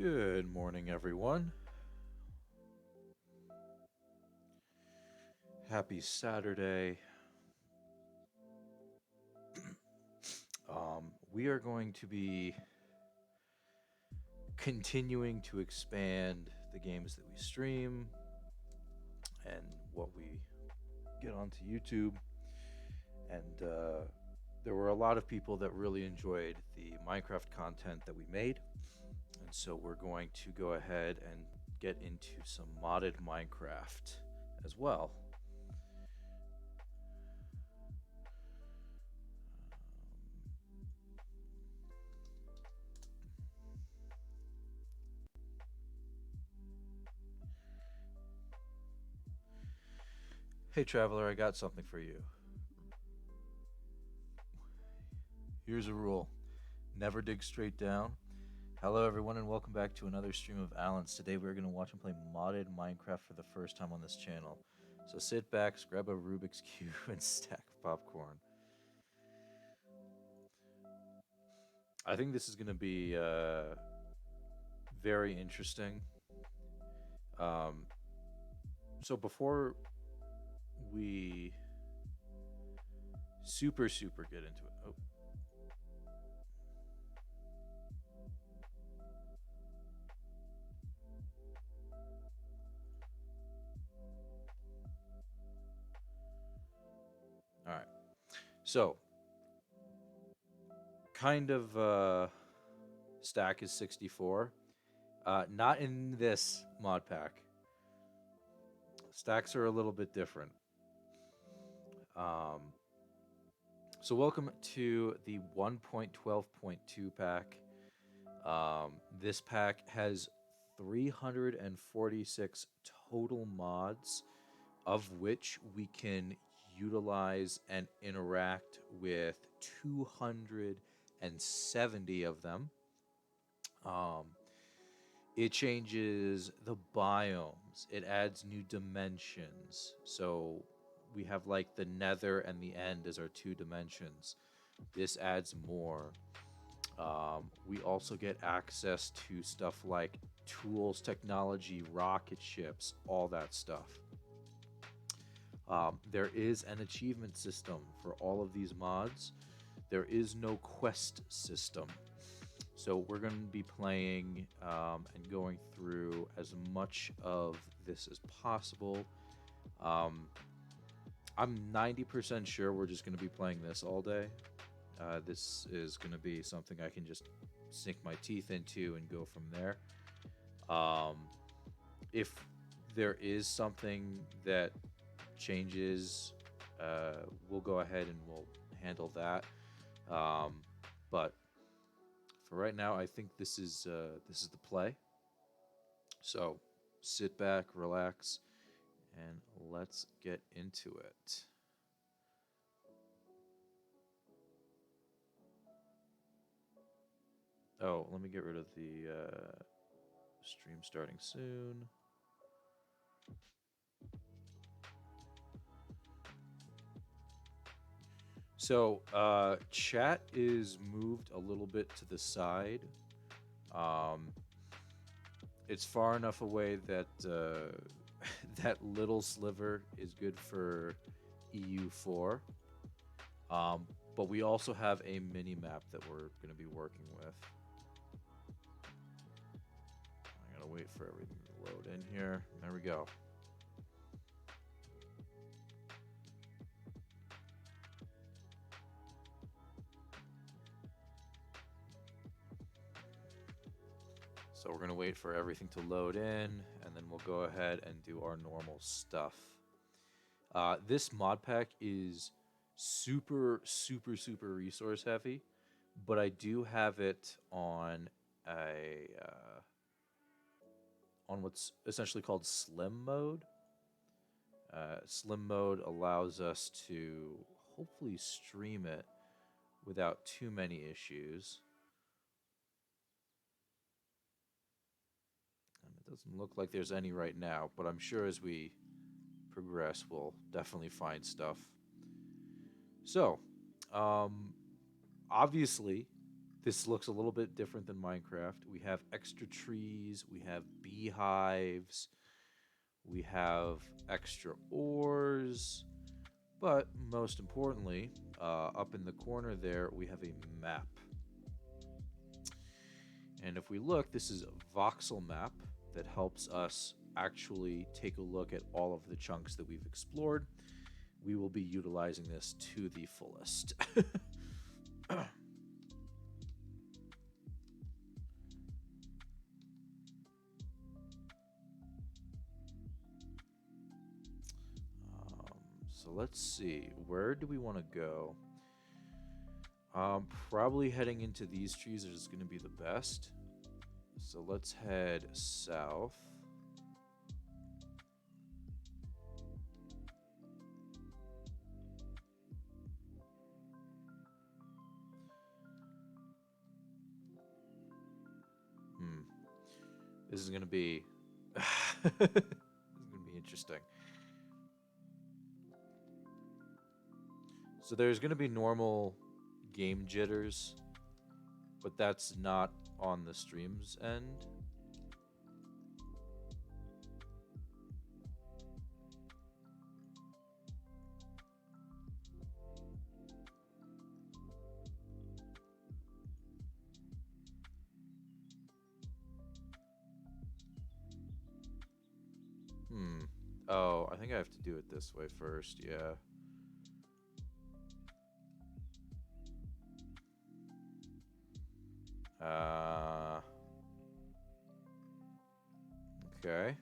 Good morning, everyone. Happy Saturday. We are going to be continuing to expand the games that we stream and what we get onto YouTube. And there were a lot of people that really enjoyed the Minecraft content that we made. And so we're going to go ahead and get into some modded Minecraft as well. Hey, Traveler, I got something for you. Here's a rule: never dig straight down. Hello, everyone, and welcome back to another stream of Alan's. Today, we're going to watch and play modded Minecraft for the first time on this channel. So sit back, grab a Rubik's Cube, and stack popcorn. I think this is going to be very interesting. Um, so before we super get into it, all right. So kind of stack is 64. Not in this mod pack. Stacks are a little bit different. Um, so welcome to the 1.12.2 pack. This pack has 346 total mods, of which we can utilize and interact with 270 of them. Um, it changes the biomes. It adds new dimensions. So we have like the nether and the end as our two dimensions. This adds more. We also get access to stuff like tools, technology, rocket ships, all that stuff. There is an achievement system for all of these mods. There is no quest system. So we're going to be playing and going through as much of this as possible. I'm 90% sure we're just going to be playing this all day. This is going to be something I can just sink my teeth into and go from there. If there is something that changes, we'll go ahead and we'll handle that. But for right now, I think this is the play. So sit back, relax, and let's get into it. Oh, let me get rid of the stream starting soon. So, chat is moved a little bit to the side. Um, it's far enough away that that little sliver is good for EU4. But we also have a mini map that we're going to be working with. I gotta wait for everything to load in here. There we go. So we're going to wait for everything to load in, and then we'll go ahead and do our normal stuff. This mod pack is super resource heavy, but I do have it on a on what's essentially called slim mode. Slim mode allows us to hopefully stream it without too many issues. And it doesn't look like there's any right now, but I'm sure as we progress, we'll definitely find stuff. So, obviously, This looks a little bit different than Minecraft. We have extra trees, we have beehives, we have extra ores, but most importantly, up in the corner there, we have a map. And if we look, this is a voxel map that helps us actually take a look at all of the chunks that we've explored. We will be utilizing this to the fullest. So let's see, where do we want to go? Probably heading into these trees is going to be the best. So let's head south. This is going to be this is going to be interesting. So there's going to be normal game jitters, but that's not on the stream's end. Oh, I think I have to do it this way first, yeah. Okay.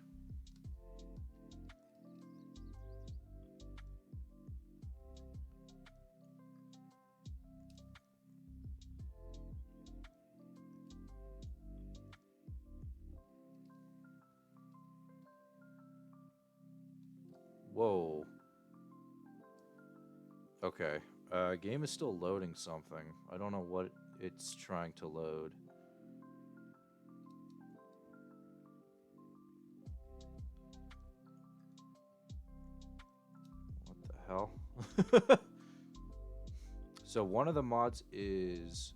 Whoa. Okay. Game is still loading something. I don't know what it's trying to load. What the hell? So one of the mods is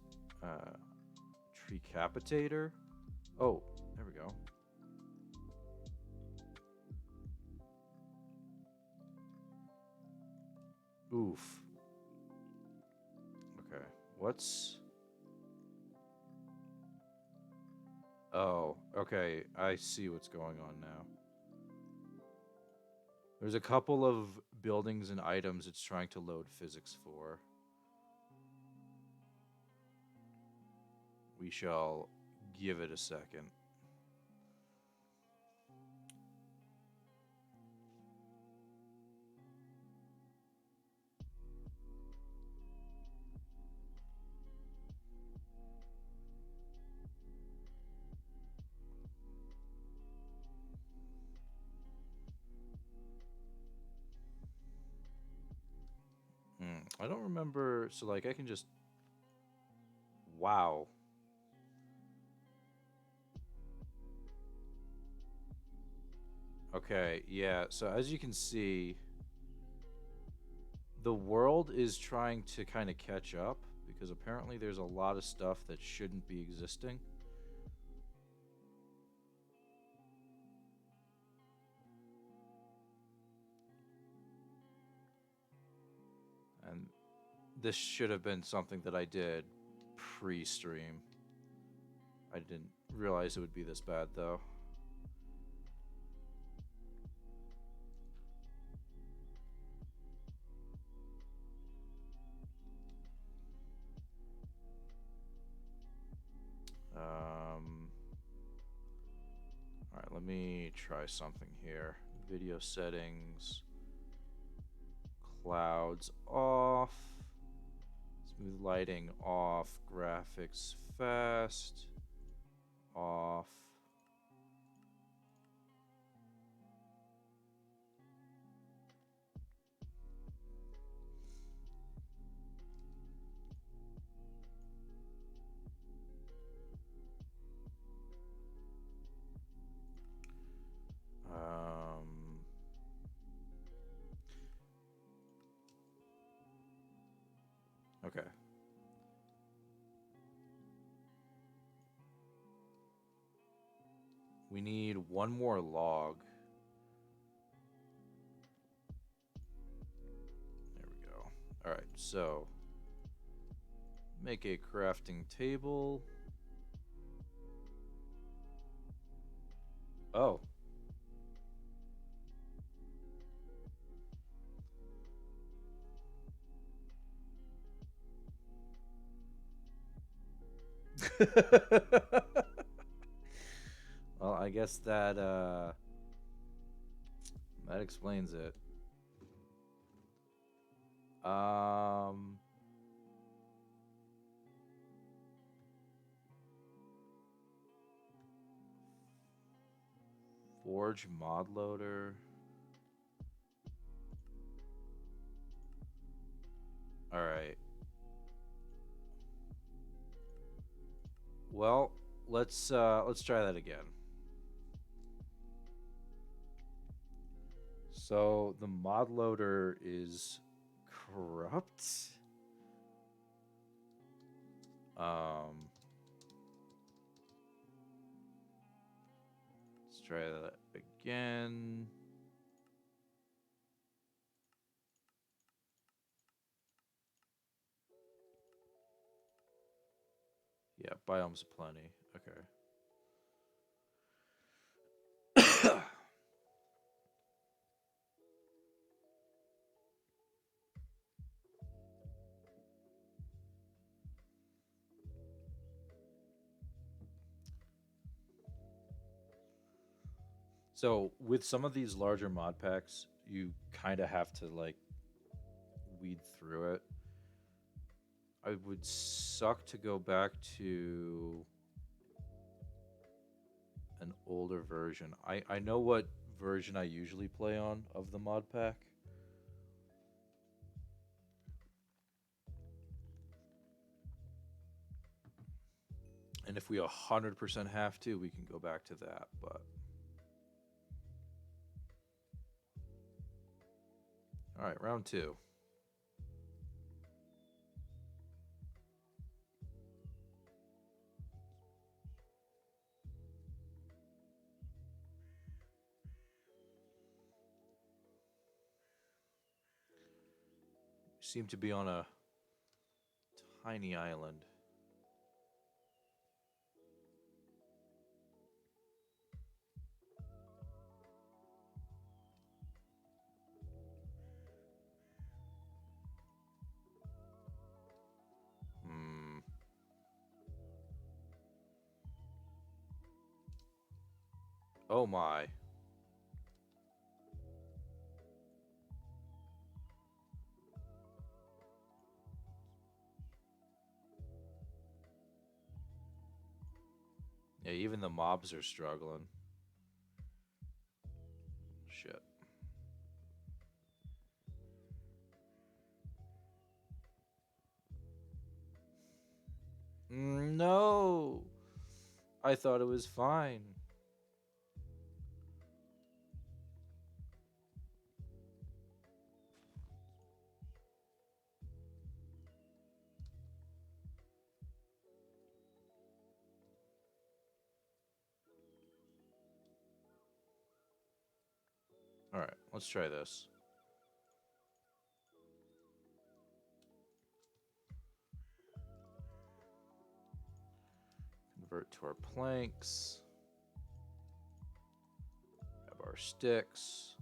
Treecapitator. Oh, there we go. Oof. Okay, what's... Oh, okay, I see what's going on now. There's a couple of buildings and items it's trying to load physics for. We shall give it a second. I don't remember, so like I can just... Wow. Okay, yeah, so as you can see, the world is trying to kind of catch up because apparently there's a lot of stuff that shouldn't be existing. And this should have been something that I did pre-stream. I didn't realize it would be this bad though. Alright, let me try something here. Video settings. Clouds off. Smooth lighting off. Graphics fast. Off. Okay. We need one more log. There we go. All right, so make a crafting table. Oh. Well, I guess that explains it. Um Forge mod loader. All right. Well, let's try that again. So the mod loader is corrupt. Um, let's try that again. Yeah, biomes plenty. Okay. So with some of these larger mod packs, you kind of have to like weed through it. I would suck to go back to an older version. I know what version I usually play on of the mod pack. And if we 100% have to, we can go back to that. But all right, round two. Seem to be on a tiny island. Hmm. Oh my. Yeah, even the mobs are struggling. Shit. No. I thought it was fine. All right, let's try this. Convert to our planks. Have our sticks.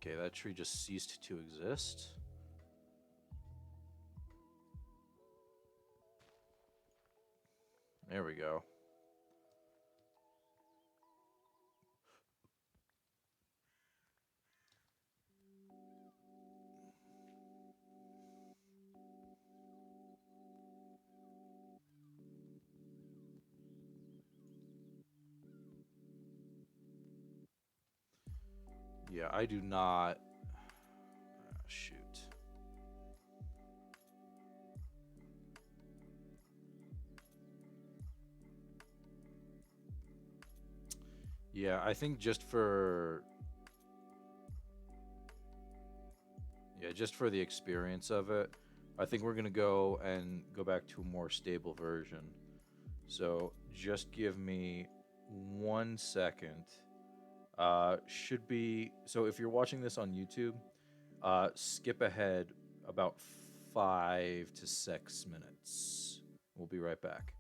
Okay, that tree just ceased to exist. There we go. Yeah, I do not. Shoot. Yeah, I think just for just for the experience of it, I think we're gonna go back to a more stable version. So just give me 1 second. Should be so if you're watching this on YouTube, skip ahead about 5 to 6 minutes. We'll be right back.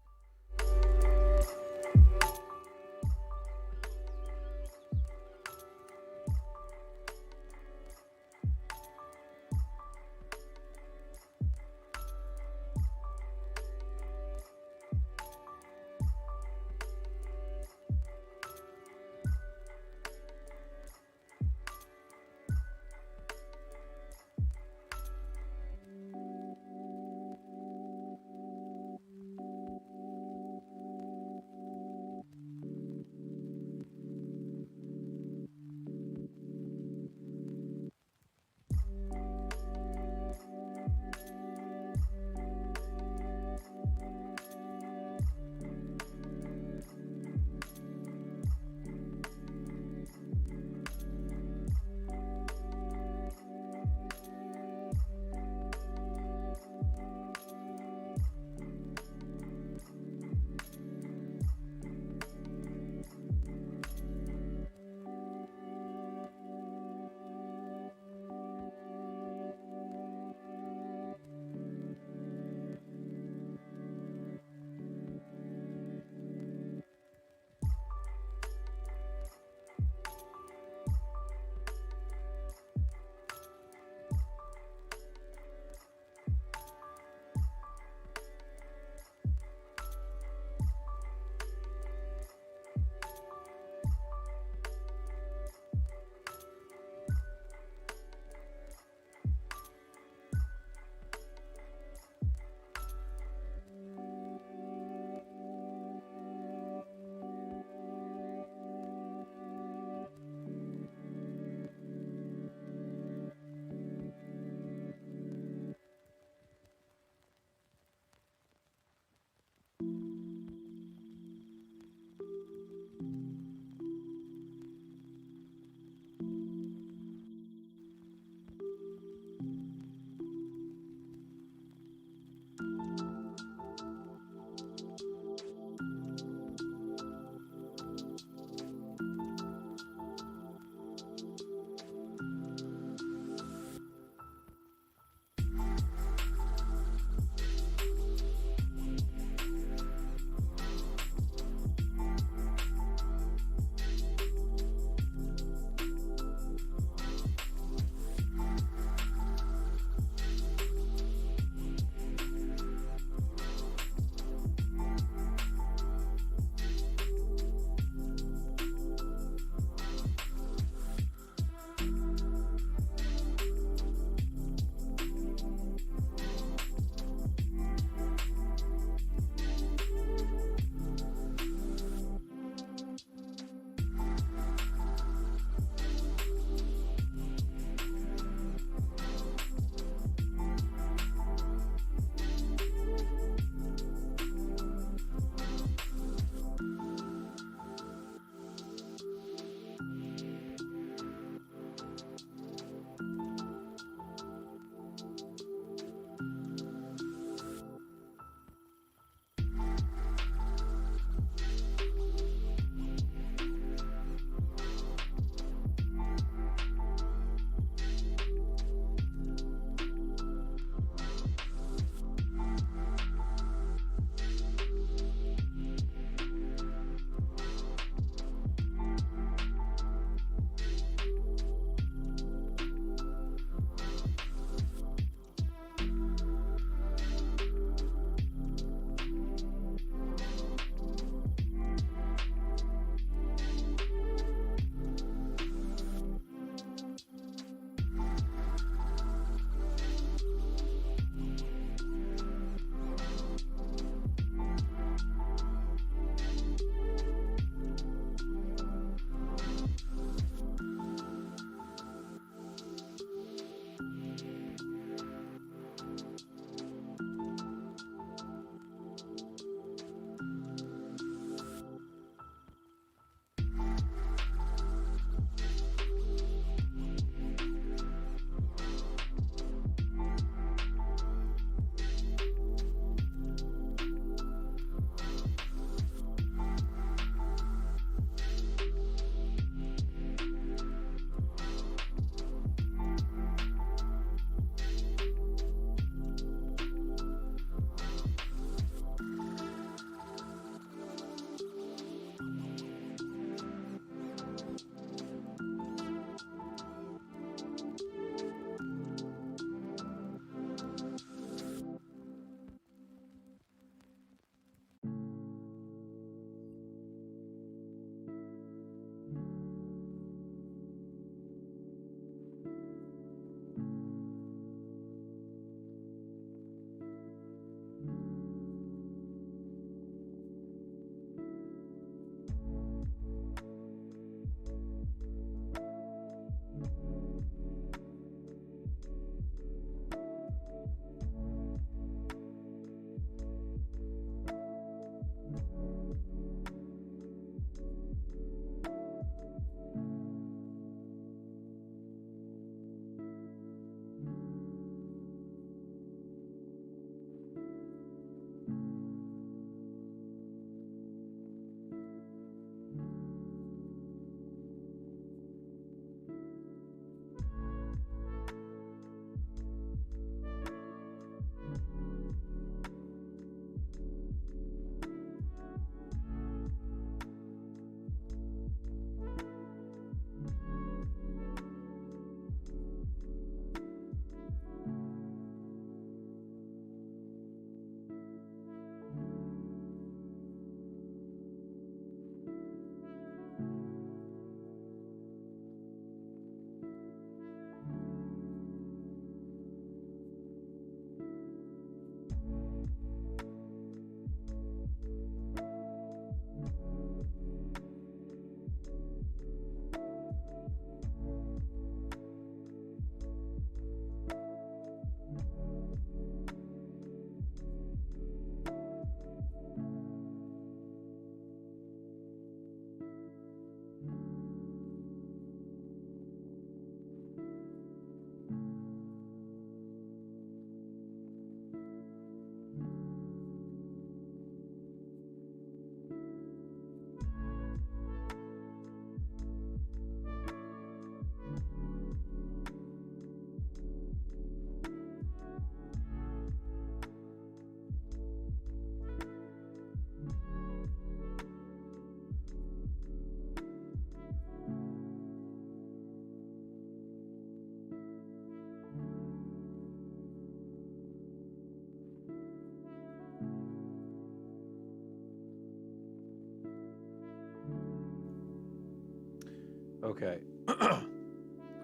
Okay.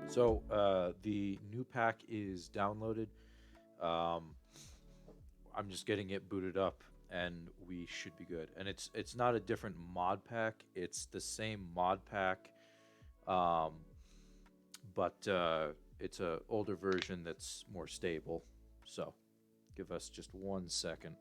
So the new pack is downloaded. Um, I'm just getting it booted up, and we should be good. And it's not a different mod pack; it's the same mod pack, um, but it's a older version that's more stable. So give us just 1 second.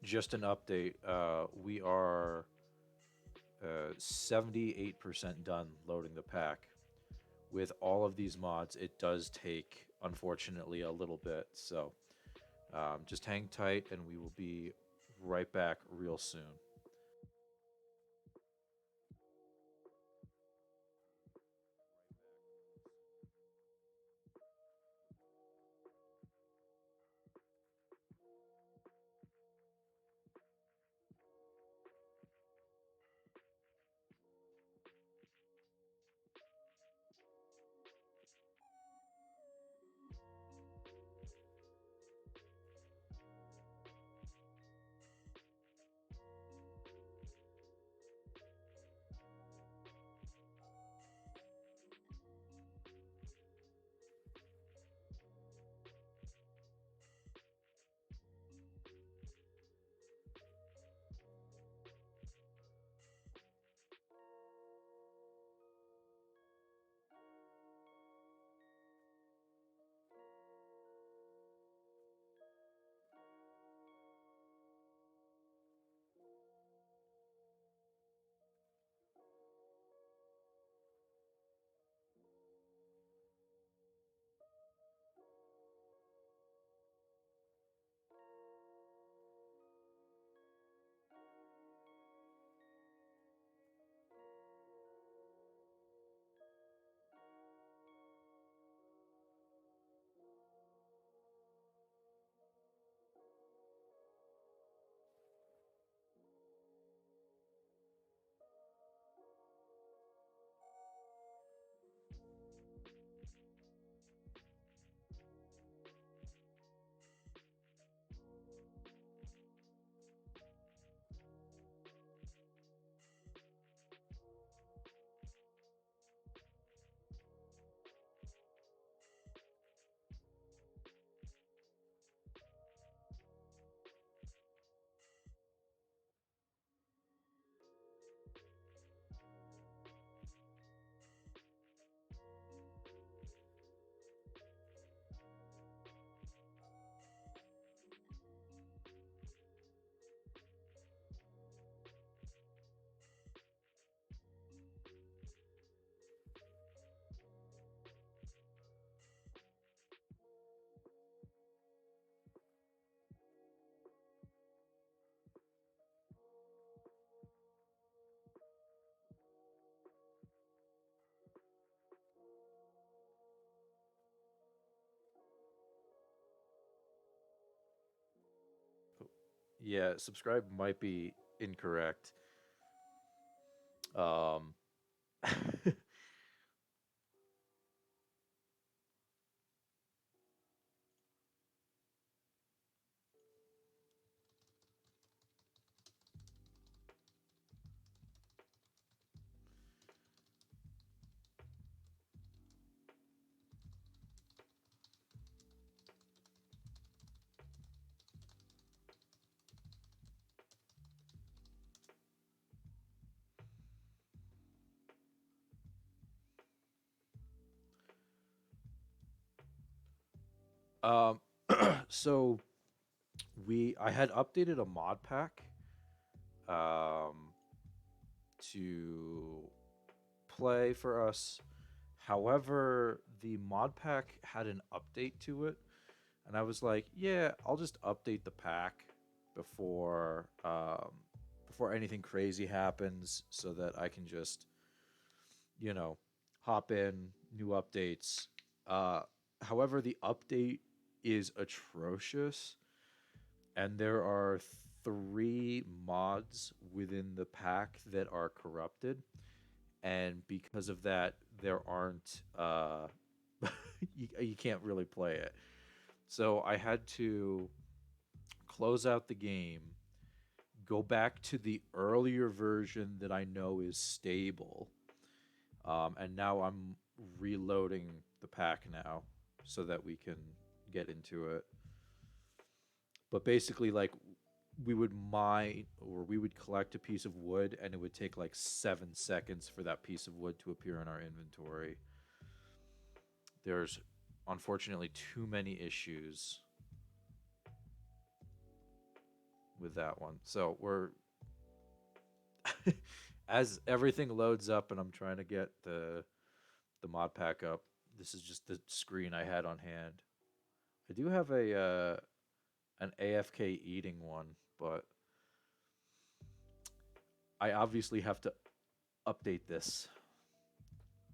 Just an update. We are 78% done loading the pack. With all of these mods, it does take, unfortunately, a little bit. So just hang tight, and we will be right back real soon. Yeah, subscribe might be incorrect. Um, um, so I had updated a mod pack um, to play for us. However, the mod pack had an update to it, and I was like, "Yeah, I'll just update the pack before before anything crazy happens, so that I can just you know hop in new updates." Uh, However, the update is atrocious, and there are three mods within the pack that are corrupted, and because of that, there aren't you can't really play it. So I had to close out the game, go back to the earlier version that I know is stable, and now I'm reloading the pack now so that we can get into it. But basically, like, we would mine or we would collect a piece of wood, and it would take like 7 seconds for that piece of wood to appear in our inventory. There's unfortunately too many issues with that one. So we're as everything loads up and I'm trying to get the mod pack up. This is just the screen I had on hand. I do have a an AFK eating one, but I obviously have to update this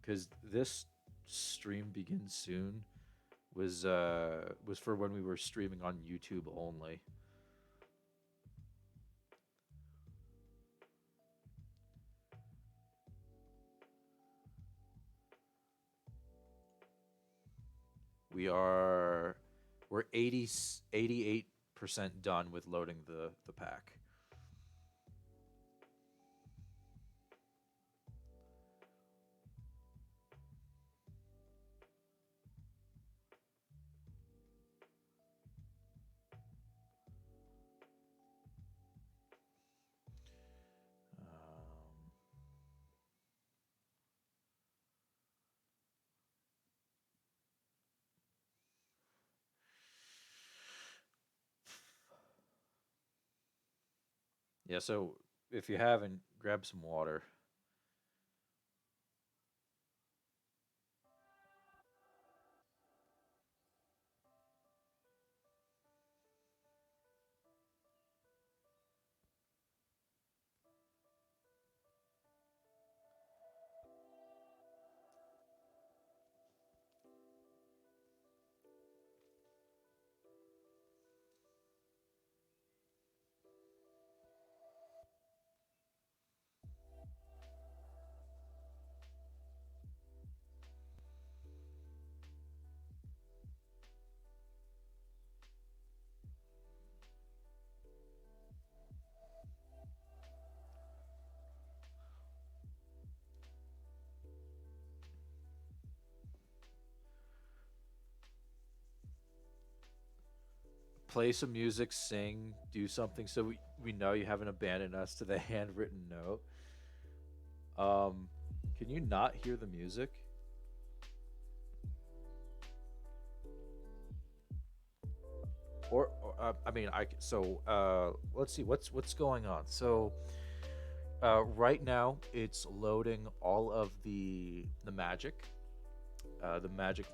because this stream begins soon. Was for when we were streaming on YouTube only. We are we're 88% done with loading the pack. Um, yeah, so if you haven't, grab some water. Play some music, sing, do something so we know you haven't abandoned us to the handwritten note. Um, can you not hear the music? Or I mean, let's see what's going on. So right now it's loading all of the magic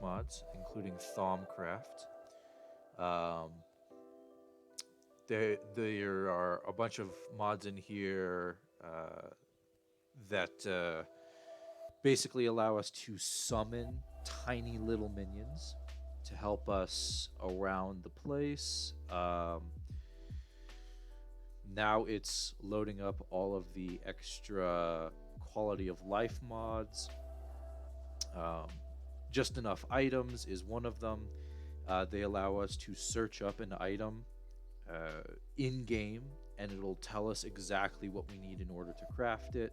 mods, including Thomcraft. Um, there are a bunch of mods in here that basically allow us to summon tiny little minions to help us around the place. Now it's loading up all of the extra quality of life mods. Um, just enough items is one of them. They allow us to search up an item in game, and it'll tell us exactly what we need in order to craft it.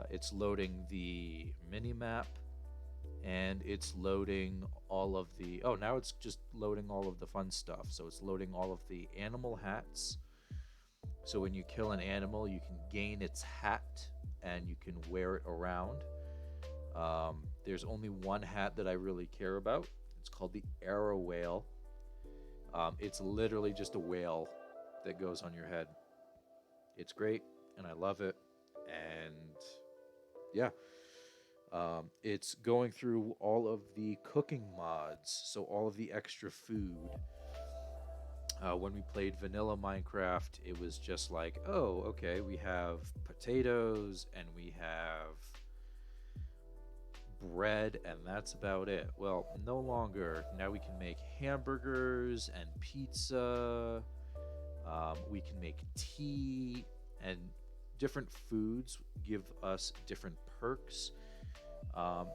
It's loading the mini map, and it's loading all of the. Oh, now it's just loading all of the fun stuff. So it's loading all of the animal hats. So when you kill an animal, you can gain its hat and you can wear it around. There's only one hat that I really care about. It's called the arrow whale. It's literally just a whale that goes on your head. It's great, and I love it. And yeah, it's going through all of the cooking mods, so all of the extra food. When we played vanilla Minecraft, it was just like, oh, okay, we have potatoes and we have bread, and that's about it. Well, no longer. Now we can make hamburgers and pizza. We can make tea, and different foods give us different perks.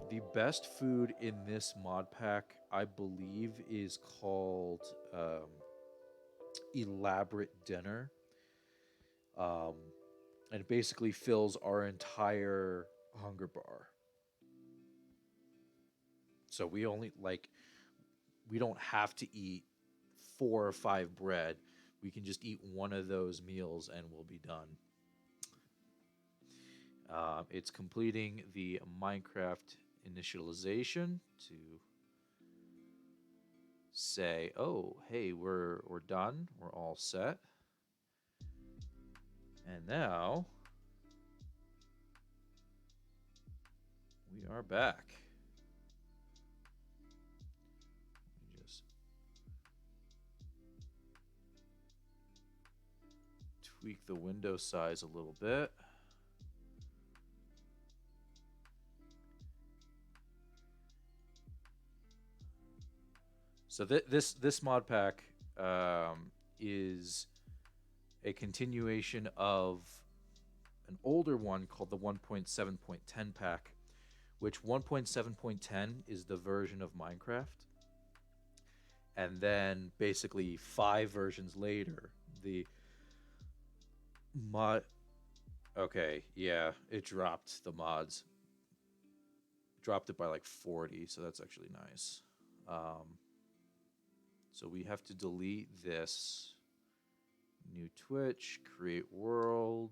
The best food in this mod pack, I believe, is called Elaborate Dinner. Um, and it basically fills our entire hunger bar. So we only like we don't have to eat 4 or 5 bread. We can just eat one of those meals and we'll be done. It's completing the Minecraft initialization to say, "Oh, hey, we're done. We're all set." And now we are back. Let me just tweak the window size a little bit. So this mod pack is a continuation of an older one called the 1.7.10 pack, which 1.7.10 is the version of Minecraft. And then basically 5 versions later, the mod. Okay, yeah, it dropped the mods. Dropped it by like 40, so that's actually nice. Um, so we have to delete this. New Twitch, create world,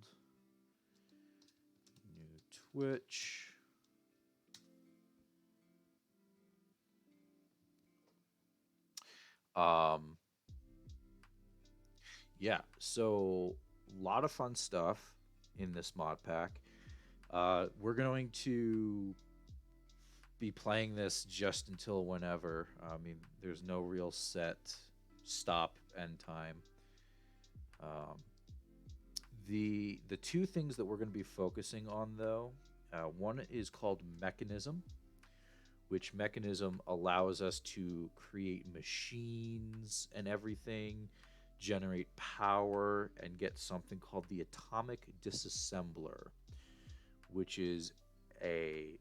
new Twitch. Um, yeah, so a lot of fun stuff in this mod pack. We're going to be playing this just until whenever. I mean, there's no real set stop end time. Um, the two things that we're going to be focusing on though, one is called mechanism, which mechanism allows us to create machines and everything, generate power, and get something called the atomic disassembler, which is a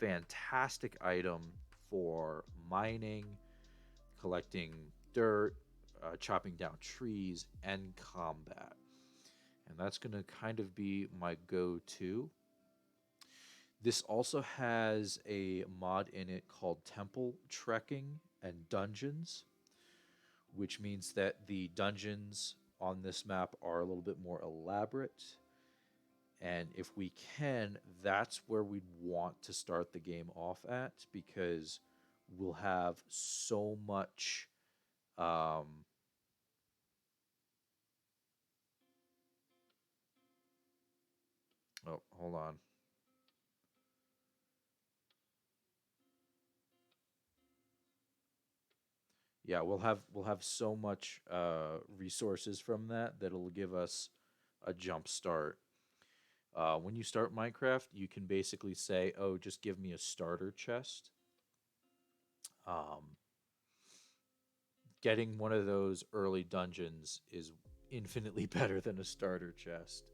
fantastic item for mining, collecting dirt, chopping down trees, and combat. And that's going to kind of be my go-to. This also has a mod in it called Temple Trekking and Dungeons, which means that the dungeons on this map are a little bit more elaborate. And if we can, that's where we'd want to start the game off at, because we'll have so much. Um, oh, hold on. Yeah, we'll have so much resources from that that'll give us a jump start. When you start Minecraft, you can basically say, "Oh, just give me a starter chest." Um, Getting one of those early dungeons is infinitely better than a starter chest.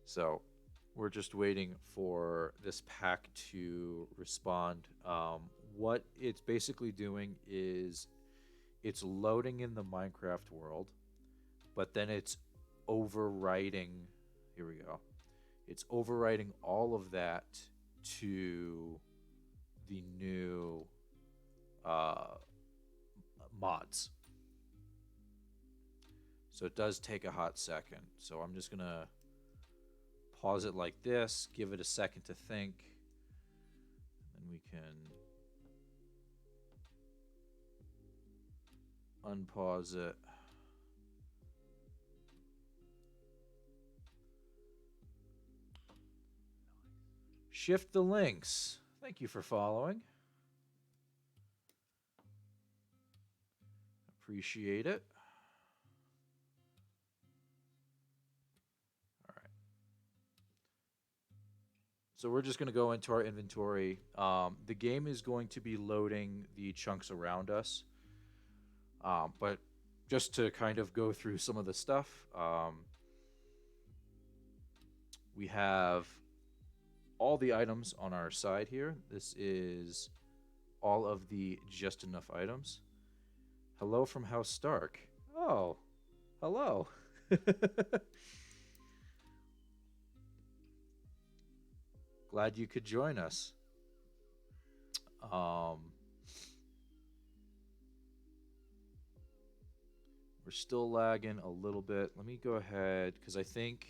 So we're just waiting for this pack to respond. What it's basically doing is it's loading in the Minecraft world, but then it's overwriting. Here we go. It's overwriting all of that to the new uh, mods. So it does take a hot second. So I'm just going to pause it like this, give it a second to think, and we can unpause it. Shift the links. Thank you for following. Appreciate it. All right. So we're just going to go into our inventory. The game is going to be loading the chunks around us. But just to kind of go through some of the stuff, we have all the items on our side here. This is all of the just enough items. Hello from House Stark. Oh, hello. Glad you could join us. Um, we're still lagging a little bit. Let me go ahead because I think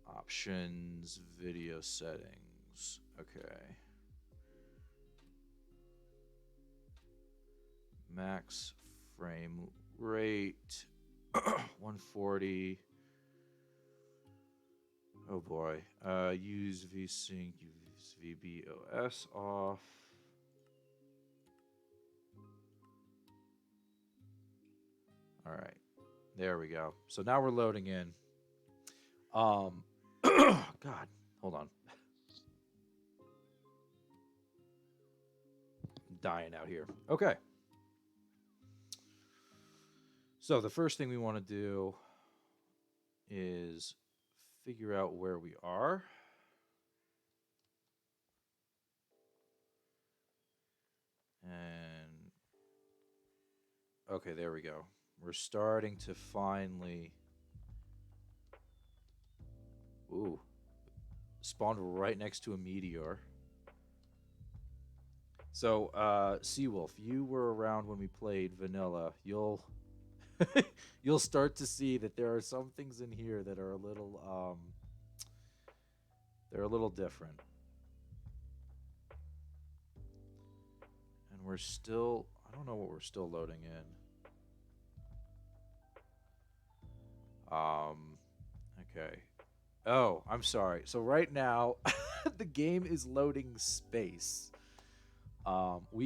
options, video settings. Okay. Max frame rate 140. Oh boy. Use VSync, use VBOS off. All right. There we go. So now we're loading in. God, hold on. I'm dying out here. Okay. So the first thing we want to do is figure out where we are. And okay, there we go. We're starting to finally spawned right next to a meteor. So, Seawolf, you were around when we played vanilla. You'll you'll start to see that there are some things in here that are a little they're a little different. And we're still I don't know what we're still loading in. Okay. Oh, I'm sorry. So right now the game is loading space.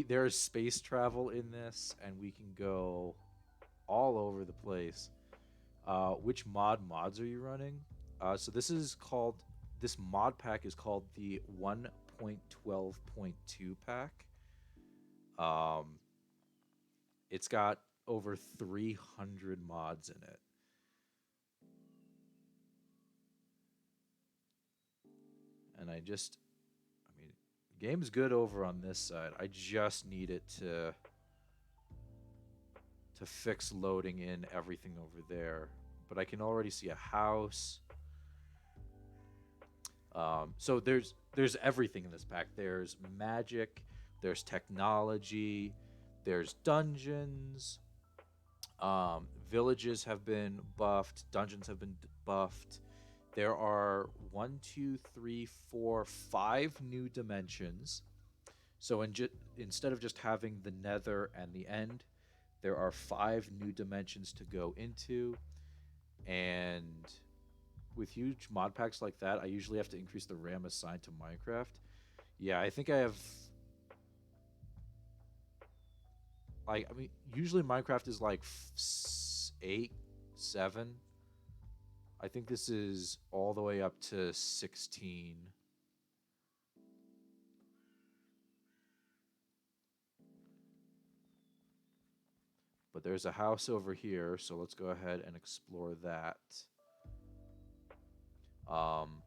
There's space travel in this and we can go all over the place. Which mods are you running? So this mod pack is called the 1.12.2 pack. It's got over 300 mods in it. And I mean, game's good over on this side. I just need it to fix loading in everything over there. But I can already see a house. So there's everything in this pack. There's magic, there's technology, there's dungeons. Villages have been buffed, dungeons have been buffed. There are 1, 2, 3, 4, 5 new dimensions. So instead of just having the nether and the end, there are 5 new dimensions to go into. And with huge mod packs like that, I usually have to increase the RAM assigned to Minecraft. Yeah, I think I have... I mean, usually Minecraft is like 8, 7. I think this is all the way up to 16. But there's a house over here, so let's go ahead and explore that. Um,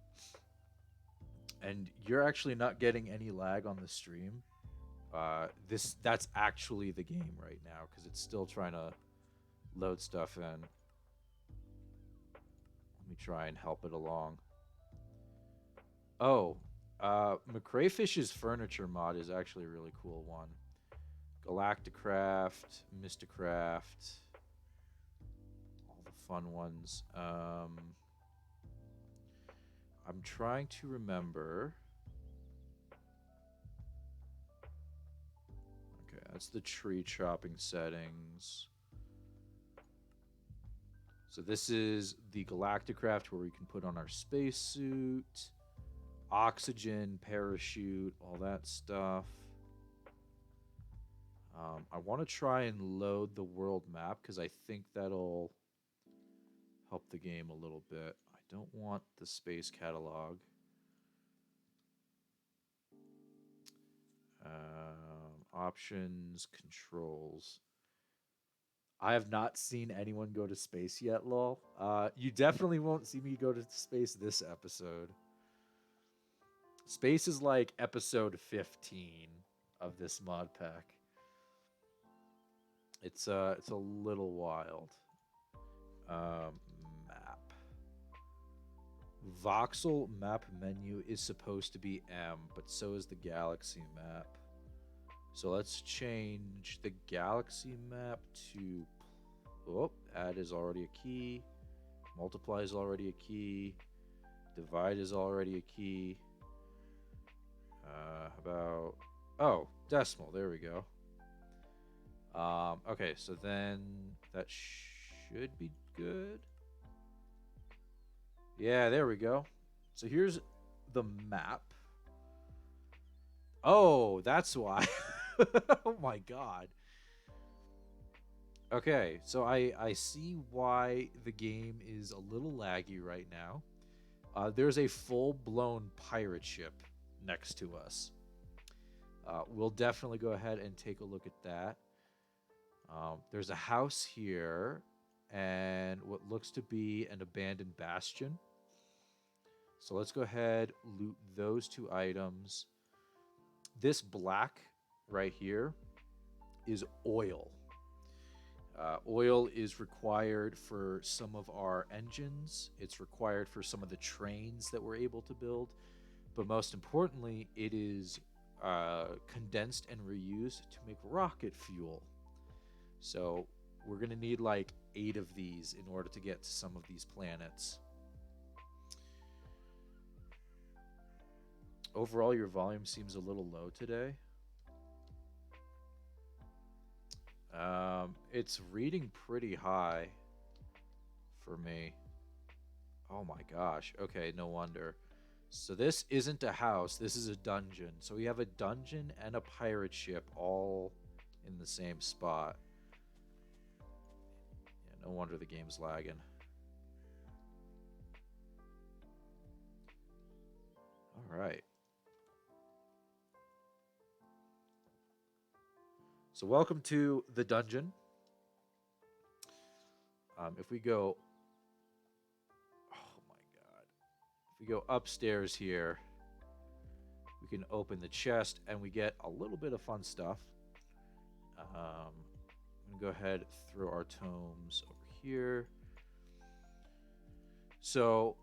and you're actually not getting any lag on the stream. That's actually the game right now because it's still trying to load stuff in. Let me try and help it along. Oh, McCrayfish's furniture mod is actually a really cool one. Galacticraft, Mystacraft, all the fun ones. I'm trying to remember. Okay, that's the tree chopping settings. So this is the Galacticraft where we can put on our spacesuit, oxygen, parachute, all that stuff. I want to try and load the world map because I think that'll help the game a little bit. I don't want the space catalog. Options, controls. I have not seen anyone go to space yet, lol. You definitely won't see me go to space this episode. Space is like episode 15 of this mod pack. It's a little wild. Map. Voxel map menu is supposed to be M, but so is the galaxy map. So let's change the galaxy map to... Oh, add is already a key. Multiply is already a key. Divide is already a key. How about... Oh, decimal. There we go. Okay, so then that should be good. Yeah, there we go. So here's the map. Oh, that's why. Oh my god. Okay, so I see why the game is a little laggy right now. There's a full-blown pirate ship next to us. We'll definitely go ahead and take a look at that. There's a house here and what looks to be an abandoned bastion. So let's go ahead, loot those two items. This black right here is oil. Oil is required for some of our engines. It's required for some of the trains that we're able to build. But most importantly, it is condensed and reused to make rocket fuel. So we're going to need like 8 of these in order to get to some of these planets. Overall, your volume seems a little low today. It's reading pretty high for me. Oh my gosh. Okay, no wonder. So this isn't a house, this is a dungeon. So we have a dungeon and a pirate ship all in the same spot. Yeah, no wonder the game's lagging. All right. So welcome to the dungeon. If we go... Oh my god. If we go upstairs here, we can open the chest and we get a little bit of fun stuff. I'm going to go ahead, throw our tomes over here. So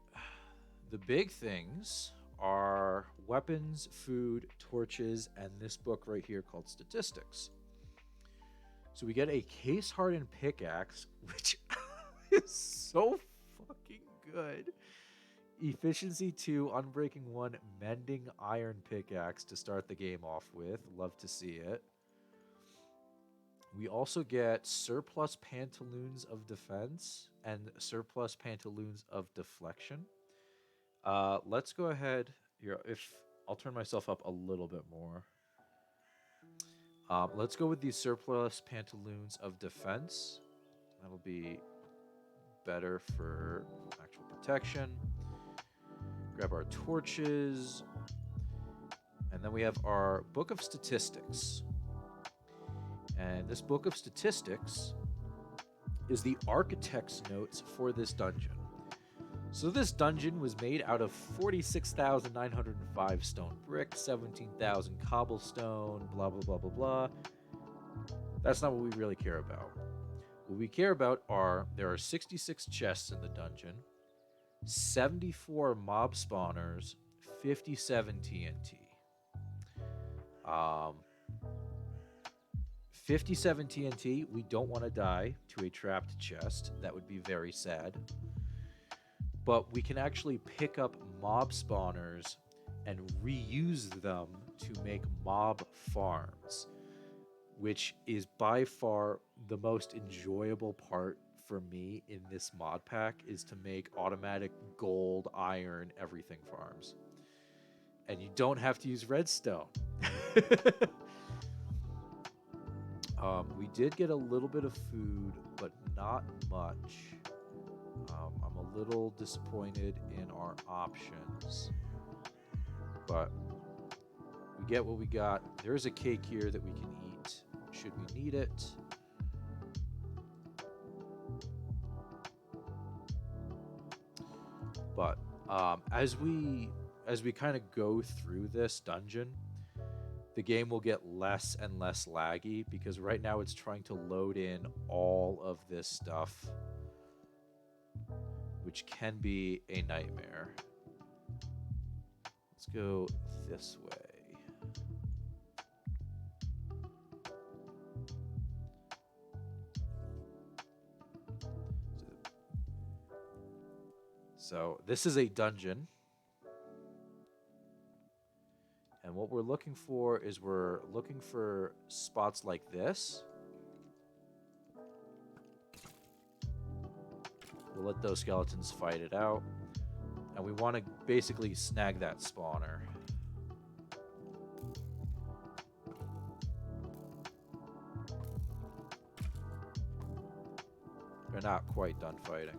the big things are weapons, food, torches, and this book right here called Statistics. So we get a case-hardened pickaxe, which is so fucking good. Efficiency 2, Unbreaking 1, Mending Iron Pickaxe to start the game off with. Love to see it. We also get Surplus Pantaloons of Defense and Surplus Pantaloons of Deflection. Let's go ahead. Here, I'll turn myself up a little bit more. Let's go with these Surplus Pantaloons of Defense. That'll be better for actual protection. Grab our torches. And then we have our Book of Statistics. And this Book of Statistics is the architect's notes for this dungeon. So this dungeon was made out of 46,905 stone brick, 17,000 cobblestone, blah, blah, blah, blah, blah. That's not what we really care about. What we care about are there are 66 chests in the dungeon, 74 mob spawners, 57 TNT. 57 TNT, we don't want to die to a trapped chest. That would be very sad. But we can actually pick up mob spawners and reuse them to make mob farms, which is by far the most enjoyable part for me in this mod pack, is to make automatic gold, iron, everything farms. And you don't have to use redstone. We did get a little bit of food, but not much. I'm a little disappointed in our options, but we get what we got. There's a cake here that we can eat should we need it. But as we kind of go through this dungeon, the game will get less and less laggy, because right now it's trying to load in all of this stuff, which can be a nightmare. Let's go this way. So this is a dungeon. And what we're looking for is we're looking for spots like this. We'll let those skeletons fight it out. And we want to basically snag that spawner. They're not quite done fighting.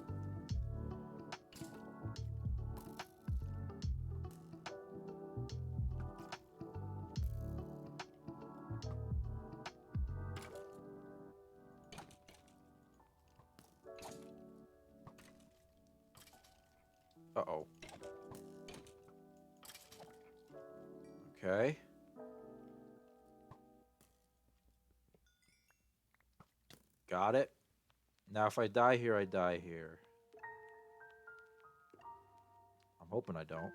Uh-oh. Okay. Got it. Now if I die here, I die here. I'm hoping I don't.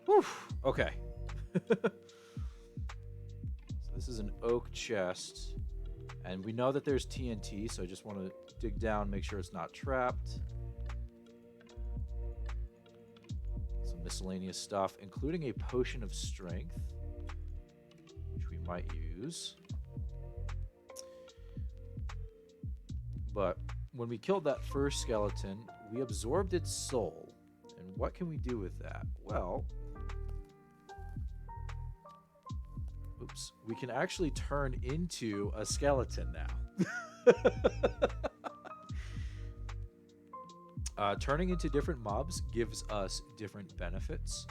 Whew. Okay. This is an oak chest, and we know that there's TNT, so I just want to dig down, make sure it's not trapped. Some miscellaneous stuff, including a potion of strength, which we might use. But when we killed that first skeleton, we absorbed its soul. And what can we do with that? Well, oops, we can actually turn into a skeleton now. Turning into different mobs gives us different benefits.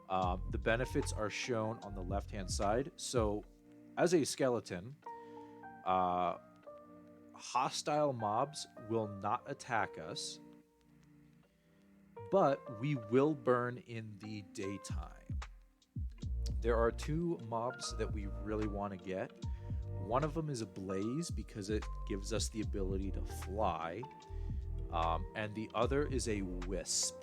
The benefits are shown on the left-hand side. So, as a skeleton, hostile mobs will not attack us, but we will burn in the daytime. There are two mobs that we really want to get. One of them is a blaze because it gives us the ability to fly. And the other is a wisp.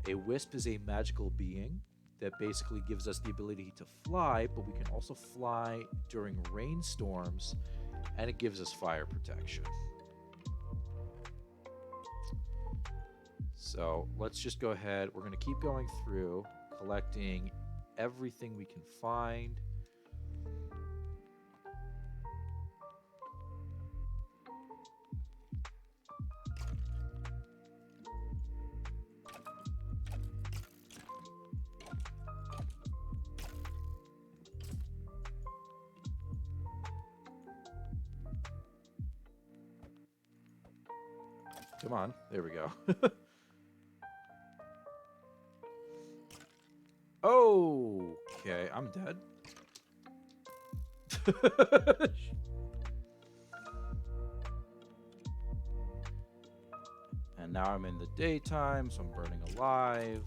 A wisp is a magical being that basically gives us the ability to fly, but we can also fly during rainstorms, and it gives us fire protection. So let's just go ahead. We're going to keep going through, collecting everything we can find. Come on, there we go. I'm dead. And now I'm in the daytime, so I'm burning alive.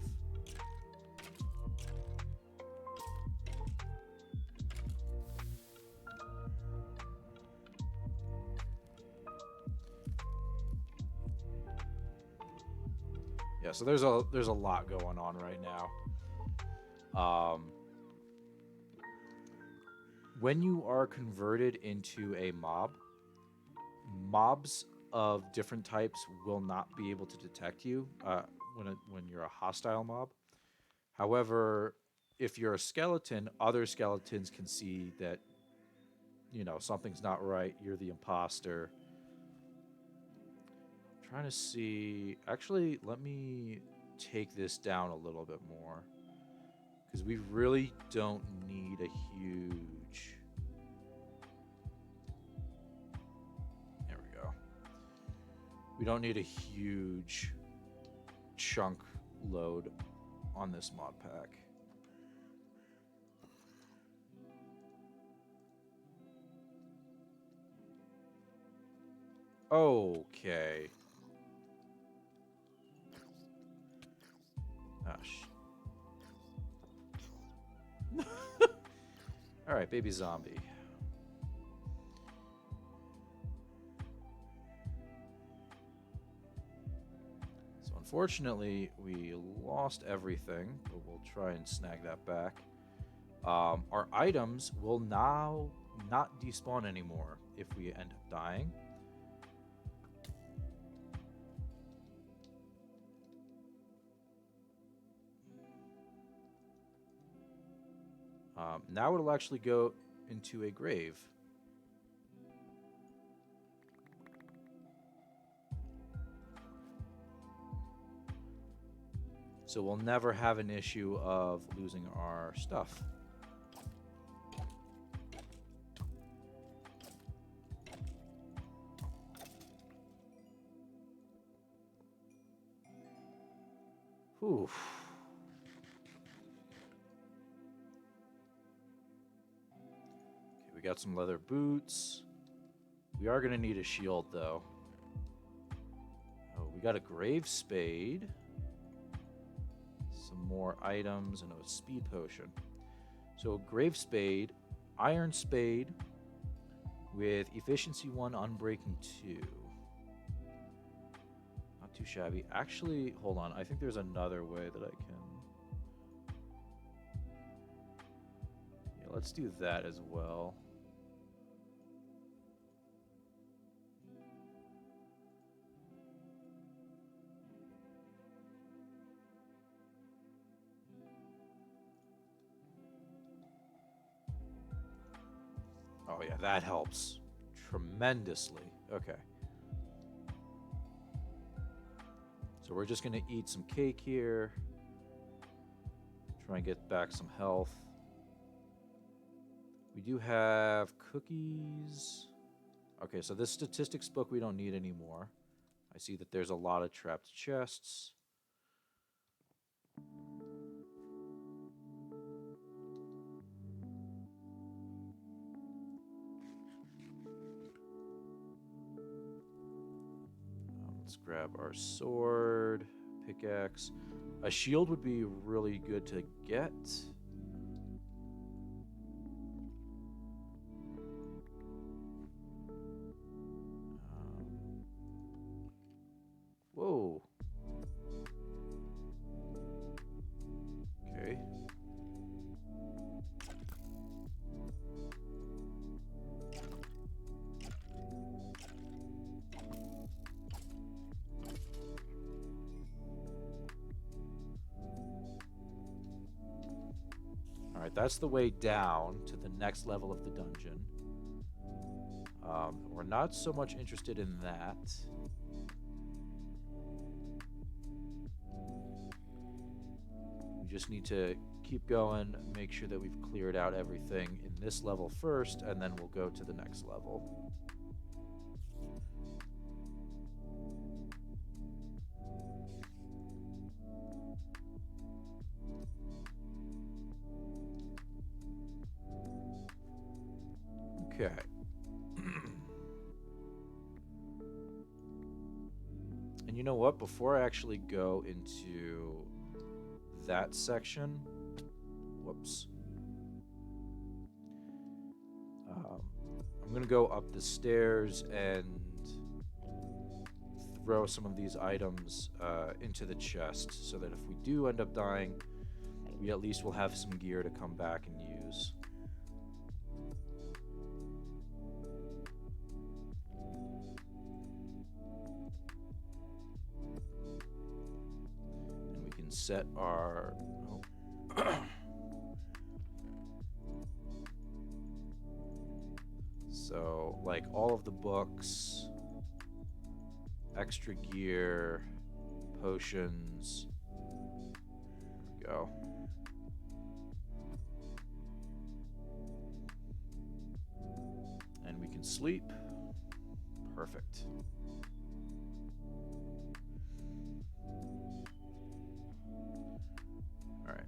Yeah, so there's a lot going on right now. When you are converted into a mob, mobs of different types will not be able to detect you when you're a hostile mob. However, if you're a skeleton, other skeletons can see that something's not right. You're the imposter. I'm trying to see. Actually, let me take this down a little bit more because we really don't need a huge. There we go. We don't need a huge chunk load on this mod pack. Okay. Gosh. All right, baby zombie. So unfortunately, we lost everything, but we'll try and snag that back. Our items will now not despawn anymore if we end up dying. Now it'll actually go into a grave. So we'll never have an issue of losing our stuff. Whew. Okay, we got some leather boots. We are going to need a shield, though. Oh, we got a grave spade. Some more items and a speed potion. So grave spade, iron spade with efficiency 1, unbreaking 2. Not too shabby. Actually, hold on. I think there's another way that I can. Yeah, let's do that as well. Oh yeah, that helps tremendously. Okay. So we're just going to eat some cake here. Try and get back some health. We do have cookies. Okay, so this statistics book we don't need anymore. I see that there's a lot of trapped chests. Let's grab our sword, pickaxe. A shield would be really good to get. Whoa. Okay. Alright, that's the way down to the next level of the dungeon. We're not so much interested in that. We just need to keep going, make sure that we've cleared out everything in this level first, and then we'll go to the next level. Okay. And you know what? Before I actually go into that section, whoops. I'm going to go up the stairs and throw some of these items into the chest so that if we do end up dying, we at least will have some gear to come back and use. And we can set our... Oh. So, like, all of the books, extra gear, potions. There we go. And we can sleep. Perfect. Alright.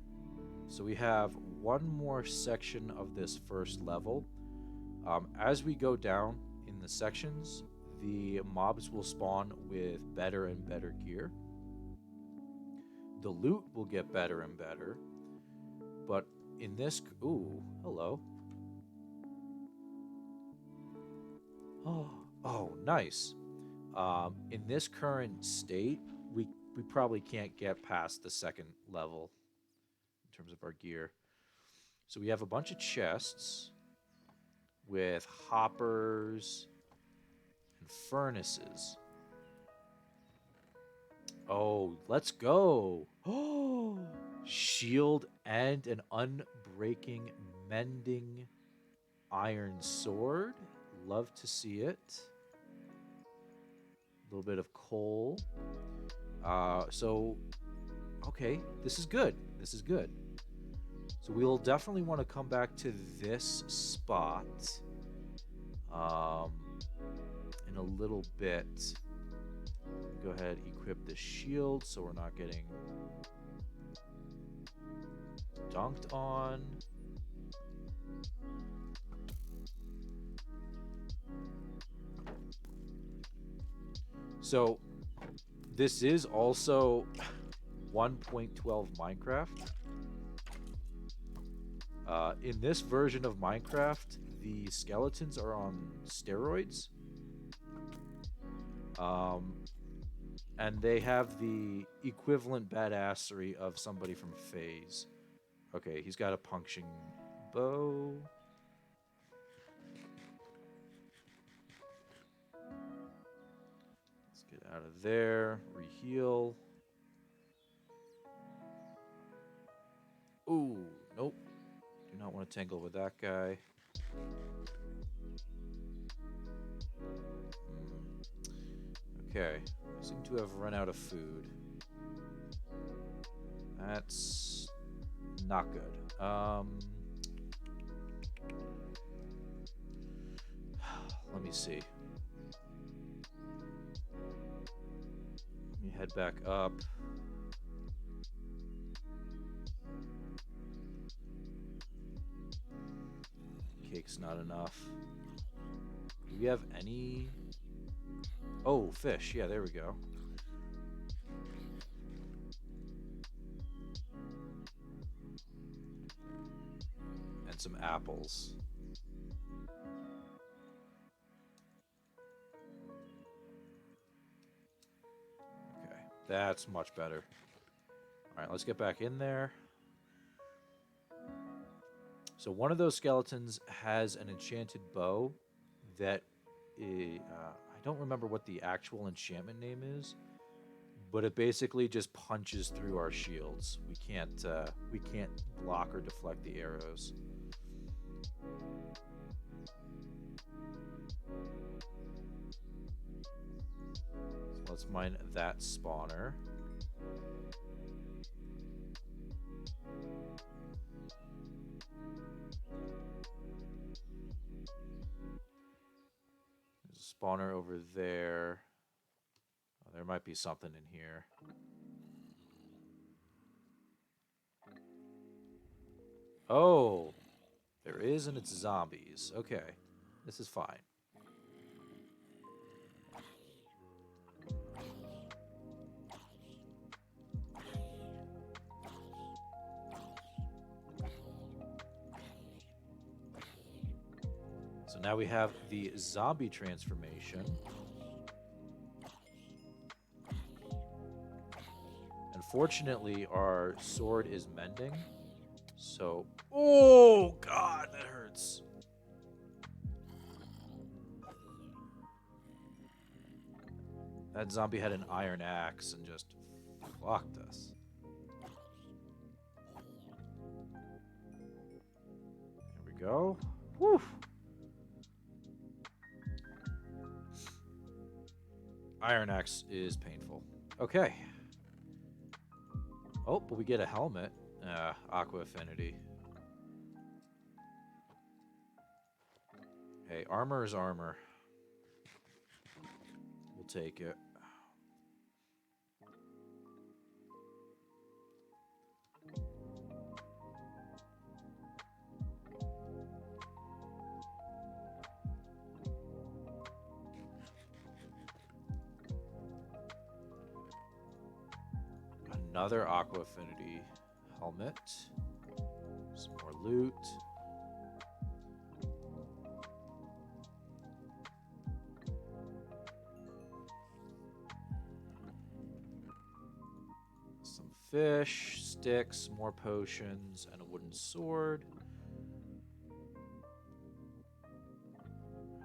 So we have one more section of this first level. As we go down in the sections, the mobs will spawn with better and better gear. The loot will get better and better. But in this... Ooh, hello. Oh, nice. In this current state, we probably can't get past the second level in terms of our gear. So we have a bunch of chests with hoppers and furnaces. Oh, let's go. Oh, shield and an unbreaking mending iron sword. Love to see it. A little bit of coal. Okay, this is good. This is good. So we'll definitely want to come back to this spot in a little bit. Go ahead, equip the shield so we're not getting dunked on. So this is also 1.12 Minecraft. In this version of Minecraft, the skeletons are on steroids. And they have the equivalent badassery of somebody from FaZe. Okay, he's got a punching bow. Let's get out of there. Reheal. Ooh, nope. Do not want to tangle with that guy. Okay, I seem to have run out of food. That's not good. Let me see. Let me head back up. Cake's not enough. Do we have any... Oh, fish. Yeah, there we go. And some apples. Okay, that's much better. All right, let's get back in there. So one of those skeletons has an enchanted bow that I don't remember what the actual enchantment name is, but it basically just punches through our shields. We can't block or deflect the arrows. So let's mine that spawner. There's a spawner over there. Oh, there might be something in here. Oh, there is, and it's zombies. Okay. This is fine. So now we have the zombie transformation. Unfortunately, our sword is mending. So, oh god, that hurts. That zombie had an iron axe and just fucked us. There we go. Whew. Iron axe is painful. Okay. Oh, but we get a helmet. Aqua affinity. Hey, armor is armor. We'll take it. Another aqua affinity helmet. Some more loot. Some fish, sticks, more potions, and a wooden sword.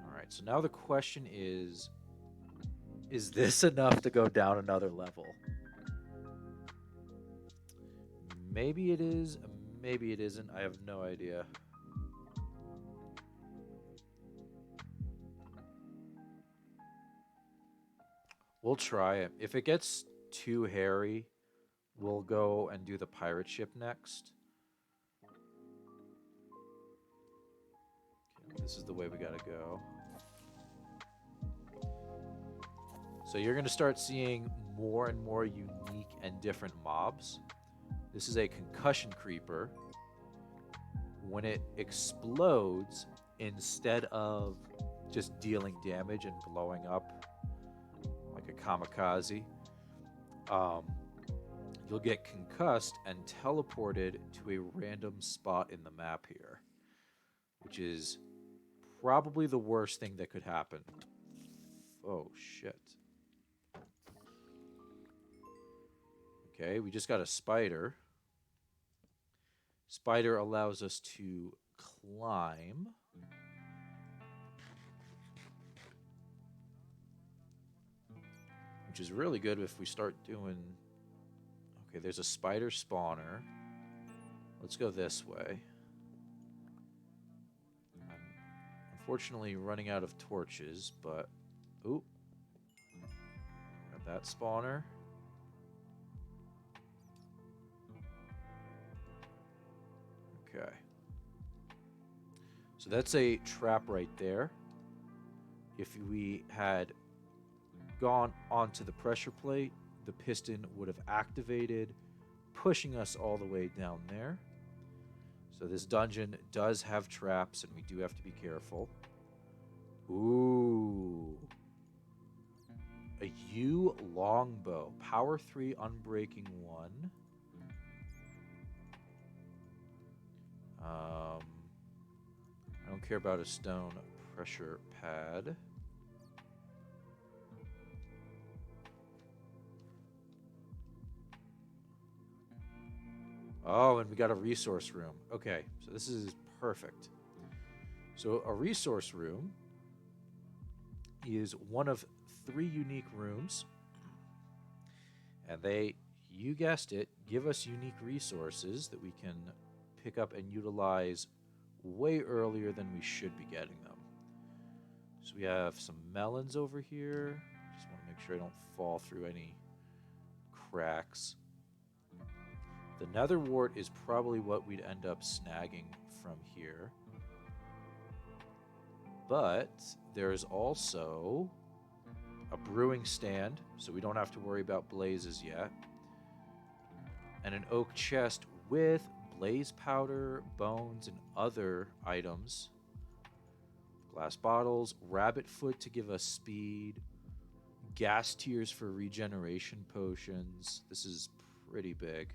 Alright, so now the question is this enough to go down another level? Maybe it is, maybe it isn't. I have no idea. We'll try it. If it gets too hairy, we'll go and do the pirate ship next. Okay, this is the way we gotta go. So you're gonna start seeing more and more unique and different mobs. This is a concussion creeper. When it explodes, instead of just dealing damage and blowing up like a kamikaze, you'll get concussed and teleported to a random spot in the map here, which is probably the worst thing that could happen. Oh, shit. Okay, we just got a spider. Spider allows us to climb. Which is really good if we start doing... Okay, there's a spider spawner. Let's go this way. I'm unfortunately running out of torches, but... Oop. Got that spawner. Okay. So that's a trap right there. If we had gone onto the pressure plate, the piston would have activated, pushing us all the way down there. So this dungeon does have traps, and we do have to be careful. Ooh. A U longbow. Power 3, unbreaking 1. I don't care about a stone pressure pad. Oh, and we got a resource room. Okay, so this is perfect. So a resource room is one of 3 unique rooms. And they, you guessed it, give us unique resources that we can pick up and utilize way earlier than we should be getting them. So we have some melons over here. Just want to make sure I don't fall through any cracks. The nether wart is probably what we'd end up snagging from here. But there's also a brewing stand, so we don't have to worry about blazes yet. And an oak chest with blaze powder, bones, and other items. Glass bottles, rabbit foot to give us speed, gas tears for regeneration potions. This is pretty big.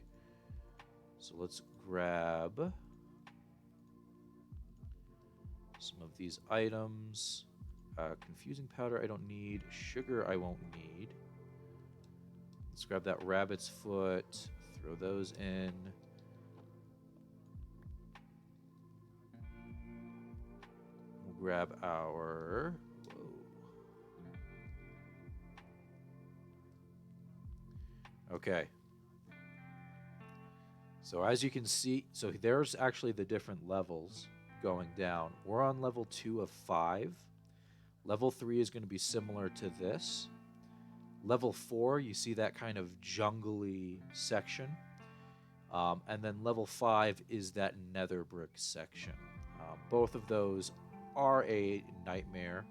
So let's grab some of these items. Confusing powder I don't need. Sugar I won't need. Let's grab that rabbit's foot. Throw those in. We'll grab our... Whoa. Okay. So as you can see, so there's actually the different levels going down. We're on level 2 of 5. Level 3 is going to be similar to this. Level 4, you see that kind of jungly section. And then level 5 is that nether brick section. Both of those are a nightmare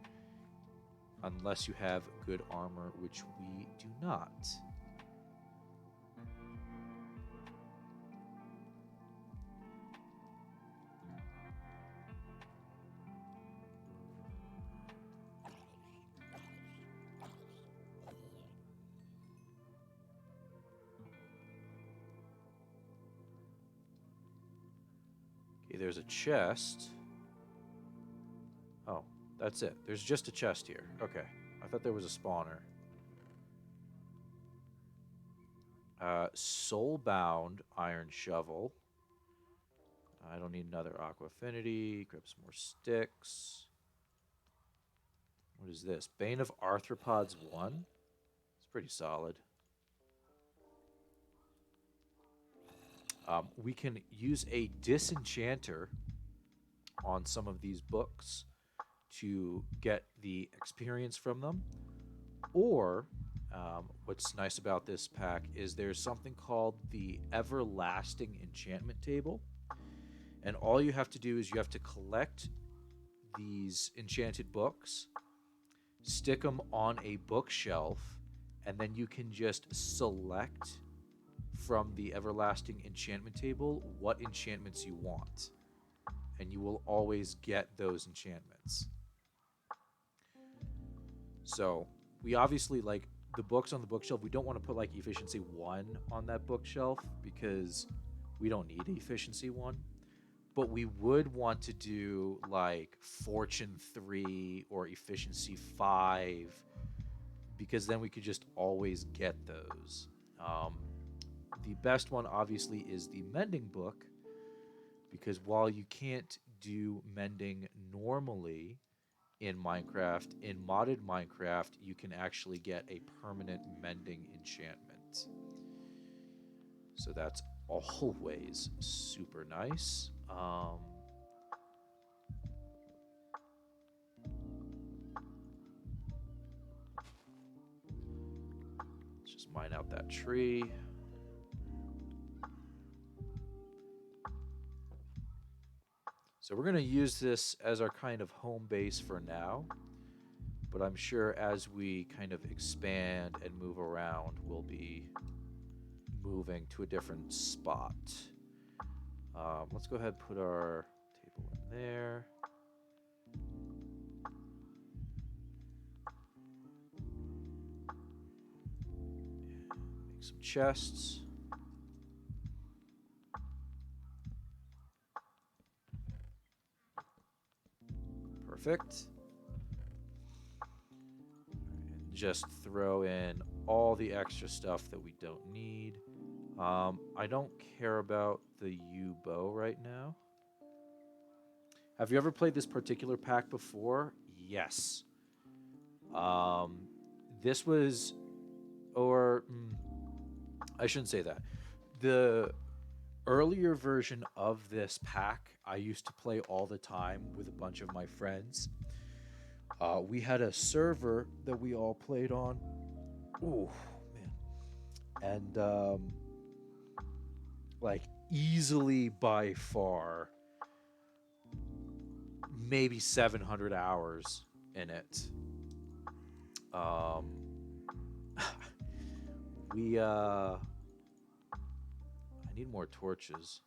unless you have good armor, which we do not. There's a chest. Oh, that's it. There's just a chest here. Okay. I thought there was a spawner. Soulbound iron shovel. I don't need another aqua affinity. Grab some more sticks. What is this? Bane of Arthropods 1? It's pretty solid. We can use a disenchanter on some of these books to get the experience from them. Or, what's nice about this pack is there's something called the Everlasting Enchantment Table. And all you have to do is you have to collect these enchanted books, stick them on a bookshelf, and then you can just select from the Everlasting Enchantment Table what enchantments you want. And you will always get those enchantments. So, we obviously, like, the books on the bookshelf, we don't want to put, like, Efficiency 1 on that bookshelf because we don't need Efficiency 1. But we would want to do, like, Fortune 3 or Efficiency 5 because then we could just always get those. The best one, obviously, is the Mending book, because while you can't do mending normally in Minecraft, in modded Minecraft, you can actually get a permanent mending enchantment. So that's always super nice. Let's just mine out that tree. So we're going to use this as our kind of home base for now, but I'm sure as we kind of expand and move around, we'll be moving to a different spot. Let's go ahead and put our table in there. Make some chests. Perfect. And just throw in all the extra stuff that we don't need. I don't care about the U-bow right now. Have you ever played this particular pack before? Yes. This was, or I shouldn't say that. The earlier version of this pack I used to play all the time with a bunch of my friends. We had a server that we all played on. Ooh, man. And like easily by far maybe 700 hours in it. We I need more torches.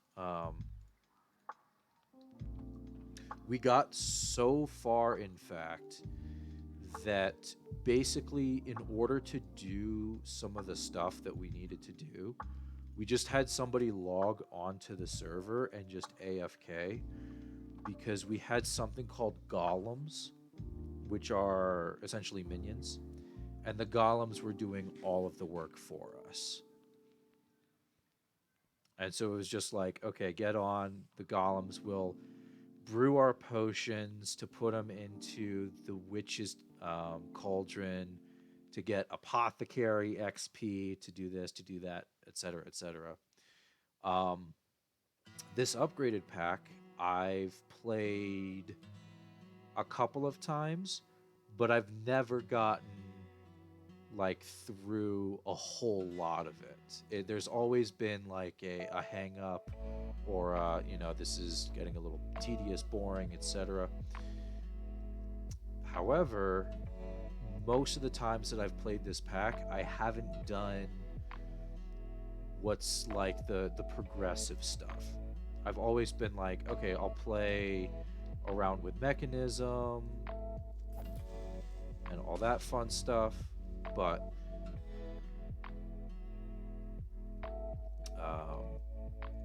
We got so far, in fact, that basically, in order to do some of the stuff that we needed to do, we just had somebody log onto the server and just AFK because we had something called golems, which are essentially minions, and the golems were doing all of the work for us. And so it was just like, okay, get on. The golems will brew our potions to put them into the witch's cauldron to get apothecary XP, to do this, to do that, etc., etc. Um, this upgraded pack I've played a couple of times, but I've never gotten like through a whole lot of it. There's always been like a hang up, or this is getting a little tedious, boring, etc. However, most of the times that I've played this pack, I haven't done what's like the progressive stuff. I've always been like, okay, I'll play around with mechanism and all that fun stuff, but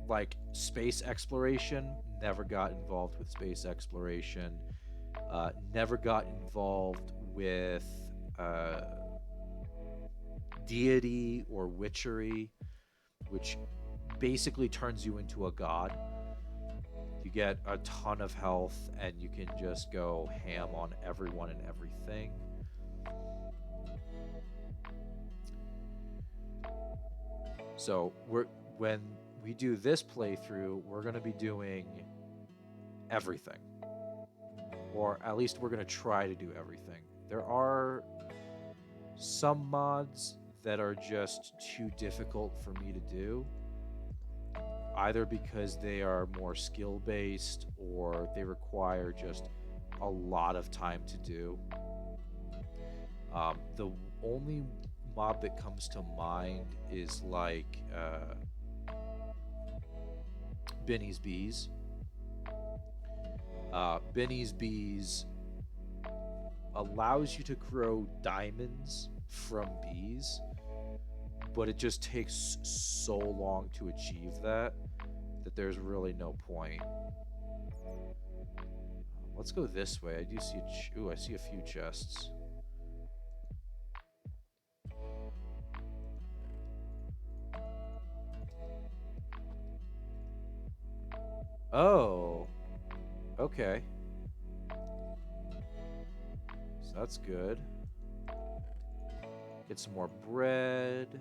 like space exploration, never got involved with space exploration. Never got involved with deity or witchery, which basically turns you into a god. You get a ton of health and you can just go ham on everyone and everything. So when we do this playthrough, we're going to be doing everything. Or at least we're going to try to do everything. There are some mods that are just too difficult for me to do, either because they are more skill-based or they require just a lot of time to do. The only mob that comes to mind is like Benny's Bees. Benny's Bees allows you to grow diamonds from bees, but it just takes so long to achieve that there's really no point. Let's go this way. I do see I see a few chests. Oh, okay. So that's good. Get some more bread.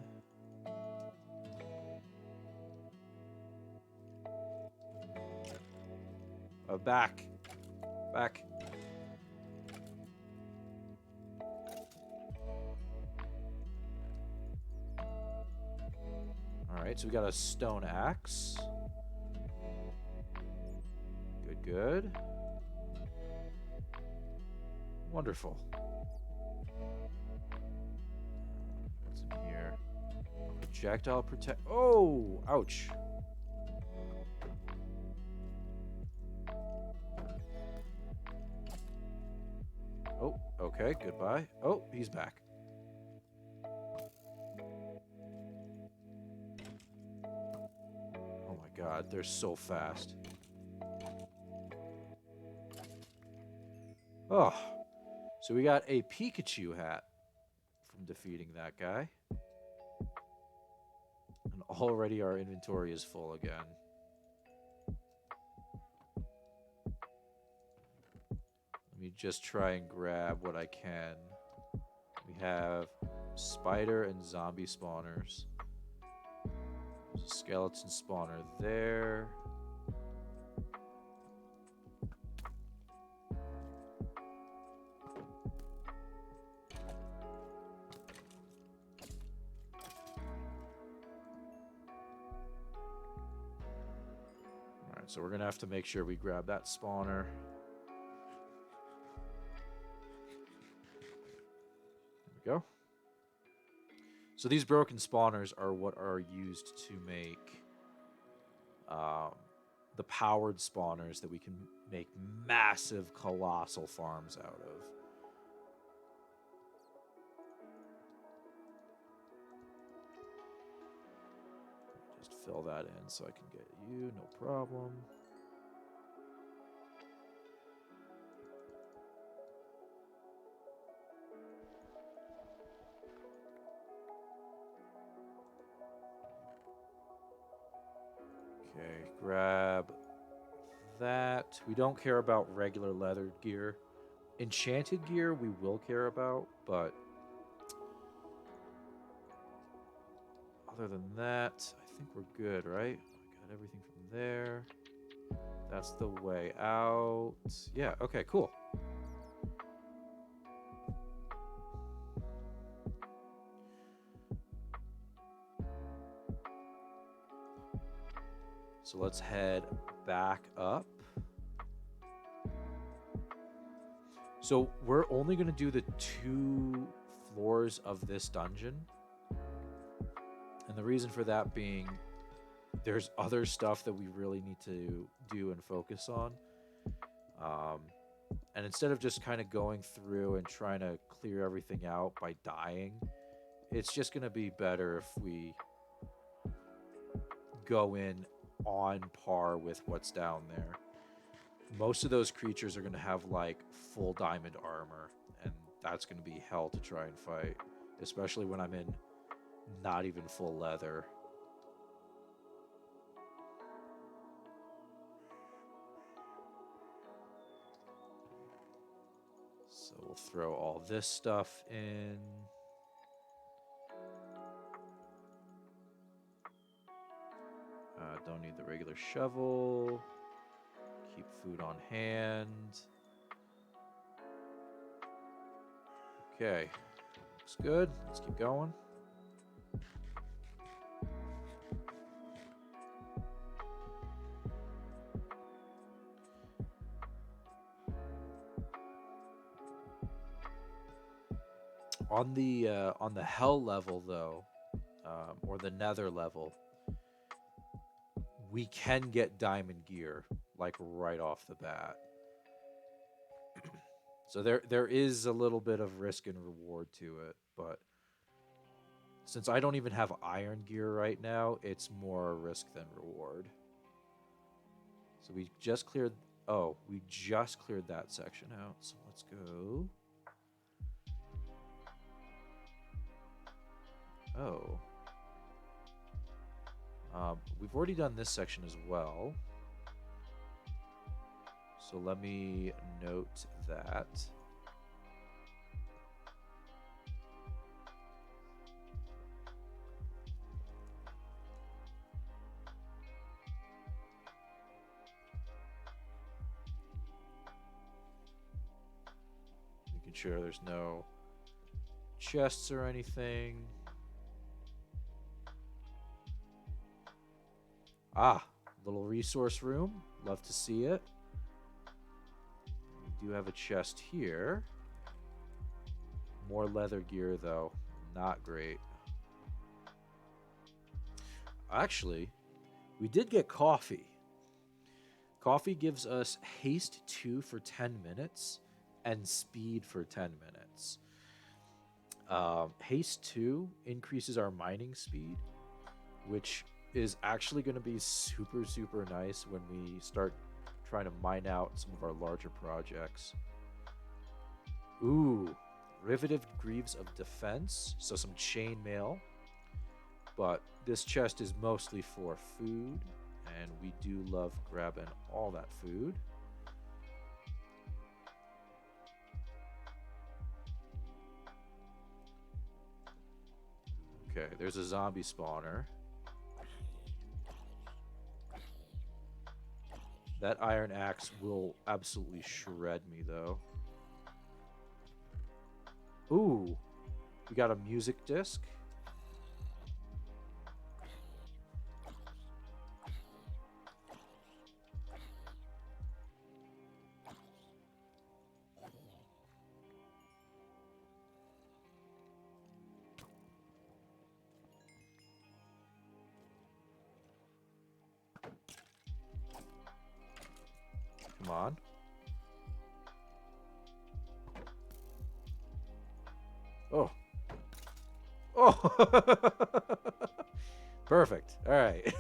Back. Alright, so we got a stone axe. Good. Wonderful. What's in here? Projectile protect. Oh! Ouch. Oh, okay, goodbye. Oh, he's back. Oh my god, they're so fast. Oh, so we got a Pikachu hat from defeating that guy. And already our inventory is full again. Let me just try and grab what I can. We have spider and zombie spawners. There's a skeleton spawner there. So we're going to have to make sure we grab that spawner. There we go. So these broken spawners are what are used to make the powered spawners that we can make massive, colossal farms out of. Just fill that in so I can get you, no problem. Okay, grab that. We don't care about regular leather gear. Enchanted gear we will care about, but other than that, I think we're good, right? I got everything from there. That's the way out. Yeah, okay, cool. So let's head back up. So we're only going to do the 2 floors of this dungeon. And the reason for that being there's other stuff that we really need to do and focus on. And instead of just kind of going through and trying to clear everything out by dying, it's just going to be better if we go in on par with what's down there. Most of those creatures are going to have like full diamond armor, and that's going to be hell to try and fight, especially when I'm in not even full leather. So we'll throw all this stuff in. Don't need the regular shovel. Keep food on hand. Okay, looks good. Let's keep going. On the hell level though, or the nether level, we can get diamond gear like right off the bat. So there is a little bit of risk and reward to it, but since I don't even have iron gear right now, it's more risk than reward. So we just cleared that section out. So let's go. Oh. We've already done this section as well. So let me note that. Making sure there's no chests or anything. Ah, little resource room. Love to see it. We do have a chest here. More leather gear, though. Not great. Actually, we did get coffee. Coffee gives us haste 2 for 10 minutes and speed for 10 minutes. Haste 2 increases our mining speed, which is actually going to be super, super nice when we start trying to mine out some of our larger projects. Ooh, riveted greaves of defense, so some chainmail. But this chest is mostly for food, and we do love grabbing all that food. Okay, there's a zombie spawner. That iron axe will absolutely shred me, though. Ooh, we got a music disc. on. Oh. Oh. Perfect. All right.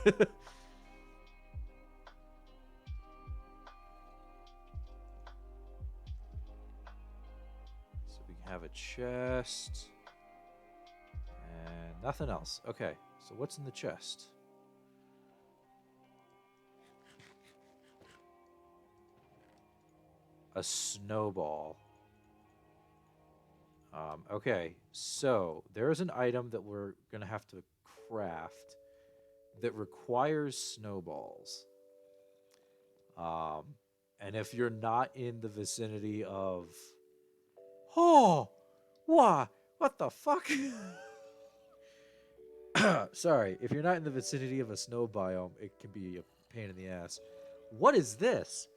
So we have a chest and nothing else. Okay. So what's in the chest? A snowball. Okay, so there is an item that we're gonna have to craft that requires snowballs. Um, and if you're not in the vicinity of, oh, what the fuck? Sorry, if you're not in the vicinity of a snow biome, it can be a pain in the ass. What is this?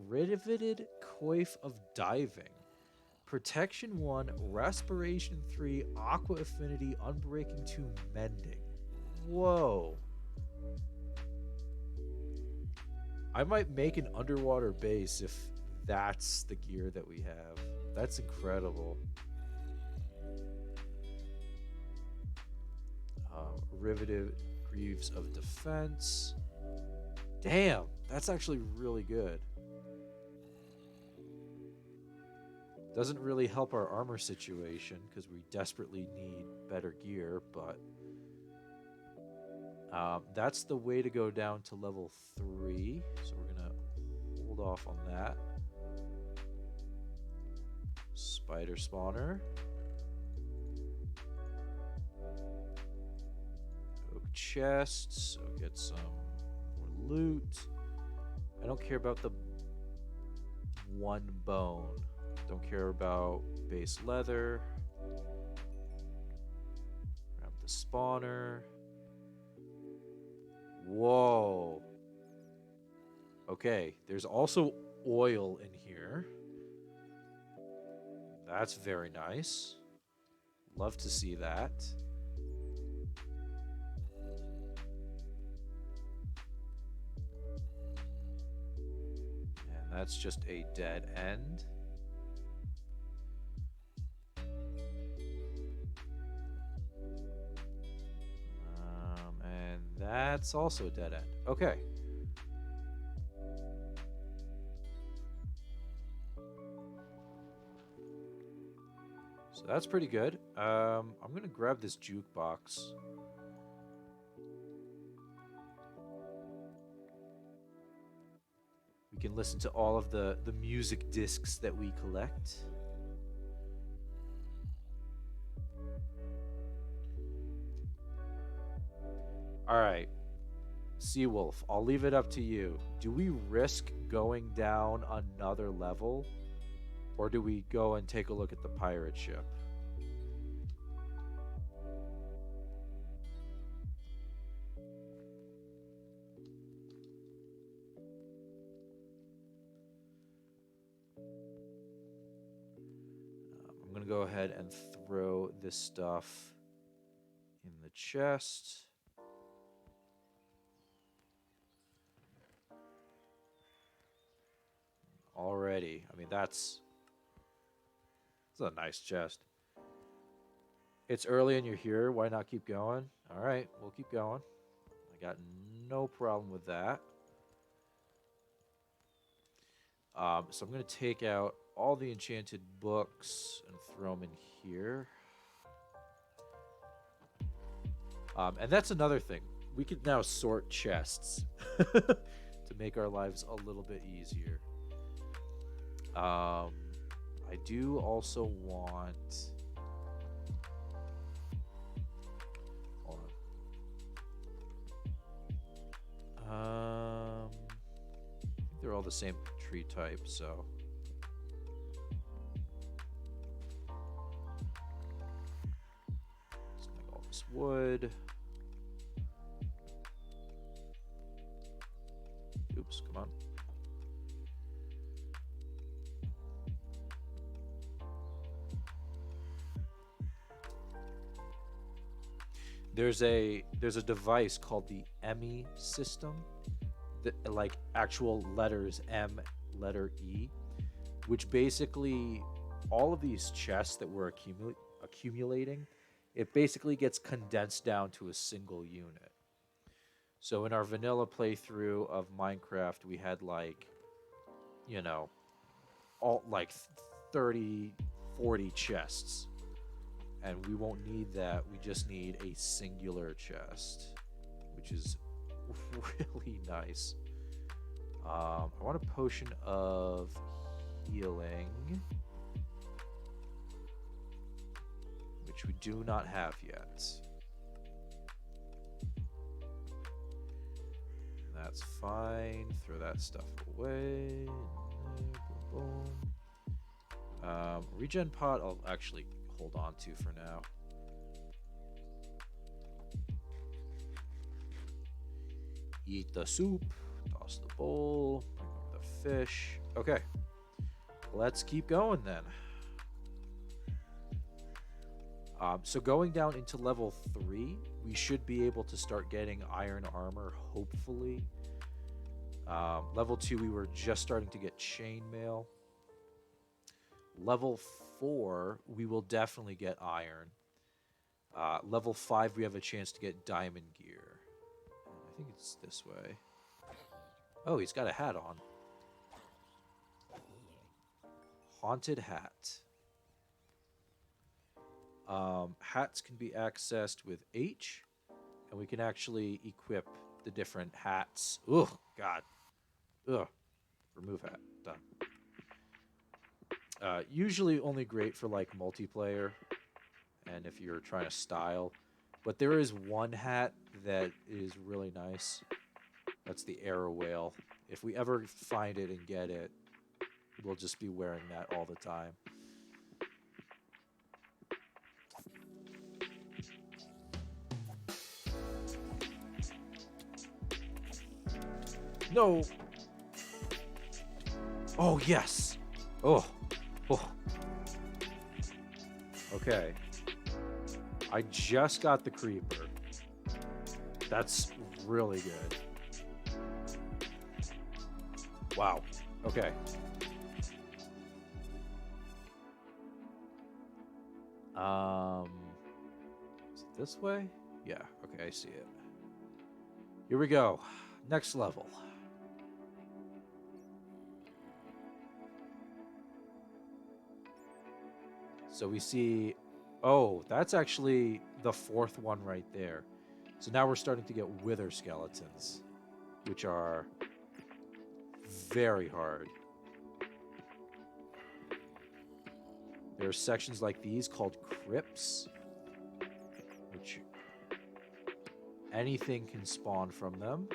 Riveted Coif of Diving. Protection 1, Respiration 3, Aqua Affinity, Unbreaking 2, Mending. Whoa. I might make an underwater base if that's the gear that we have. That's incredible. Riveted Greaves of Defense. Damn, that's actually really good. Doesn't really help our armor situation because we desperately need better gear, but that's the way to go down to level 3. So we're going to hold off on that. Spider spawner. Oak chests. So get some more loot. I don't care about the one bone. Don't care about base leather. Grab the spawner. Whoa. Okay, there's also oil in here. That's very nice. Love to see that. And that's just a dead end. That's also a dead end. Okay. So that's pretty good. I'm going to grab this jukebox. We can listen to all of the music discs that we collect. All right, Seawolf, I'll leave it up to you. Do we risk going down another level, or do we go and take a look at the pirate ship? I'm going to go ahead and throw this stuff in the chest. Already, I mean, that's a nice chest. It's early and you're here. Why not keep going? All right, we'll keep going. I got no problem with that. So I'm going to take out all the enchanted books and throw them in here. And that's another thing. We could now sort chests to make our lives a little bit easier. I do also want... Hold on. I think they're all the same tree type, so... Let's make all this wood. Oops, come on. There's a device called the ME system, that, like actual letters letter E, which basically all of these chests that we're accumulating, it basically gets condensed down to a single unit. So in our vanilla playthrough of Minecraft, we had like, you know, all like 30, 40 chests. And we won't need that. We just need a singular chest, which is really nice. I want a potion of healing, which we do not have yet. That's fine. Throw that stuff away. Boom, boom. Regen pot, I'll actually hold on to for now. Eat the soup. Toss the bowl. Bring over the fish. Okay. Let's keep going then. So going down into level 3, we should be able to start getting iron armor, hopefully. Level 2, we were just starting to get chainmail. Level 4, we will definitely get iron. Level 5, we have a chance to get diamond gear. I think it's this way. Oh, he's got a hat on. Haunted hat. Hats can be accessed with H, and we can actually equip the different hats. Ugh, God. Ugh. Remove hat. Done. Usually only great for like multiplayer and if you're trying to style. But there is one hat that is really nice. That's the arrow whale. If we ever find it and get it, we'll just be wearing that all the time. No. Oh, yes. Oh. Oh. Okay. I just got the creeper. That's really good. Wow. Okay. Is it this way? Yeah. Okay, I see it. Here we go. Next level. So we see, oh, that's actually the 4th one right there. So now we're starting to get wither skeletons, which are very hard. There are sections like these called crypts, which anything can spawn from them.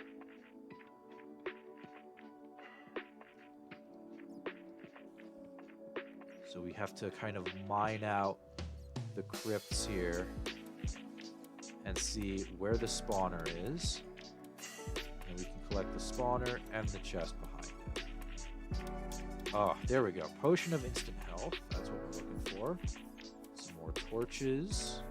So we have to kind of mine out the crypts here and see where the spawner is. And we can collect the spawner and the chest behind it. Oh, there we go. Potion of instant health. That's what we're looking for. Some more torches.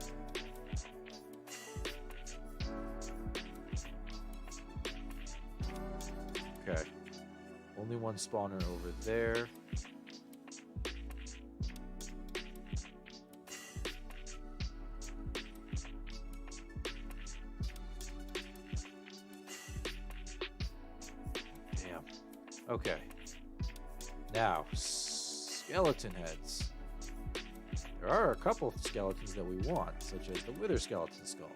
Okay. Only one spawner over there. Okay. Now, skeleton heads. There are a couple of skeletons that we want, such as the wither skeleton skull.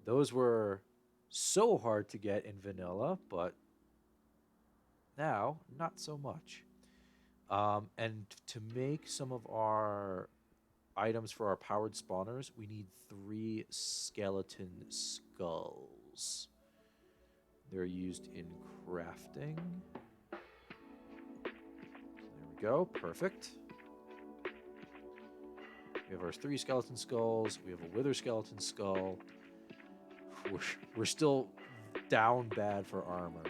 Those were so hard to get in vanilla, but now, not so much. And to make some of our items for our powered spawners, we need 3 skeleton skulls. They're used in crafting. There we go. Perfect. We have our 3 skeleton skulls. We have a wither skeleton skull. We're still down bad for armor.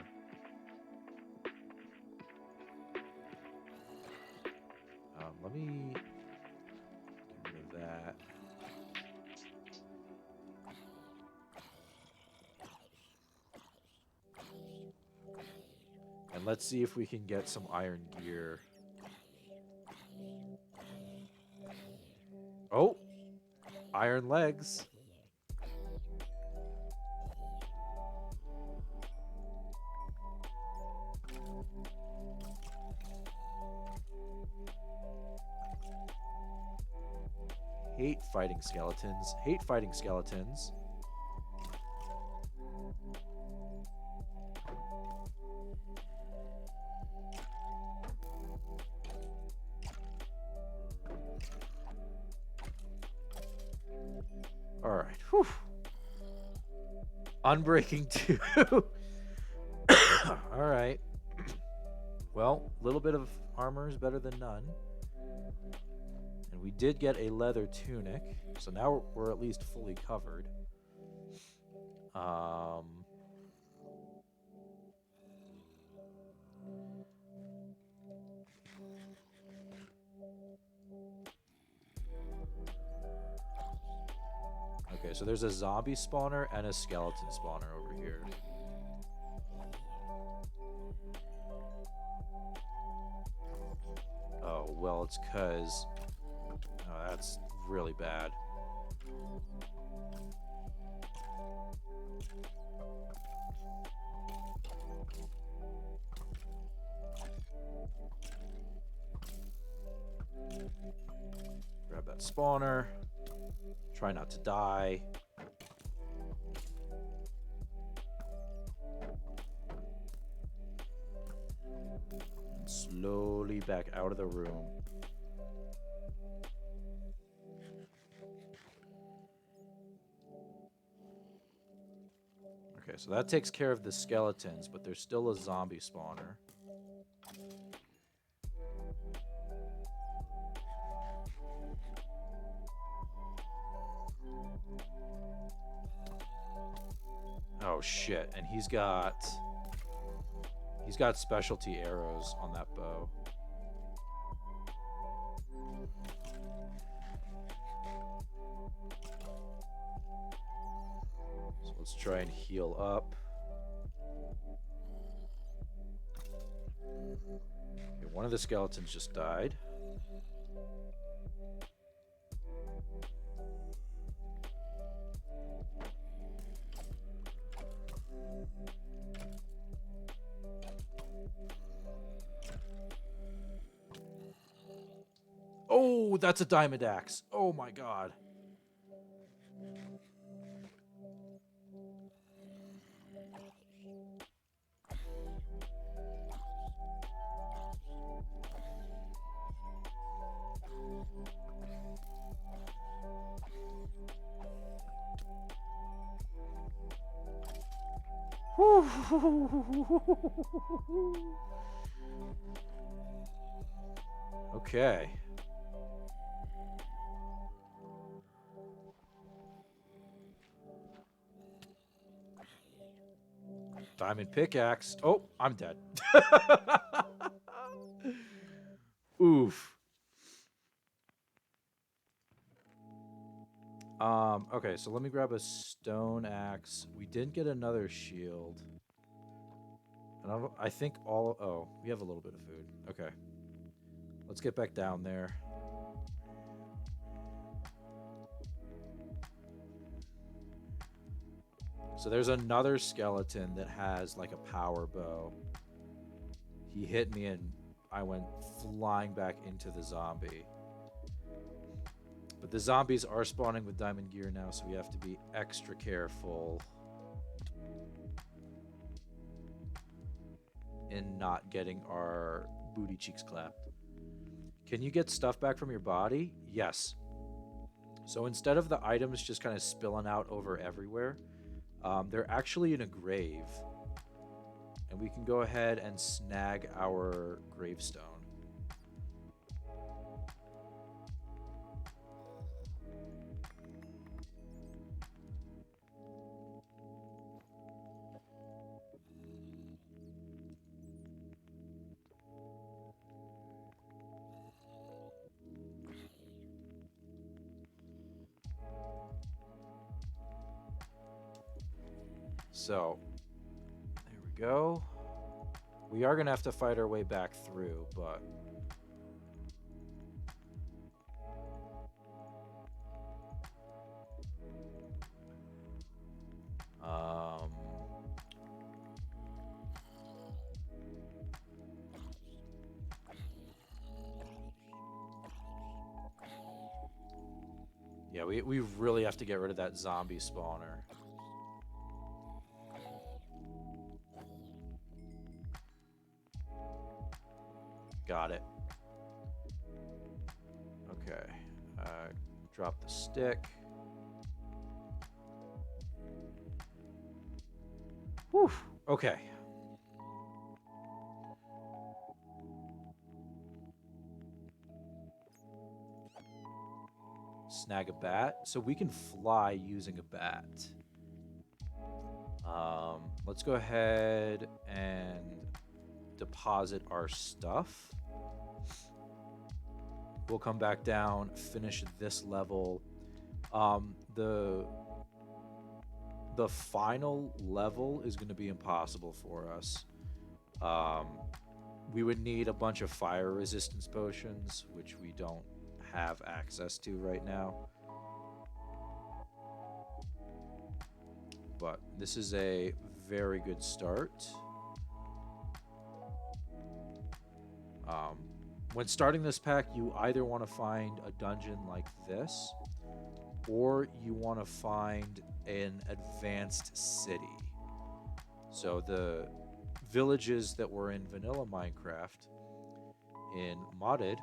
Let me get rid of that. let's see if we can get some iron gear. Oh, iron legs. Hate fighting skeletons. Hate fighting skeletons. All right. Whew. Unbreaking 2. All right. Well, a little bit of armor is better than none. And we did get a leather tunic, so now we're at least fully covered. Okay, so there's a zombie spawner and a skeleton spawner over here. Oh, well, it's because... Oh, that's really bad. Grab that spawner. Try not to die. And slowly back out of the room. Okay, so that takes care of the skeletons, but there's still a zombie spawner. Oh shit, and he's got specialty arrows on that bow. So let's try and heal up. Okay, one of the skeletons just died. Oh, that's a diamond axe. Oh my god. Okay. Diamond pickaxe. Oh, I'm dead. Oof. Okay, so let me grab a stone axe. We didn't get another shield. And I think all... Oh, we have a little bit of food. Okay. Let's get back down there. So there's another skeleton that has like a power bow. He hit me and I went flying back into the zombie. But the zombies are spawning with diamond gear now, so we have to be extra careful in not getting our booty cheeks clapped. Can you get stuff back from your body? Yes. So instead of the items just kind of spilling out over everywhere, they're actually in a grave. And we can go ahead and snag our gravestone. So, there we go. We are going to have to fight our way back through, but... Yeah, we really have to get rid of that zombie spawner. Got it. Okay. Drop the stick. Whew. Okay. Snag a bat. So we can fly using a bat. Let's go ahead and deposit our stuff. We'll come back down, finish this level. The final level is going to be impossible for us. We would need a bunch of fire resistance potions, which we don't have access to right now. But this is a very good start. When starting this pack, you either want to find a dungeon like this, or you want to find an advanced city. So the villages that were in vanilla Minecraft, in modded,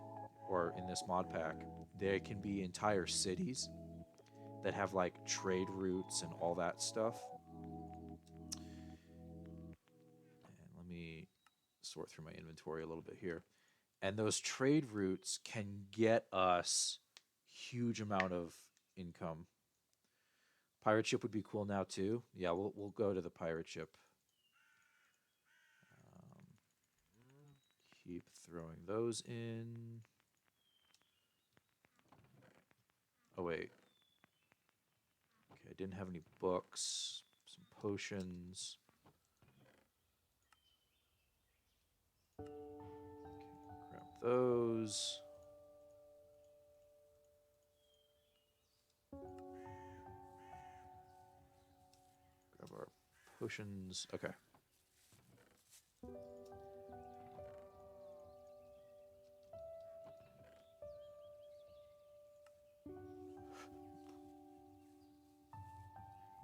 or in this mod pack, there can be entire cities that have like trade routes and all that stuff. And let me sort through my inventory a little bit here. And those trade routes can get us huge amount of income. Pirate ship would be cool now too. Yeah, we'll go to the pirate ship. Keep throwing those in. Oh wait. Okay, I didn't have any books. Some potions. Grab those. Grab our potions. Okay.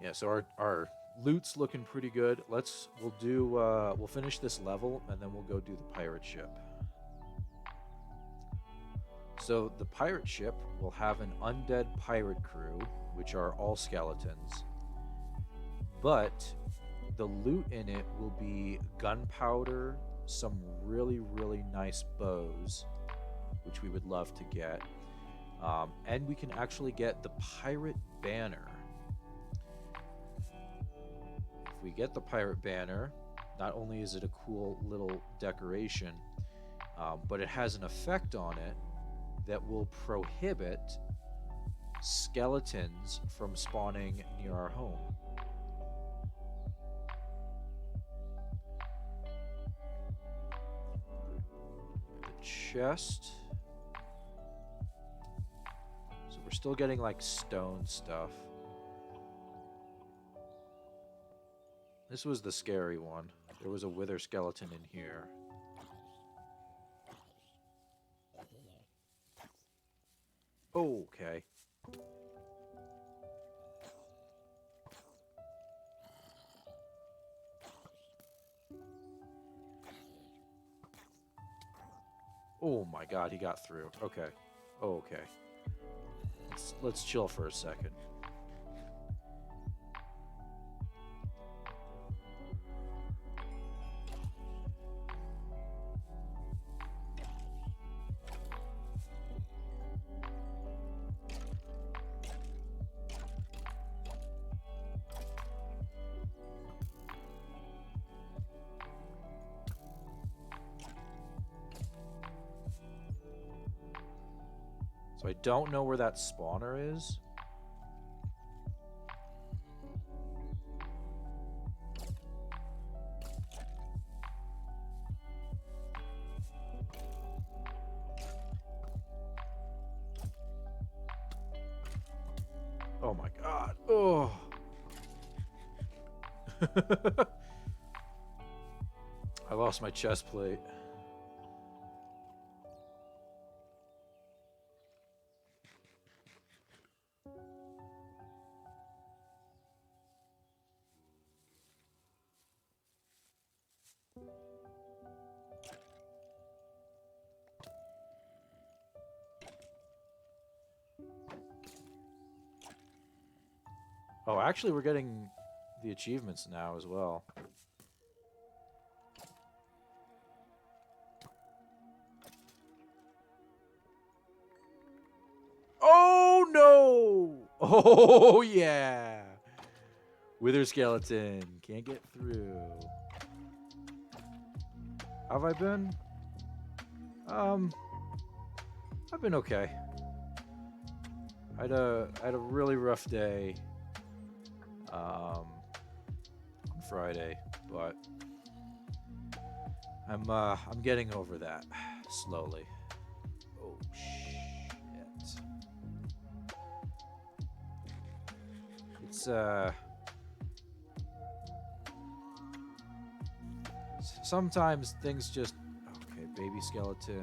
Yeah, so our loot's looking pretty good. We'll finish this level and then we'll go do the pirate ship. So the pirate ship will have an undead pirate crew, which are all skeletons. But the loot in it will be gunpowder, some really, really nice bows, which we would love to get. And we can actually get the pirate banner. If we get the pirate banner, not only is it a cool little decoration, but it has an effect on it that will prohibit skeletons from spawning near our home. The chest. So we're still getting like stone stuff. This was the scary one. There was a wither skeleton in here. Okay. Oh my god, he got through. Okay. Okay. Let's chill for a second. So I don't know where that spawner is. Oh my god. Oh. I lost my chest plate. Oh, actually, we're getting the achievements now as well. Oh no! Oh yeah! Wither skeleton can't get through. How have I been? Um, I've been okay. I had a really rough day on Friday, but I'm getting over that slowly. Oh shit. It's sometimes things just okay, baby skeleton,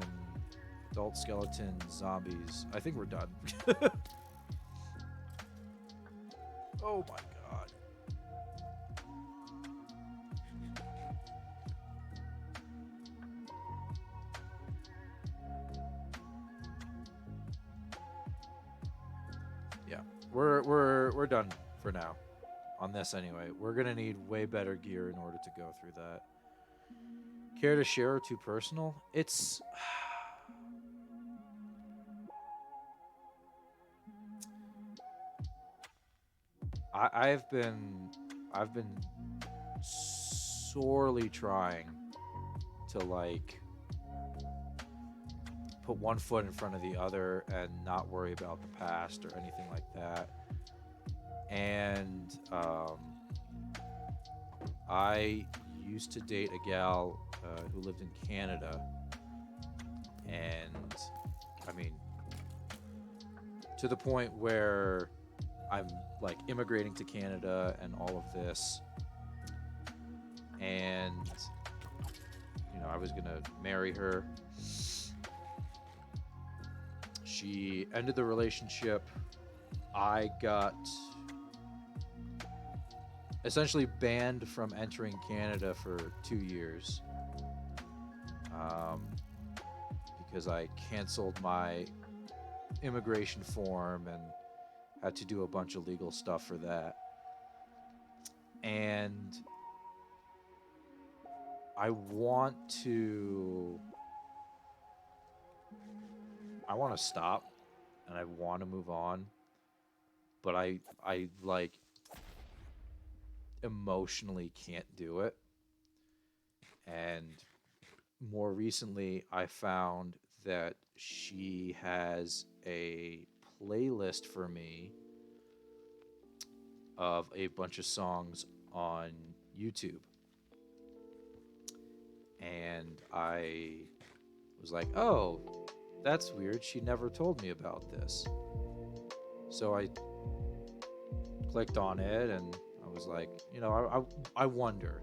adult skeleton, zombies. I think we're done. Oh my god. Yeah. We're done for now. On this anyway. We're gonna need way better gear in order to go through that. Care to share or too personal? It's I've been sorely trying to like put one foot in front of the other and not worry about the past or anything like that. And I used to date a gal who lived in Canada, and I mean, to the point where I'm like immigrating to Canada and all of this, and I was gonna marry her. She ended the relationship. I got essentially banned from entering Canada for 2 years because I canceled my immigration form and had to do a bunch of legal stuff for that. And I want to stop and I want to move on, but I like emotionally can't do it. And more recently I found that she has a playlist for me of a bunch of songs on YouTube. And I was like, oh, that's weird. She never told me about this. So I clicked on it and I was like, I wonder.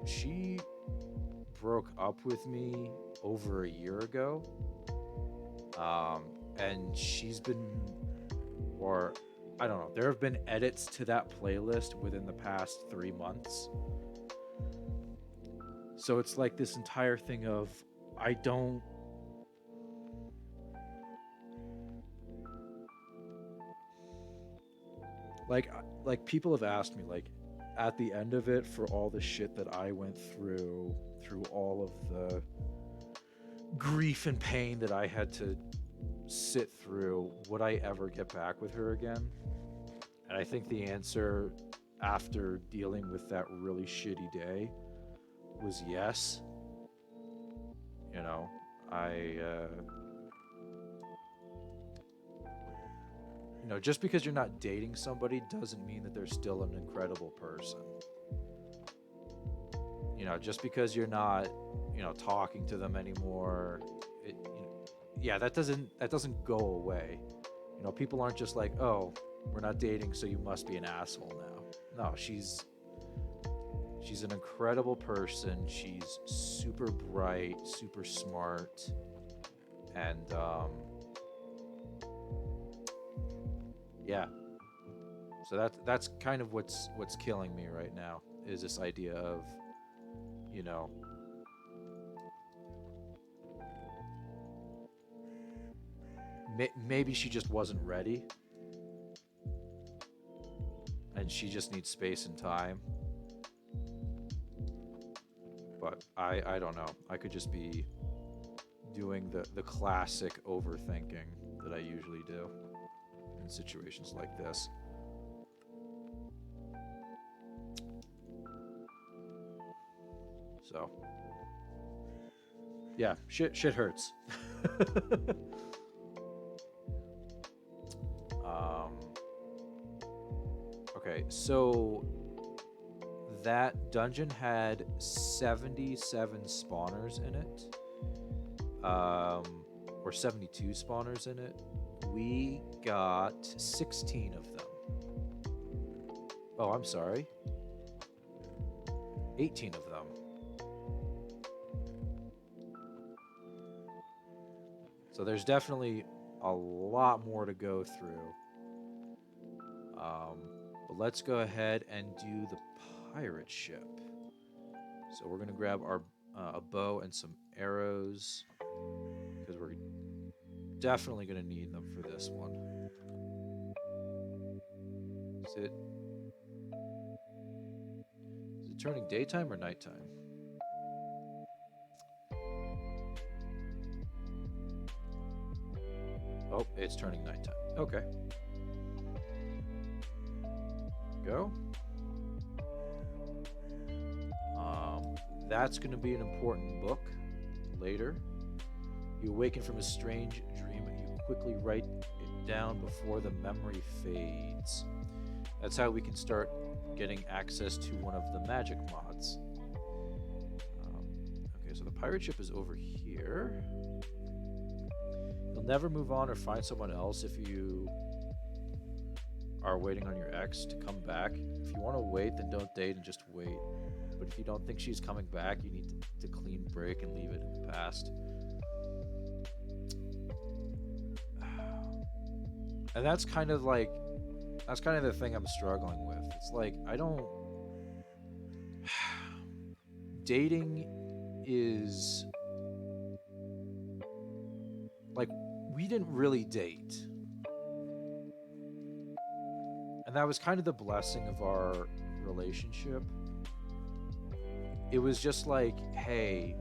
She broke up with me over a year ago. And she's been, or I don't know, there have been edits to that playlist within the past 3 months. So it's like this entire thing of, I don't, like people have asked me, like, at the end of it, for all the shit that I went through all of the grief and pain that I had to sit through, would I ever get back with her again? And I think the answer, after dealing with that really shitty day, was yes. Just because you're not dating somebody doesn't mean that they're still an incredible person. Just because you're not, talking to them anymore, yeah, that doesn't go away. You know, people aren't just like, oh, we're not dating, so you must be an asshole now. No, she's an incredible person. She's super bright, super smart, and yeah. So that's kind of what's killing me right now is this idea of, you know, maybe she just wasn't ready, and she just needs space and time. But I don't know. I could just be doing the classic overthinking that I usually do in situations like this. So, yeah, shit hurts. um, okay, so that dungeon had 77 spawners in it, or 72 spawners in it. We got 16 of them. Oh, I'm sorry. 18 of them. So there's definitely a lot more to go through. But let's go ahead and do the pirate ship. So we're gonna grab our a bow and some arrows because we're definitely gonna need them for this one. Is it turning daytime or nighttime? Oh, it's turning nighttime. Okay. Go. That's going to be an important book later. You awaken from a strange dream. You quickly write it down before the memory fades. That's how we can start getting access to one of the magic mods. Okay, so the pirate ship is over here. You'll never move on or find someone else if you are waiting on your ex to come back. If you want to wait, then don't date and just wait. But if you don't think she's coming back, you need to clean break and leave it in the past. And that's kind of the thing I'm struggling with. It's like, dating is like, we didn't really date. And that was kind of the blessing of our relationship. It was just like, hey,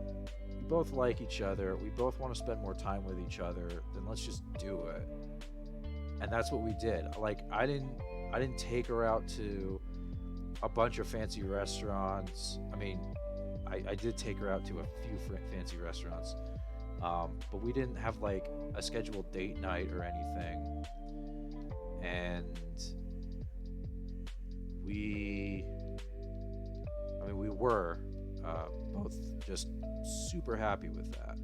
we both like each other. We both want to spend more time with each other. Then let's just do it. And that's what we did. Like, I didn't take her out to a bunch of fancy restaurants. I mean, I did take her out to a few fancy restaurants. But we didn't have like a scheduled date night or anything. And we were both just super happy with that.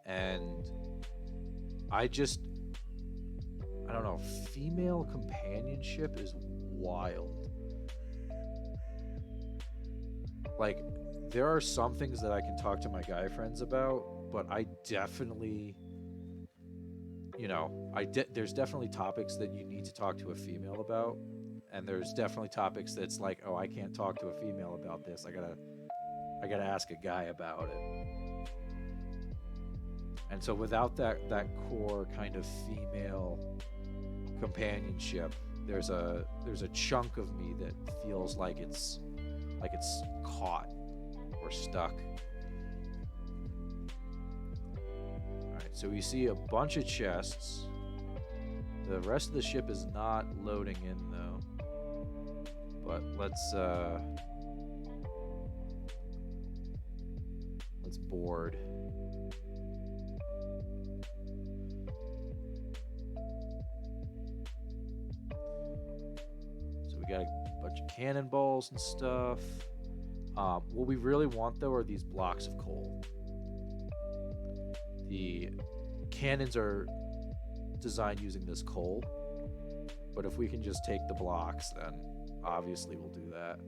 And I don't know, female companionship is wild. Like, there are some things that I can talk to my guy friends about, but I definitely, there's definitely topics that you need to talk to a female about. And there's definitely topics that's like, oh, I can't talk to a female about this. I gotta ask a guy about it. And so without that core kind of female companionship, there's a chunk of me that feels like it's caught or stuck. All right, so we see a bunch of chests. The rest of the ship is not loading in though. But let's board. So we got a bunch of cannonballs and stuff. What we really want though are these blocks of coal. The cannons are designed using this coal, but if we can just take the blocks, then obviously we'll do that.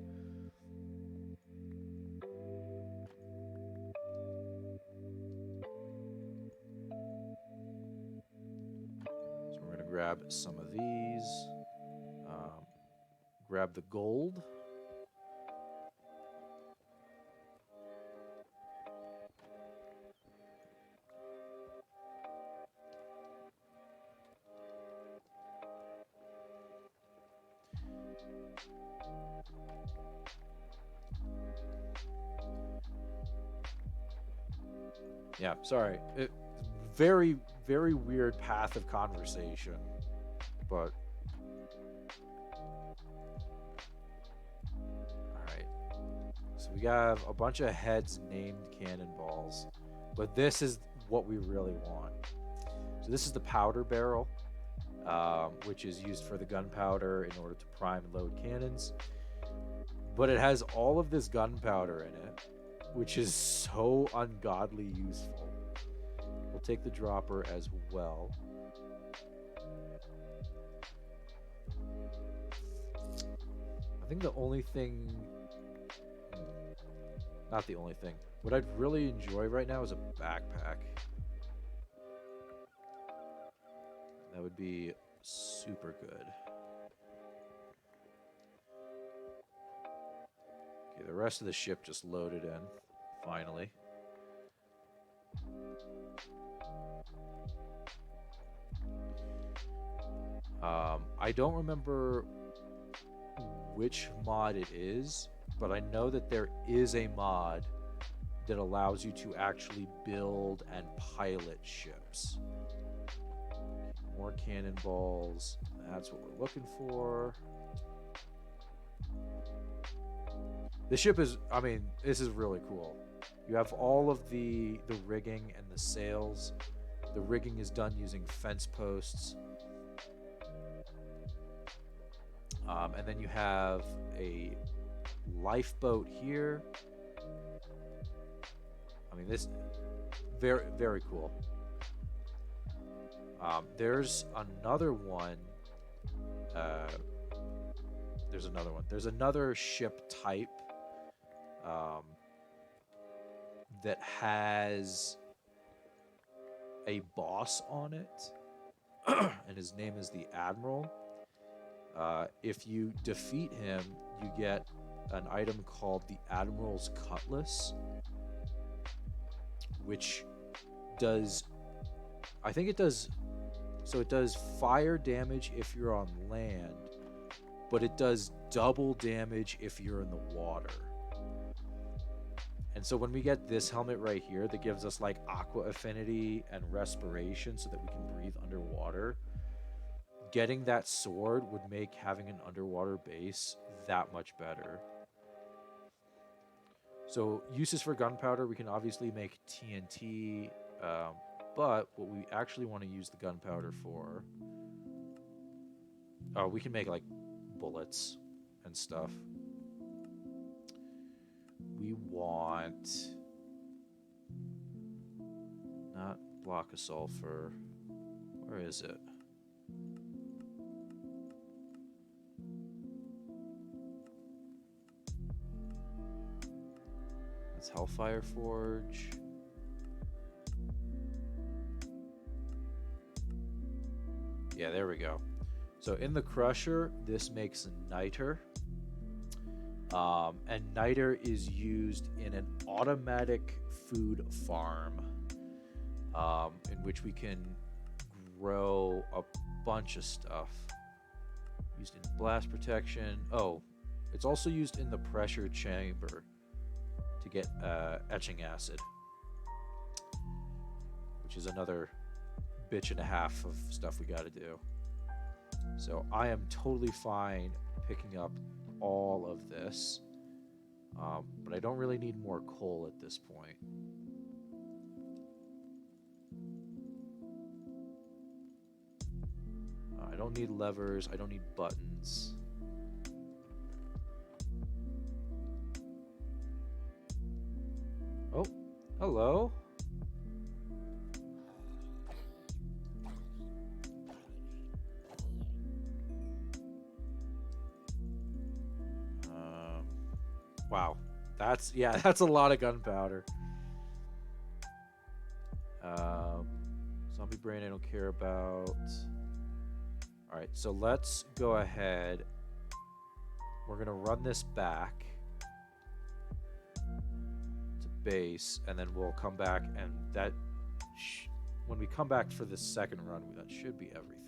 So we're gonna grab some of these, grab the gold. Yeah, sorry. Very, very weird path of conversation, but all right. So we have a bunch of heads named cannonballs, but this is what we really want. So this is the powder barrel, which is used for the gunpowder in order to prime and load cannons. But it has all of this gunpowder in it, which is so ungodly useful. We'll take the dropper as well. I think the only thing... Not the only thing. What I'd really enjoy right now is a backpack. That would be super good. Okay, the rest of the ship just loaded in, finally. I don't remember which mod it is, but I know that there is a mod that allows you to actually build and pilot ships. More cannonballs. That's what we're looking for. The ship is, I mean, this is really cool. You have all of the rigging and the sails. The rigging is done using fence posts. And then you have a lifeboat here. I mean, this very, very cool. There's another one. There's another one. There's another ship type that has a boss on it, and his name is the Admiral. If you defeat him, you get an item called the Admiral's Cutlass, which does, I think it does, so it does fire damage if you're on land, but it does double damage if you're in the water. And so when we get this helmet right here that gives us like aqua affinity and respiration so that we can breathe underwater, getting that sword would make having an underwater base that much better. So uses for gunpowder, we can obviously make TNT, but what we actually want to use the gunpowder for, we can make like bullets and stuff. We want not block of sulfur. Where is it? That's Hellfire Forge. Yeah, there we go. So in the crusher, this makes niter. And niter is used in an automatic food farm, in which we can grow a bunch of stuff. Used in blast protection. Oh, it's also used in the pressure chamber to get etching acid, which is another bitch and a half of stuff we got to do. So I am totally fine picking up all of this, but I don't really need more coal at this point. I don't need levers, I don't need buttons. Oh, hello. Wow. Yeah, that's a lot of gunpowder. Um, zombie brain I don't care about. All right, so let's go ahead. We're going to run this back to base, and then we'll come back, and when we come back for this second run, that should be everything.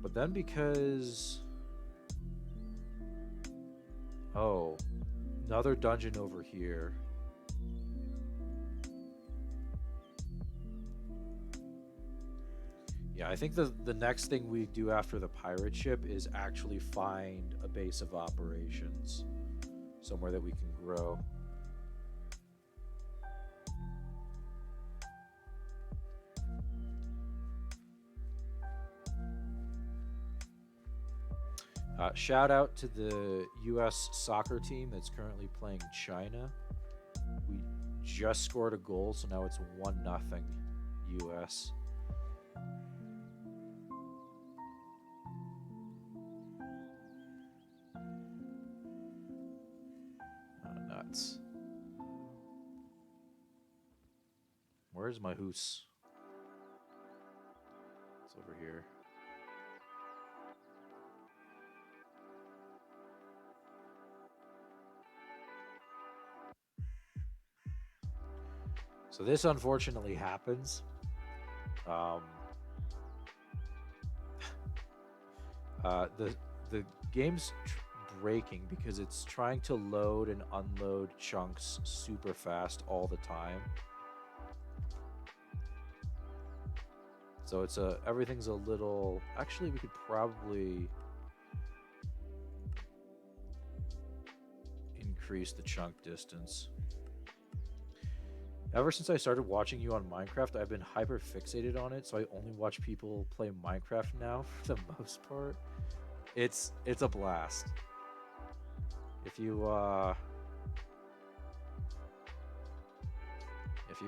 But then because... Oh, another dungeon over here. Yeah, I think the next thing we do after the pirate ship is actually find a base of operations. Somewhere that we can grow. Shout out to the U.S. soccer team that's currently playing China. We just scored a goal, so now it's 1-0 U.S. Nuts. Where's my hoose? It's over here. So this unfortunately happens. The game's breaking because it's trying to load and unload chunks super fast all the time. So everything's a little... Actually, we could probably increase the chunk distance. Ever since I started watching you on Minecraft, I've been hyper fixated on it, so I only watch people play Minecraft now for the most part. It's a blast. If you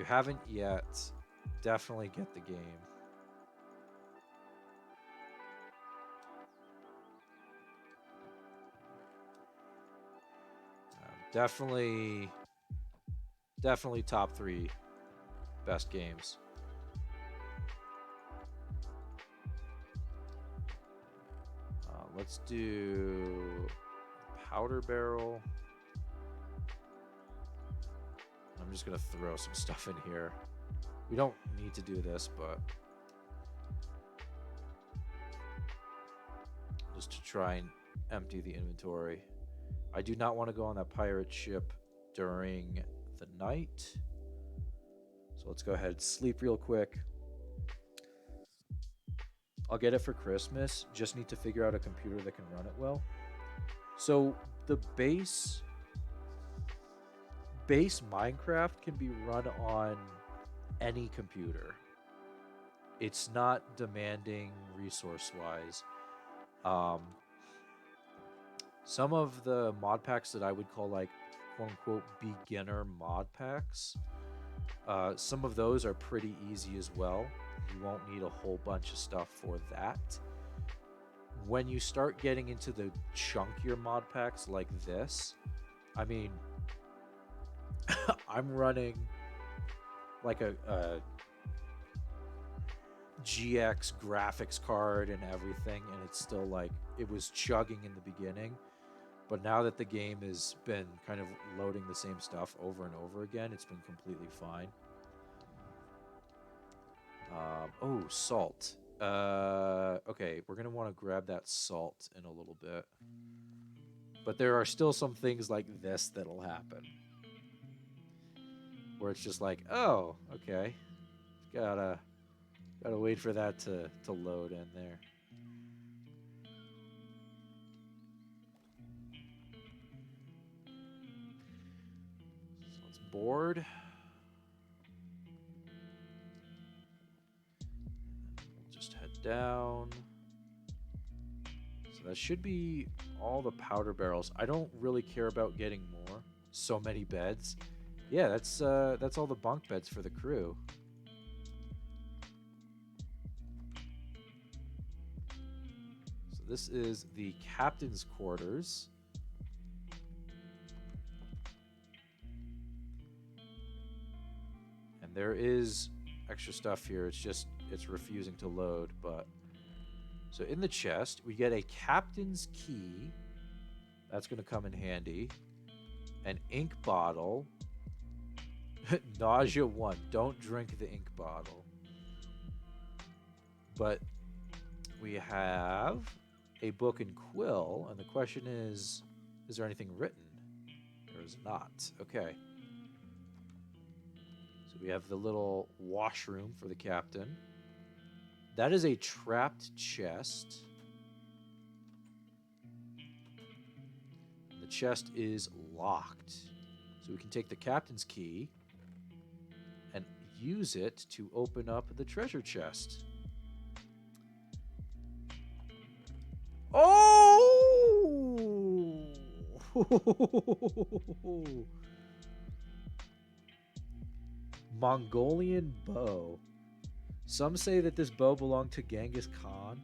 haven't yet, definitely get the game. Definitely top 3 best games. Let's do powder barrel. I'm just gonna throw some stuff in here. We don't need to do this, but just to try and empty the inventory. I do not want to go on that pirate ship during the night. So let's go ahead and sleep real quick. I'll get it for Christmas. Just need to figure out a computer that can run it well. So the base Minecraft can be run on any computer. It's not demanding resource-wise. Some of the mod packs that I would call like quote-unquote beginner mod packs, some of those are pretty easy as well. You won't need a whole bunch of stuff for that. When you start getting into the chunkier mod packs like this, I mean, I'm running like a GX graphics card and everything, and it's still like, it was chugging in the beginning. But now that the game has been kind of loading the same stuff over and over again, it's been completely fine. Oh, salt. Okay, we're going to want to grab that salt in a little bit. But there are still some things like this that'll happen. Where it's just like, oh, okay. Gotta wait for that to load in there. So it's board. We'll just head down. So that should be all the powder barrels. I don't really care about getting more. So many beds. Yeah, that's all the bunk beds for the crew. this is the captain's quarters. And there is extra stuff here. It's refusing to load, but so in the chest, we get a captain's key. That's going to come in handy. An ink bottle. Nausea 1. Don't drink the ink bottle. But we have a book and quill, and the question is there anything written? There is not. Okay. So we have the little washroom for the captain. That is a trapped chest. And the chest is locked. So we can take the captain's key and use it to open up the treasure chest. Oh! Mongolian bow. Some say that this bow belonged to Genghis Khan,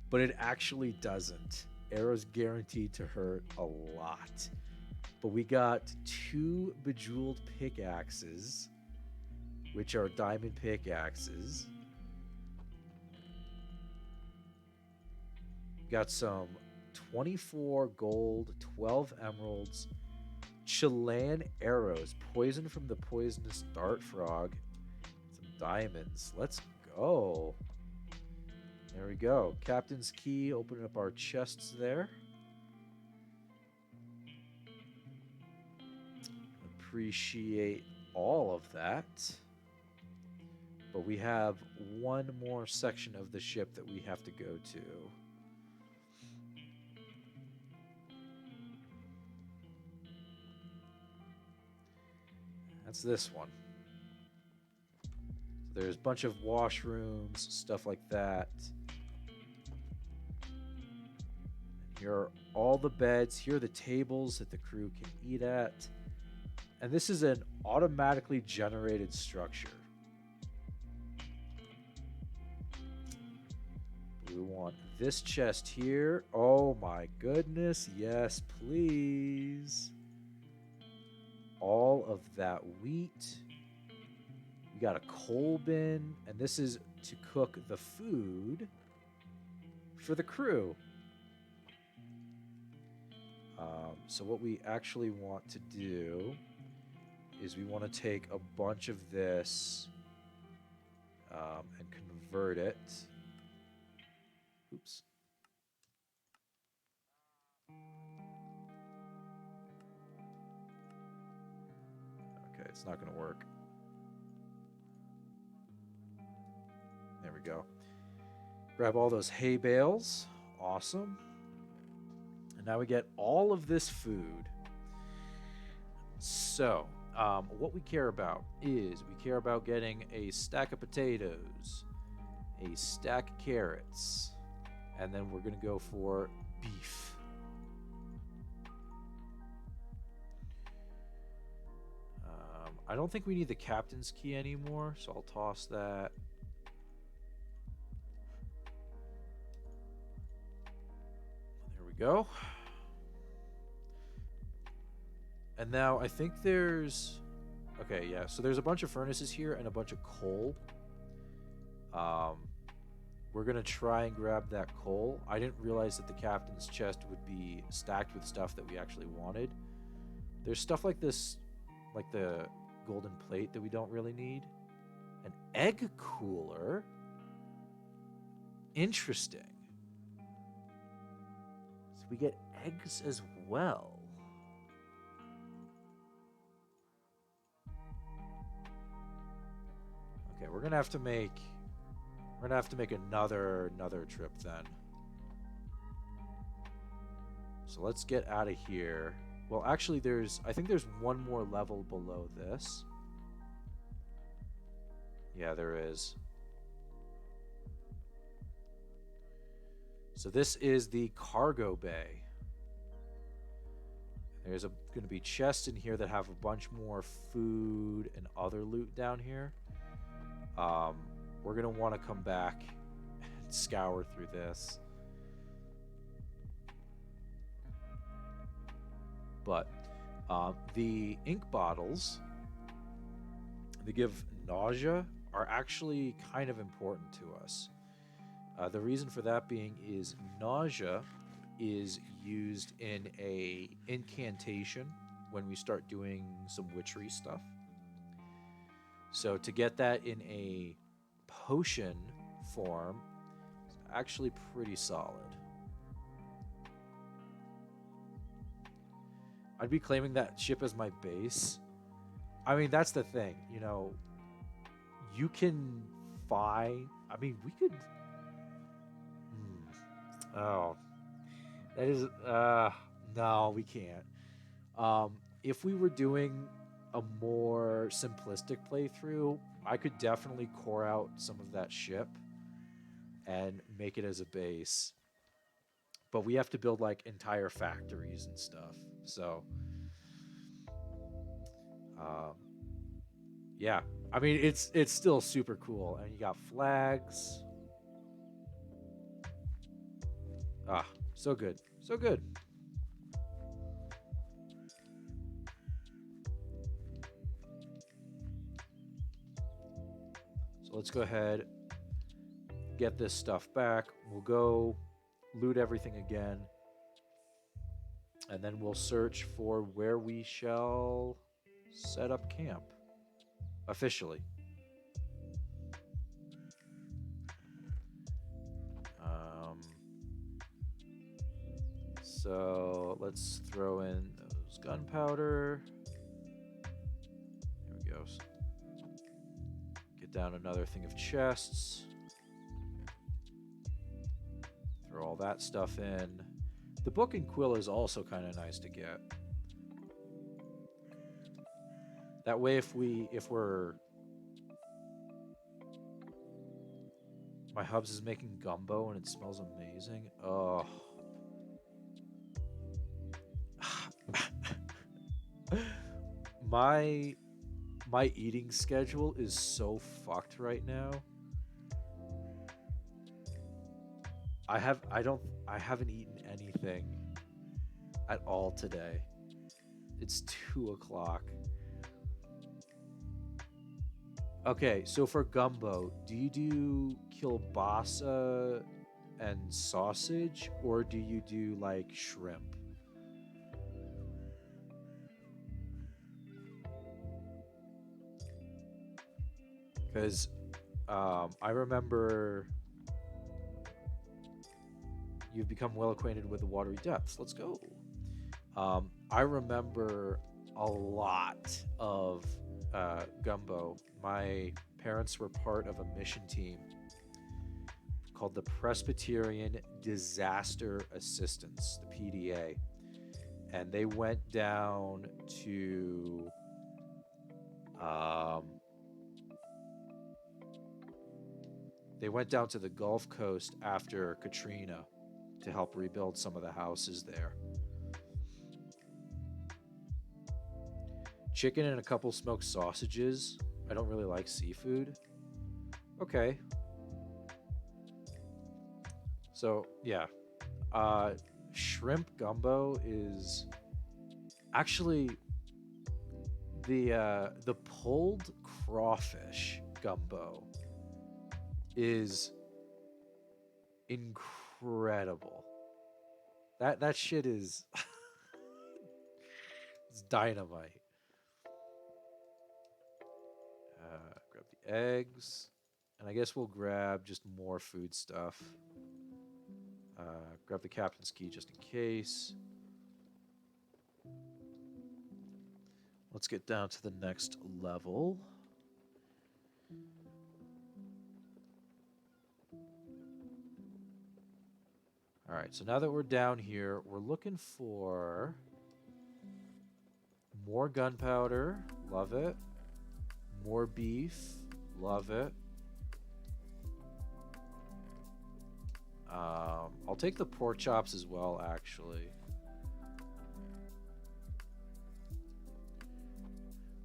but it actually doesn't. Arrows guaranteed to hurt a lot. But we got 2 bejeweled pickaxes, which are diamond pickaxes. Got some 24 gold, 12 emeralds, Chilean arrows, poison from the poisonous dart frog, some diamonds. Let's go. There we go. Captain's key, opening up our chests there. Appreciate all of that. But we have one more section of the ship that we have to go to. That's this one. So there's a bunch of washrooms, stuff like that. And here are all the beds. Here are the tables that the crew can eat at. And this is an automatically generated structure. We want this chest here. Oh my goodness. Yes, please. All of that wheat. We got a coal bin, and this is to cook the food for the crew. So what we actually want to do is we want to take a bunch of this and convert it. Oops. Okay, it's not going to work. There we go. Grab all those hay bales. Awesome. And now we get all of this food. So, what we care about is we care about getting a stack of potatoes, a stack of carrots, and then we're going to go for beef. I don't think we need the captain's key anymore, so I'll toss that. There we go. And now I think there's... Okay, yeah, so there's a bunch of furnaces here and a bunch of coal. We're going to try and grab that coal. I didn't realize that the captain's chest would be stacked with stuff that we actually wanted. There's stuff like this, like the golden plate that we don't really need. An egg cooler? Interesting. So we get eggs as well. Okay, we're gonna have to make another trip then. So let's get out of here. Well, actually, I think there's one more level below this. Yeah, there is. So this is the cargo bay. There's going to be chests in here that have a bunch more food and other loot down here. We're going to want to come back and scour through this. But the ink bottles, they give nausea, are actually kind of important to us. The reason for that being is nausea is used in a incantation when we start doing some witchery stuff. So to get that in a potion form is actually pretty solid. I'd be claiming that ship as my base. I mean, that's the thing, you know, you can find, I mean, we could, oh, that is, no, we can't. If we were doing a more simplistic playthrough, I could definitely core out some of that ship and make it as a base. But we have to build like entire factories and stuff. So, um, yeah, I mean it's still super cool, and you got flags. Ah, so good, so good. So let's go ahead, get this stuff back. We'll go loot everything again, and then we'll search for where we shall set up camp officially. So let's throw in those gunpowder. There we go. Get down another thing of chests. Throw all that stuff in. The book and quill is also kind of nice to get. That way, if we're my hubs is making gumbo and it smells amazing. Oh. my eating schedule is so fucked right now. I haven't eaten anything at all today. It's 2 o'clock. Okay, so for gumbo, do you do kielbasa and sausage, or do you do like shrimp? Because I remember you've become well acquainted with the watery depths. Let's go. I remember a lot of gumbo. My parents were part of a mission team called the Presbyterian Disaster Assistance, the PDA. And they went down to the Gulf Coast after Katrina to help rebuild some of the houses there. Chicken and a couple smoked sausages. I don't really like seafood. Okay. So, yeah. Shrimp gumbo is actually the pulled crawfish gumbo is incredible. That shit is it's dynamite. Grab the eggs, and I guess we'll grab just more food stuff. Grab the captain's key just in case. Let's get down to the next level. All right, so now that we're down here, we're looking for more gunpowder. Love it. More beef. Love it. I'll take the pork chops as well, actually.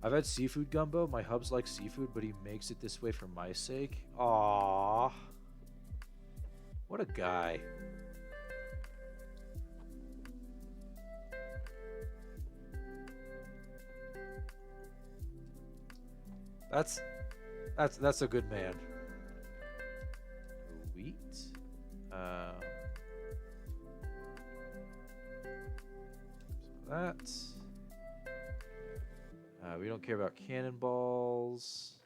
I've had seafood gumbo. My hubs like seafood, but he makes it this way for my sake. Aww. What a guy. That's that's a good man. Wheat. Um, that. We don't care about cannonballs.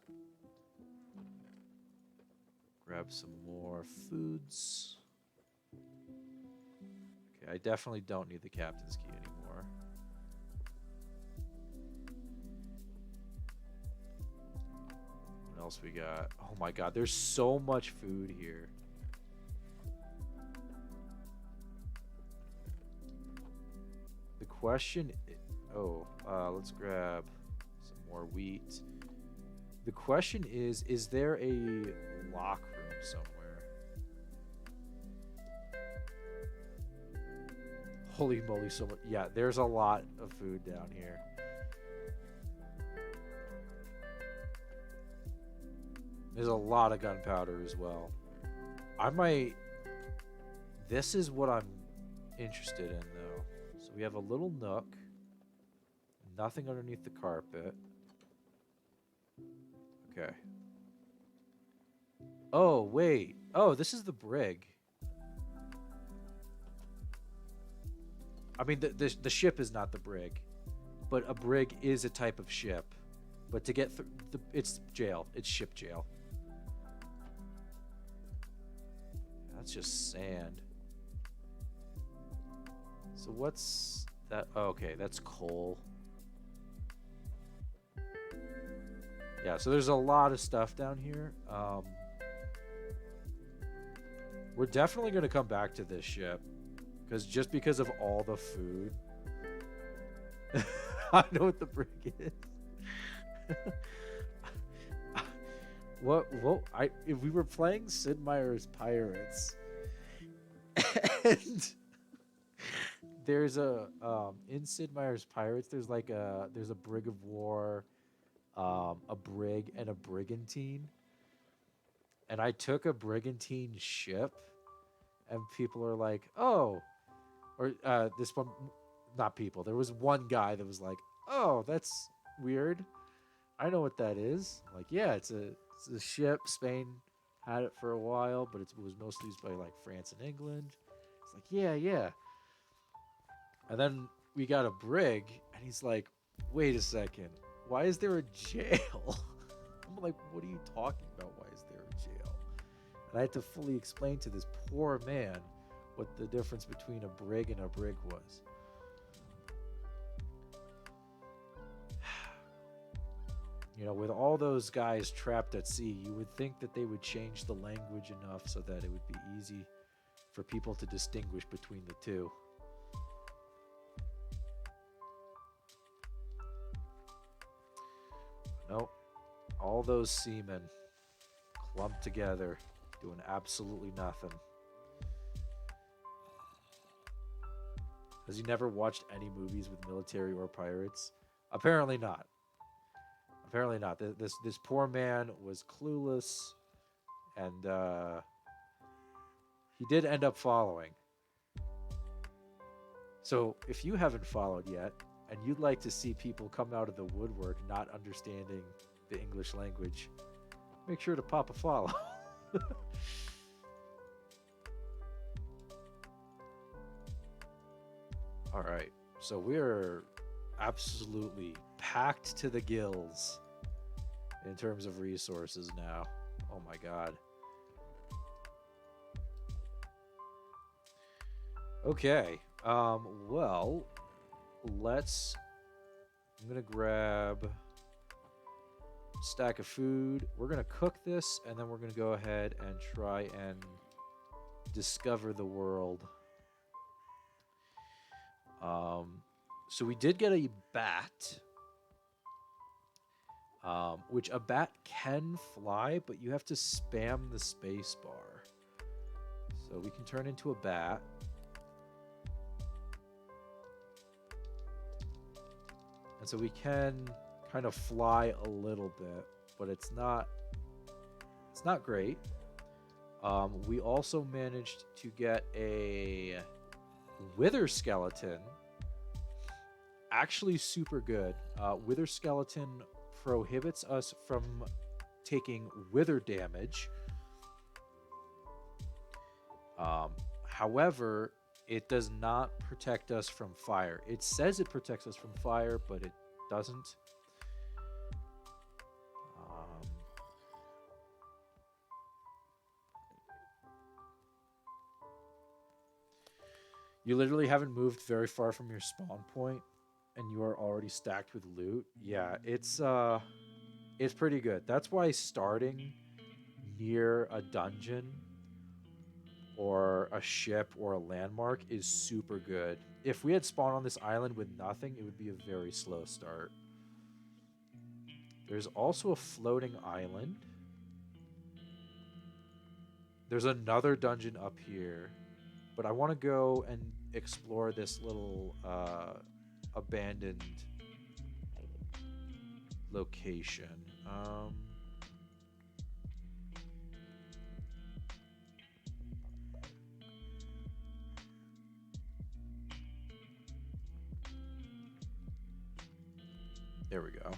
Grab some more foods. Okay, I definitely don't need the captain's key anymore. What else we got? Oh my god, there's so much food here. The question... Oh, let's grab some more wheat. The question is there a lock room somewhere? Holy moly, so much. Yeah, there's a lot of food down here. There's a lot of gunpowder as well. I might... This is what I'm interested in, though. So we have a little nook. Nothing underneath the carpet. Okay. Oh, wait. Oh, this is the brig. I mean, the ship is not the brig. But a brig is a type of ship. But to get through... It's jail. It's ship jail. That's just sand. So what's that? Oh, okay, that's coal. Yeah, so there's a lot of stuff down here. We're definitely going to come back to this ship. Just because of all the food. I know what the brig is. If we were playing Sid Meier's Pirates, and there's a in Sid Meier's Pirates, there's a brig of war, a brig, and a brigantine. And I took a brigantine ship, and people are like, "Oh," or this one, not people. There was one guy that was like, "Oh, that's weird. I know what that is." I'm like, yeah, it's a ship. Spain had it for a while, but it was mostly used by like France and England. It's like, yeah. And then we got a brig, and he's like, wait a second, why is there a jail? I'm like, what are you talking about? Why is there a jail? And I had to fully explain to this poor man what the difference between a brig and a brig was. You know, with all those guys trapped at sea, you would think that they would change the language enough so that it would be easy for people to distinguish between the two. Nope. All those seamen clumped together, doing absolutely nothing. Has he never watched any movies with military or pirates? Apparently not. Apparently not. This poor man was clueless, and he did end up following. So if you haven't followed yet, and you'd like to see people come out of the woodwork not understanding the English language, make sure to pop a follow. All right, so we're absolutely packed to the gills in terms of resources now. Oh my god. Okay. Well, I'm gonna grab a stack of food. We're gonna cook this, and then we're gonna go ahead and try and discover the world. So we did get a bat, which a bat can fly, but you have to spam the space bar. So we can turn into a bat. And so we can kind of fly a little bit, but it's not great. We also managed to get a wither skeleton. Actually super good. Wither skeleton prohibits us from taking wither damage. However, it does not protect us from fire. It says it protects us from fire, but it doesn't. You literally haven't moved very far from your spawn point, and you are already stacked with loot. Yeah, it's pretty good. That's why starting near a dungeon or a ship or a landmark is super good. If we had spawned on this island with nothing, it would be a very slow start. There's also a floating island. There's another dungeon up here, but I want to go and explore this little abandoned location. There we go.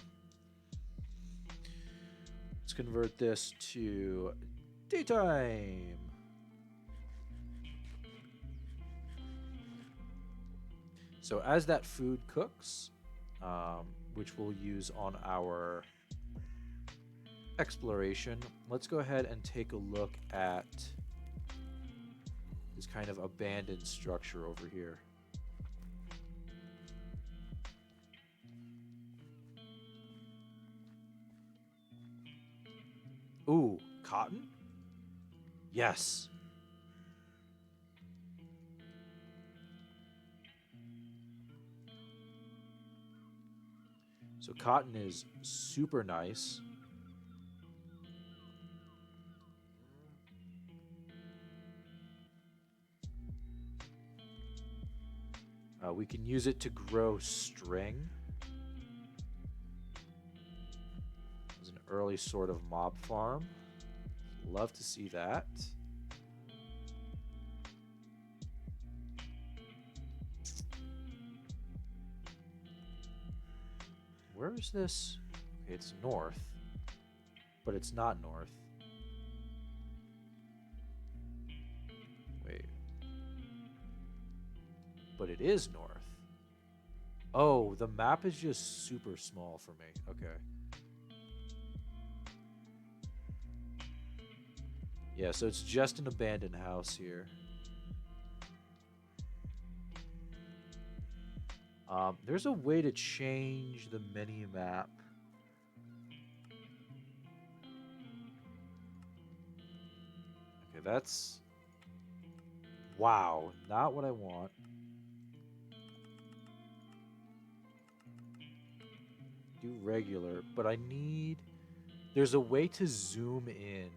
Let's convert this to daytime. So as that food cooks, which we'll use on our exploration, let's go ahead and take a look at this kind of abandoned structure over here. Ooh, cotton? Yes. So cotton is super nice. We can use it to grow string. It's an early sort of mob farm. Love to see that. Where is this? Okay, it's north, but it's not north. Wait. But it is north. Oh, the map is just super small for me. Okay. Yeah, so it's just an abandoned house here. There's a way to change the mini map. Okay, that's... Wow, not what I want. Do regular, but I need... There's a way to zoom in.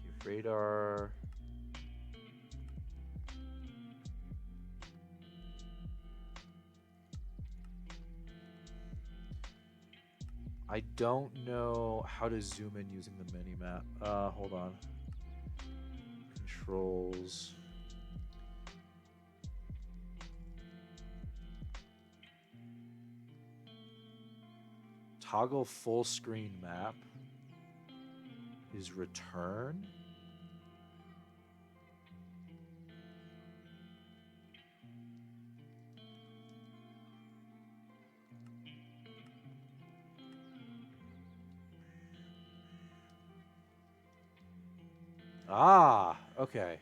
Okay, radar... I don't know how to zoom in using the mini-map. Hold on. Controls. Toggle full screen map is return. Ah, okay.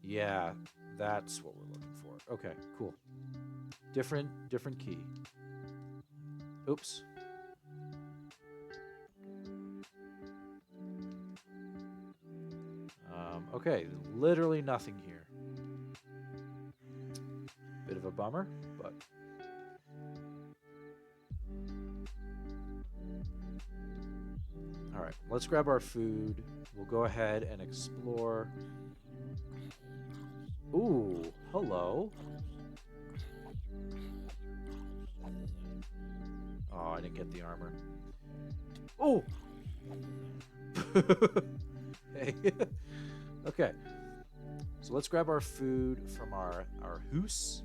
Yeah, that's what we're looking for. Okay, cool. Different key. Oops. Okay, literally nothing here. Bit of a bummer, but... Alright, let's grab our food. We'll go ahead and explore. Ooh, hello. Oh, I didn't get the armor. Oh! Hey. Okay. So let's grab our food from our hoose.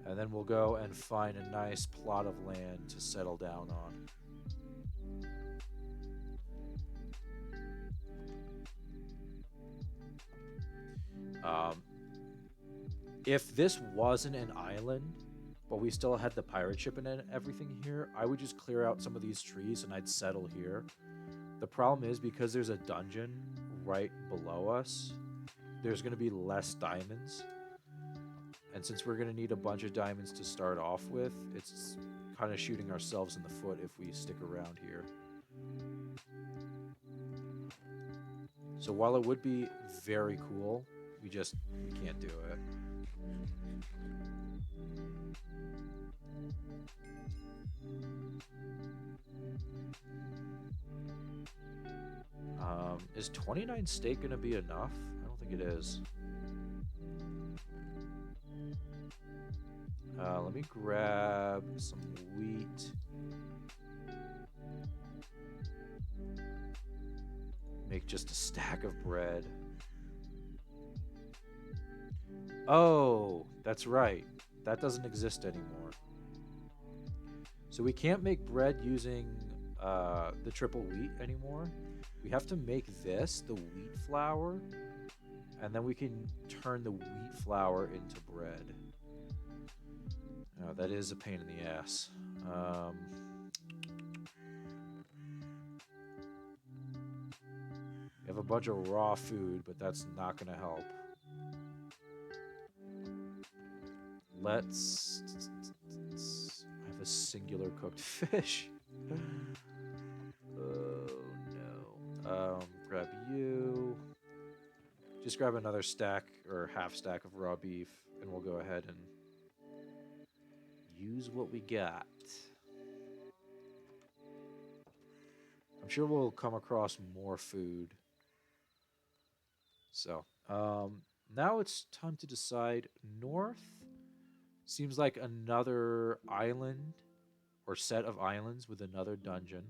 And then we'll go and find a nice plot of land to settle down on. If this wasn't an island, but we still had the pirate ship and everything here, I would just clear out some of these trees and I'd settle here. The problem is because there's a dungeon right below us, there's going to be less diamonds. And since we're going to need a bunch of diamonds to start off with, it's kind of shooting ourselves in the foot if we stick around here. So while it would be very cool, we can't do it. Is 29 steak going to be enough? I don't think it is. Let me grab some wheat. Make just a stack of bread. Oh, that's right. That doesn't exist anymore. So we can't make bread using the triple wheat anymore. We have to make this, the wheat flour, and then we can turn the wheat flour into bread. Oh, that is a pain in the ass. We have a bunch of raw food, but that's not going to help. Let's have a singular cooked fish. Oh no. Grab you. Just grab another stack or half stack of raw beef, and we'll go ahead and use what we got. I'm sure we'll come across more food. So, now it's time to decide. North seems like another island or set of islands with another dungeon.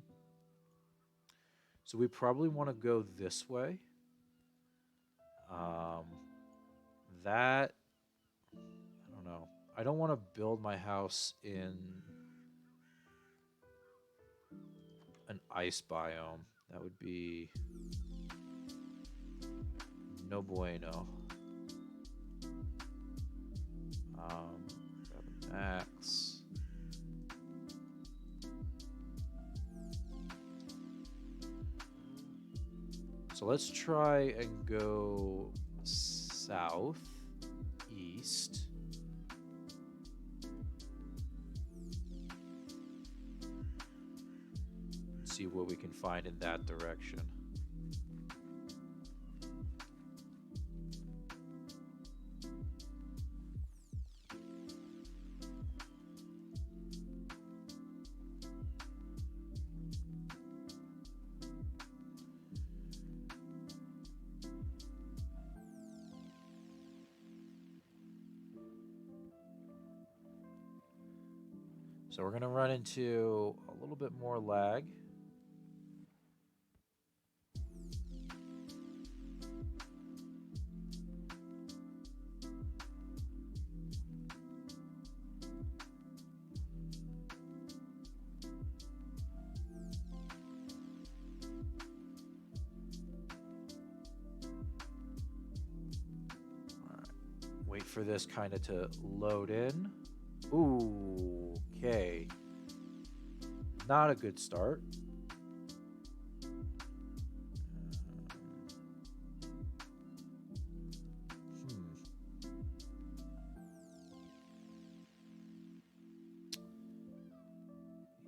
So we probably want to go this way. That, I don't know. I don't want to build my house in an ice biome. That would be no bueno. Grab an axe. So let's try and go south, east. See what we can find in that direction. So we're going to run into a little bit more lag. All right. Wait for this kind of to load in. Ooh, okay. Not a good start.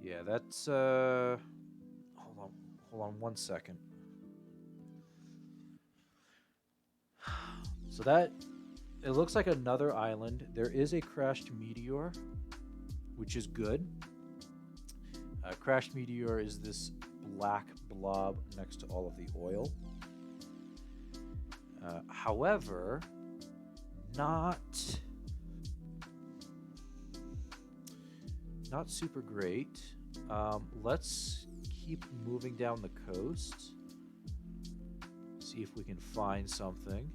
Yeah, that's hold on 1 second. So that it looks like another island. There is a crashed meteor, which is good. Crashed meteor is this black blob next to all of the oil. However, not super great. Let's keep moving down the coast. See if we can find something.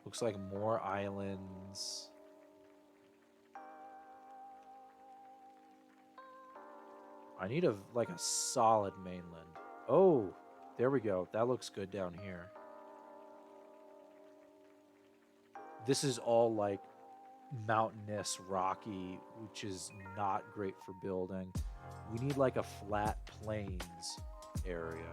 Looks like more islands. I need a solid mainland. Oh, there we go. That looks good down here. This is all like mountainous, rocky, which is not great for building. We need like a flat plains area.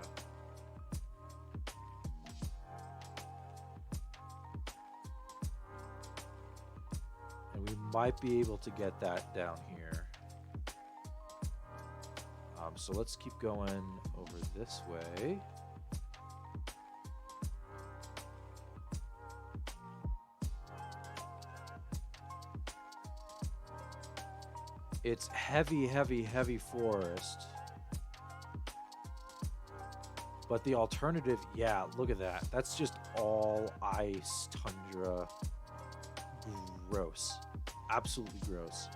And we might be able to get that down here. So let's keep going over this way. It's heavy, heavy, heavy forest. But the alternative, yeah, look at that. That's just all ice, tundra. Gross. Absolutely gross.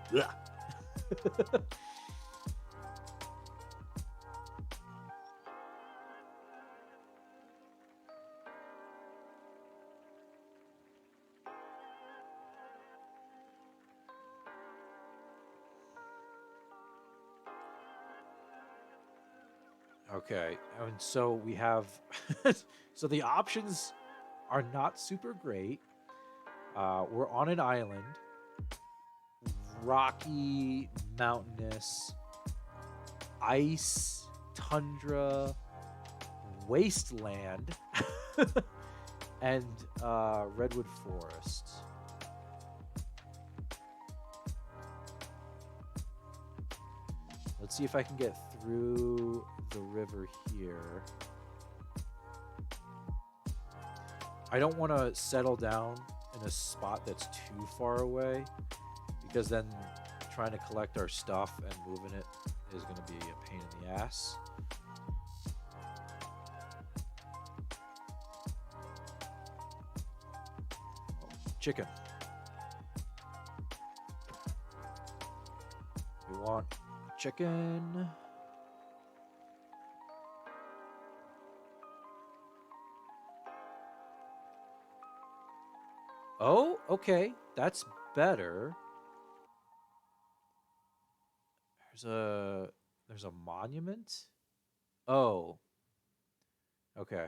Okay, and so we have, so the options are not super great. We're on an island, rocky, mountainous, ice, tundra, wasteland, and redwood forest. Let's see if I can get through the river here. I don't want to settle down in a spot that's too far away, because then trying to collect our stuff and moving it is going to be a pain in the ass. Oh, chicken. We want chicken. Oh, okay. That's better. There's a monument? Oh. Okay.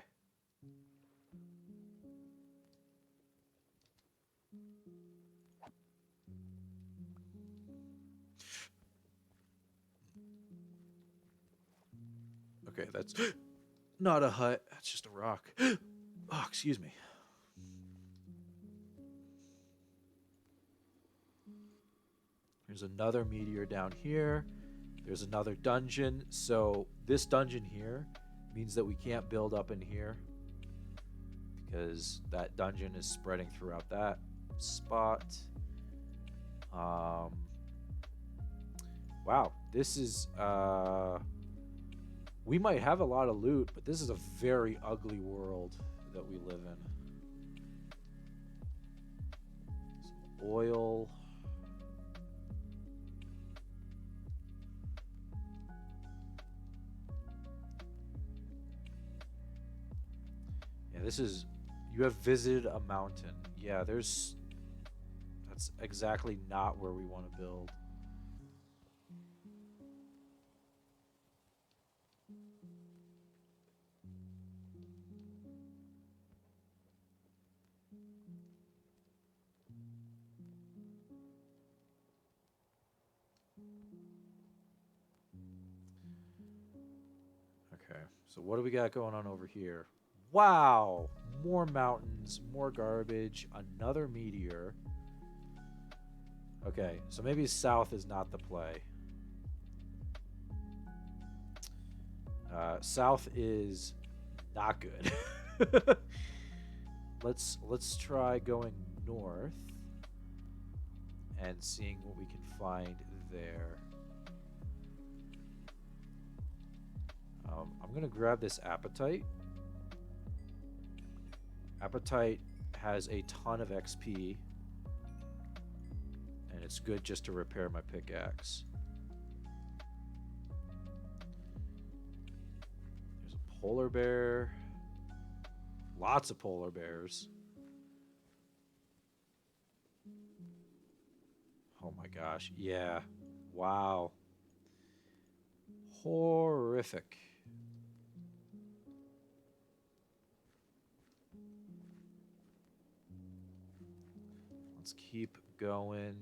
Okay, that's not a hut. That's just a rock. Oh, excuse me. There's another meteor down here. There's another dungeon. So this dungeon here means that we can't build up in here, because that dungeon is spreading throughout that spot. Wow, this is we might have a lot of loot, but this is a very ugly world that we live in. Some oil. Yeah, this is, you have visited a mountain. Yeah, that's exactly not where we want to build. Okay, so what do we got going on over here? Wow, more mountains, more garbage, another meteor. Okay, so maybe south is not the play. South is not good. Let's try going north. and seeing what we can find there. I'm going to grab this Appetite. Appetite has a ton of XP, and it's good just to repair my pickaxe. There's a polar bear. Lots of polar bears. Oh my gosh. Yeah. Wow. Horrific. Let's keep going.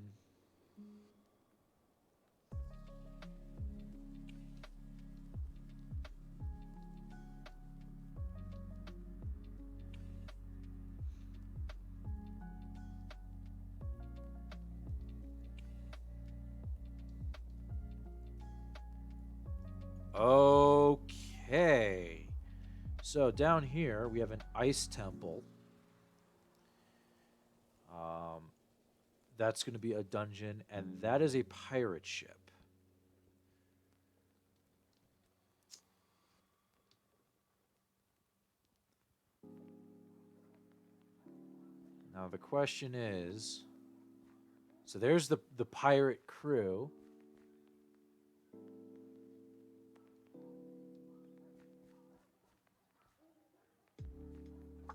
Okay. So down here we have an ice temple. That's going to be a dungeon, and that is a pirate ship. Now the question is, so there's the pirate crew.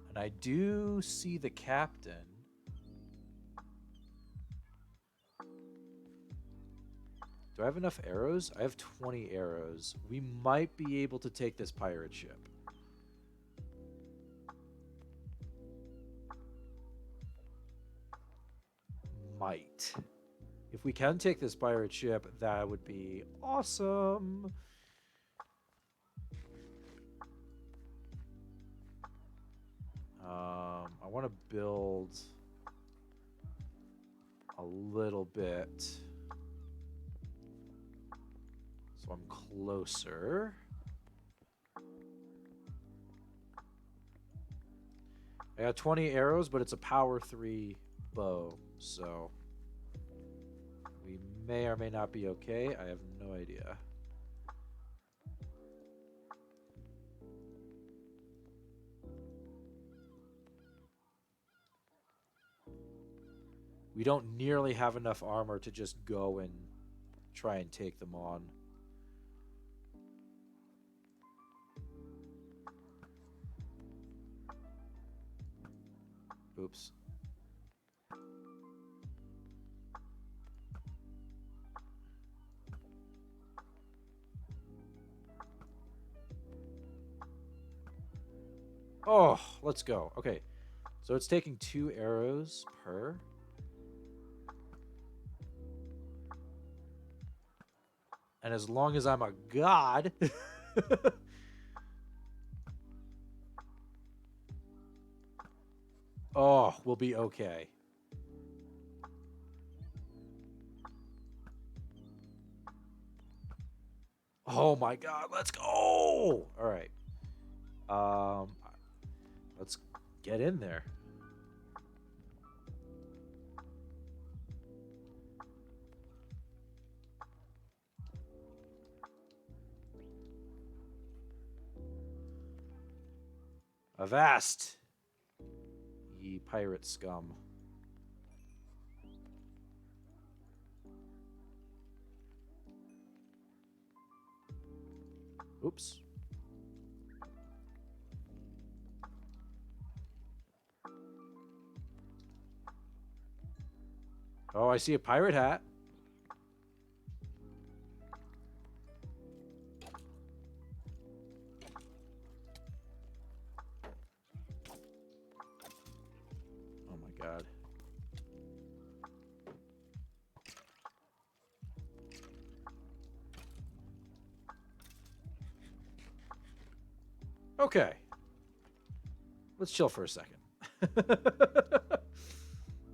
And I do see the captain. Do I have enough arrows? I have 20 arrows. We might be able to take this pirate ship. Might. If we can take this pirate ship, that would be awesome. I want to build a little bit. So I'm closer. I got 20 arrows, but it's a power 3 bow, so we may or may not be okay. I have no idea. We don't nearly have enough armor to just go and try and take them on. Oops. Oh, let's go. Okay. So it's taking 2 arrows per. And as long as I'm a god... oh, we'll be okay. Oh my god, let's go! Alright. Let's get in there. Avast, ye pirate scum. Oops. Oh, I see a pirate hat. Oh my god. Okay. Let's chill for a second.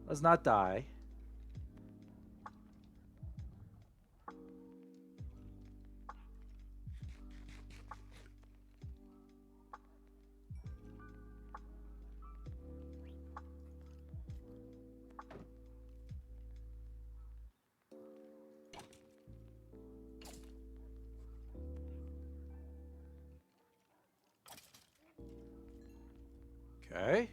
Let's not die. Okay.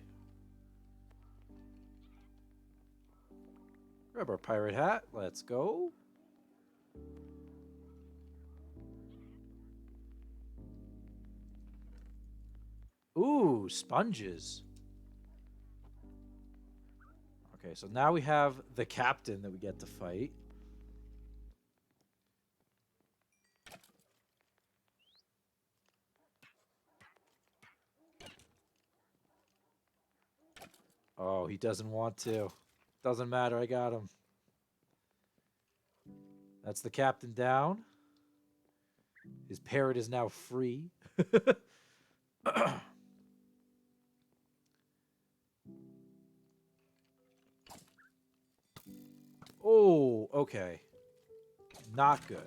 Grab our pirate hat. Let's go. Ooh, sponges. Okay, so now we have the captain that we get to fight. Oh, he doesn't want to. Doesn't matter, I got him. That's the captain down. His parrot is now free. Oh, okay. Not good.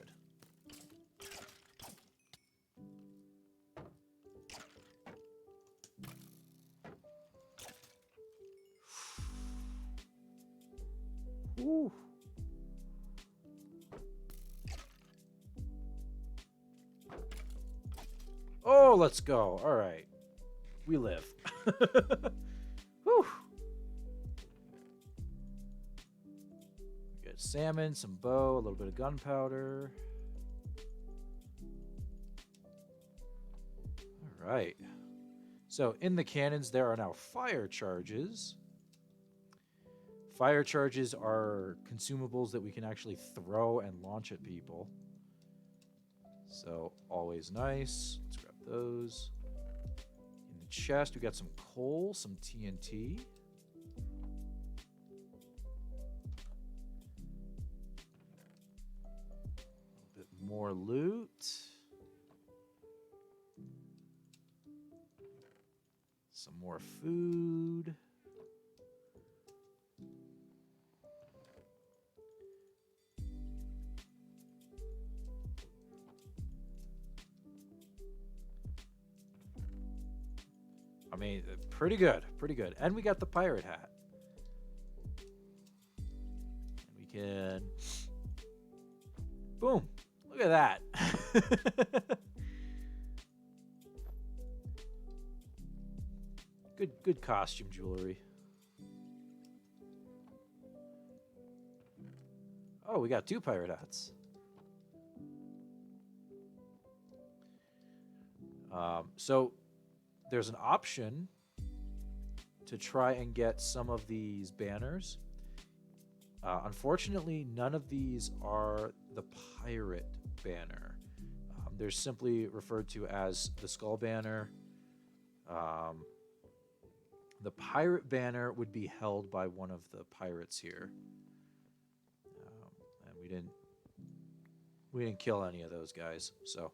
Ooh. Oh, let's go. All right. We live. Whew. Get salmon, some bow, a little bit of gunpowder. All right. So in the cannons, there are now fire charges. Fire charges are consumables that we can actually throw and launch at people. So always nice. Let's grab those. In the chest, we got some coal, some TNT. A bit more loot. Some more food. I mean, pretty good, pretty good. And we got the pirate hat. And we can... Boom! Look at that. Good costume jewelry. Oh, we got 2 pirate hats. So there's an option to try and get some of these banners. Unfortunately, none of these are the pirate banner. They're simply referred to as the skull banner. The pirate banner would be held by one of the pirates here. And we didn't kill any of those guys, so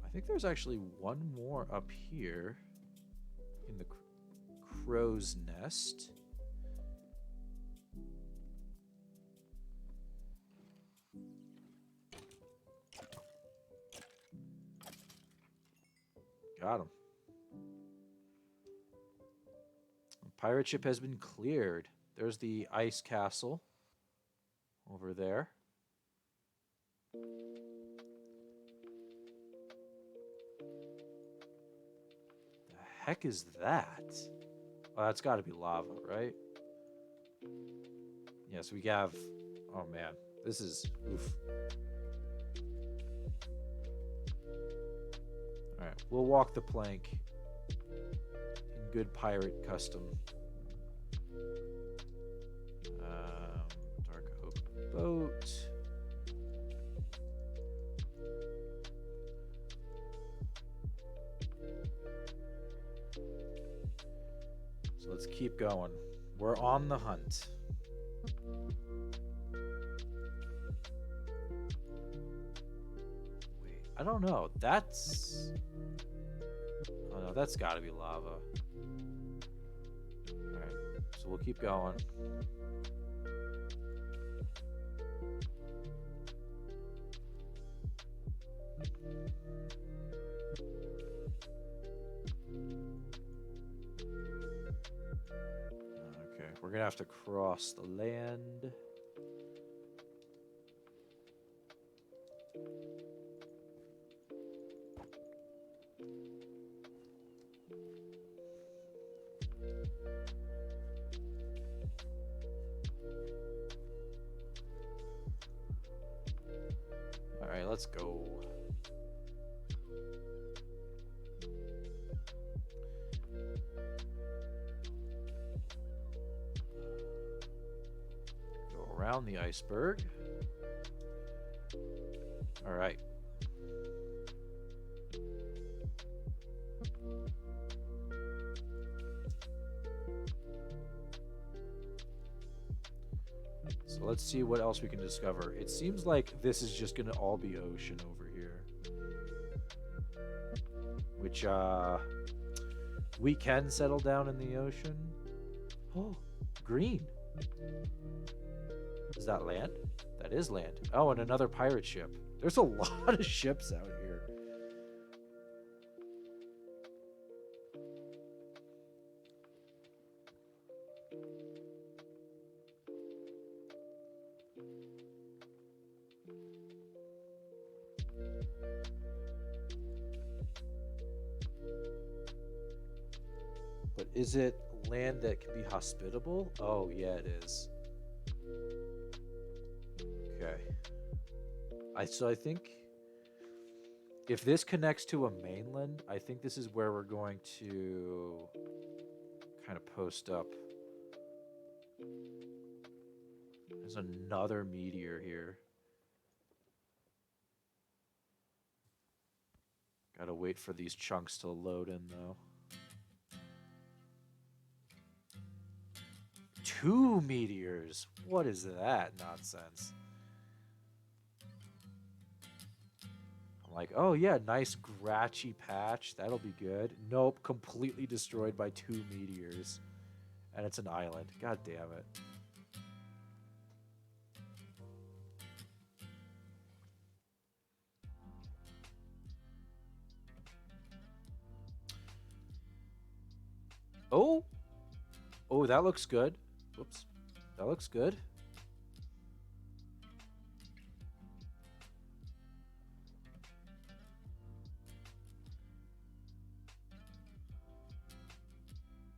I think there's actually one more up here in the crow's nest. Got him. The pirate ship has been cleared. There's the ice castle over there. The heck is that? Oh, that's got to be lava, right? Yes, we have... Oh, man. This is... Oof. Alright, we'll walk the plank in good pirate custom. Dark oak boat. So let's keep going. We're on the hunt. Wait, I don't know. That's... Oh no, that's gotta be lava. Alright, so we'll keep going. Okay, we're gonna have to cross the land. let's go. Go around the iceberg. All right. So let's see what else we can discover. It seems like this is just going to all be ocean over here. Which, we can settle down in the ocean. Oh, green. Is that land? That is land. Oh, and another pirate ship. There's a lot of ships out here. But is it land that can be hospitable? Oh, yeah, it is. Okay. So I think if this connects to a mainland, I think this is where we're going to kind of post up. There's another meteor here. Gotta wait for these chunks to load in, though. 2 meteors? What is that nonsense? I'm like, oh yeah, nice scratchy patch. That'll be good. Nope, completely destroyed by 2 meteors. And it's an island. God damn it. Oh! Oh, that looks good. Whoops. That looks good.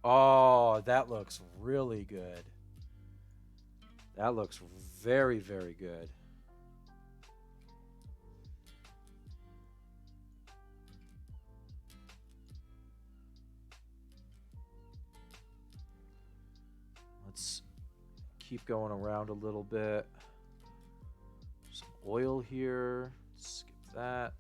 Oh, that looks really good. That looks very, very good. Let's keep going around a little bit. Some oil here. Skip that.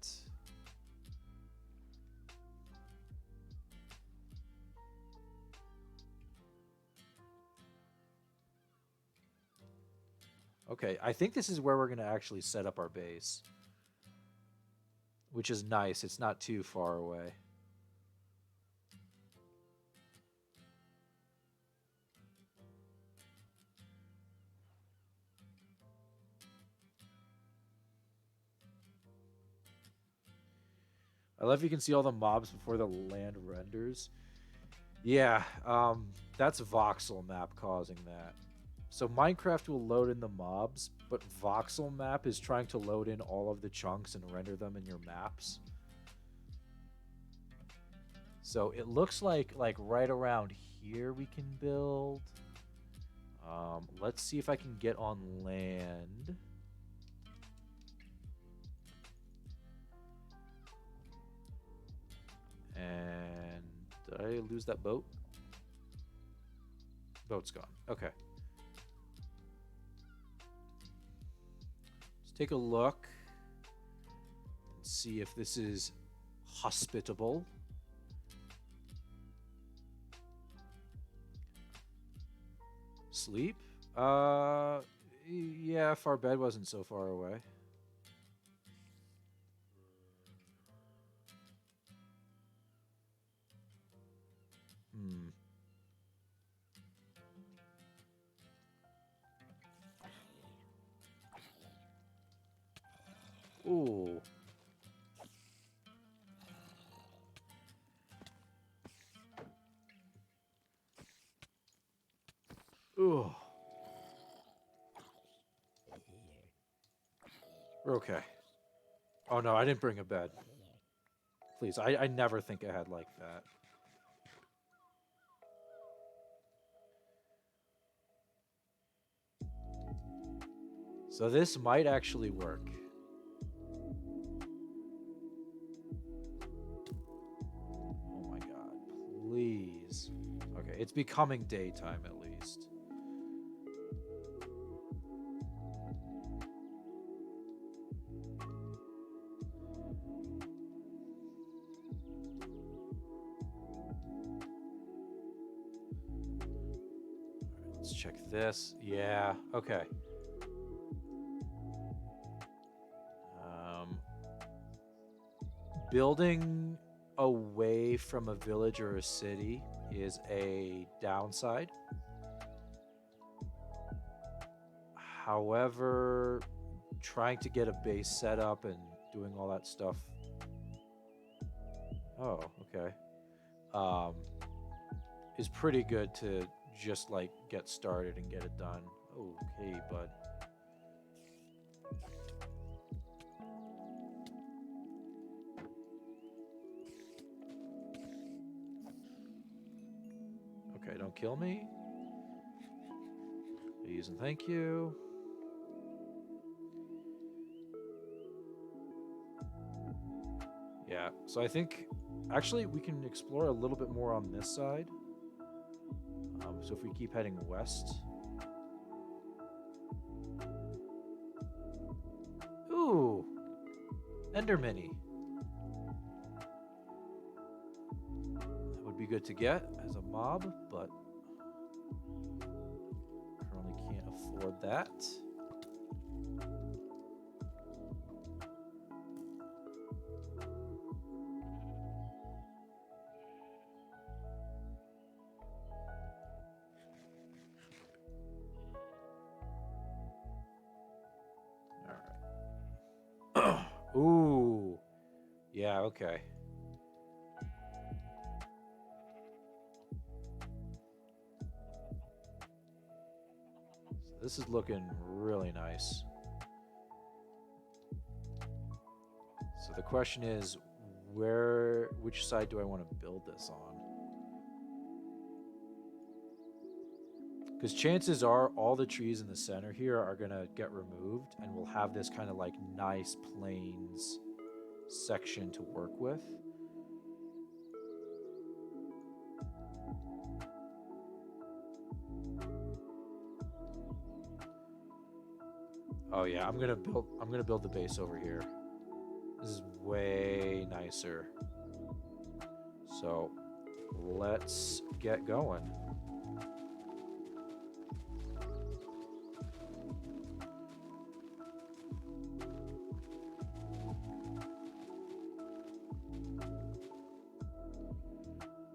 Okay, I think this is where we're going to actually set up our base. Which is nice. It's not too far away. I love if you can see all the mobs before the land renders. Yeah, that's voxel map causing that. So Minecraft will load in the mobs, but voxel map is trying to load in all of the chunks and render them in your maps. So it looks like right around here we can build. Let's see if I can get on land. And did I lose that boat? Boat's gone. Okay. Let's take a look and see if this is hospitable. Sleep? Yeah, if our bed wasn't so far away. Ooh. Ooh. We're okay. Oh no, I didn't bring a bed. Please, I never think ahead like that. So this might actually work. It's becoming daytime at least. Let's check this. Yeah, okay. Building away from a village or a city is a downside. However, trying to get a base set up and doing all that stuff. Oh, okay. Is pretty good to just like get started and get it done. Okay, bud. Okay, don't kill me. Please and thank you. Yeah, so I think actually we can explore a little bit more on this side. So if we keep heading west. Ooh, Ender Mini. That would be good to get as a mob, but currently can't afford that. Ooh. Yeah, okay. So this is looking really nice. So the question is, which side do I want to build this on? Because chances are all the trees in the center here are going to get removed and we'll have this kind of like nice plains section to work with. Oh yeah, I'm going to build the base over here. This is way nicer. So, let's get going.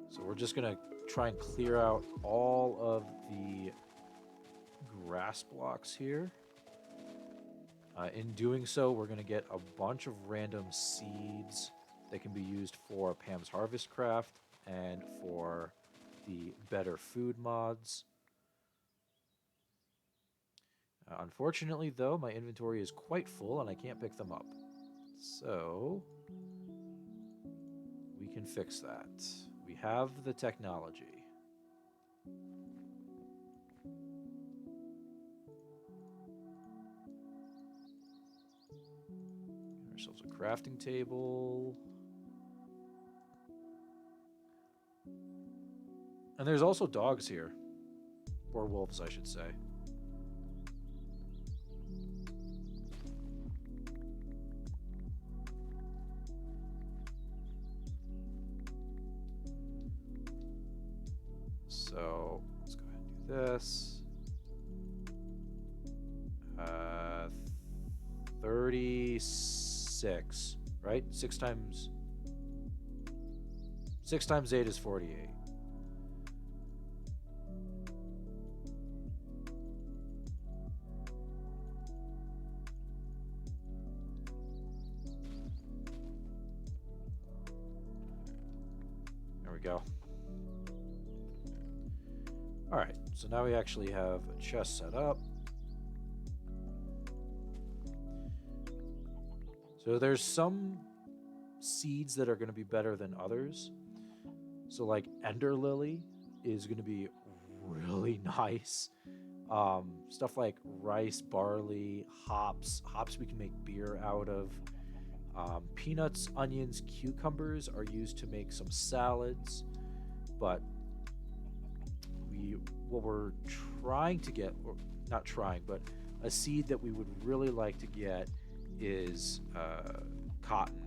So we're just going to try and clear out all of the grass blocks here. In doing so, we're going to get a bunch of random seeds that can be used for Pam's Harvest Craft and for the better food mods. Unfortunately, though, my inventory is quite full and I can't pick them up. So, we can fix that. We have the technology. Get ourselves a crafting table. And there's also dogs here. Or wolves, I should say. So let's go ahead and do this. 36, right? 6 times 8 is 48. There we go. All right, so now we actually have a chest set up. So there's some seeds that are going to be better than others. So like Ender Lily is going to be really nice. Stuff like rice, barley, hops. Hops we can make beer out of. Peanuts, onions, cucumbers are used to make some salads. But what we're trying to get, or not trying, but a seed that we would really like to get is cotton,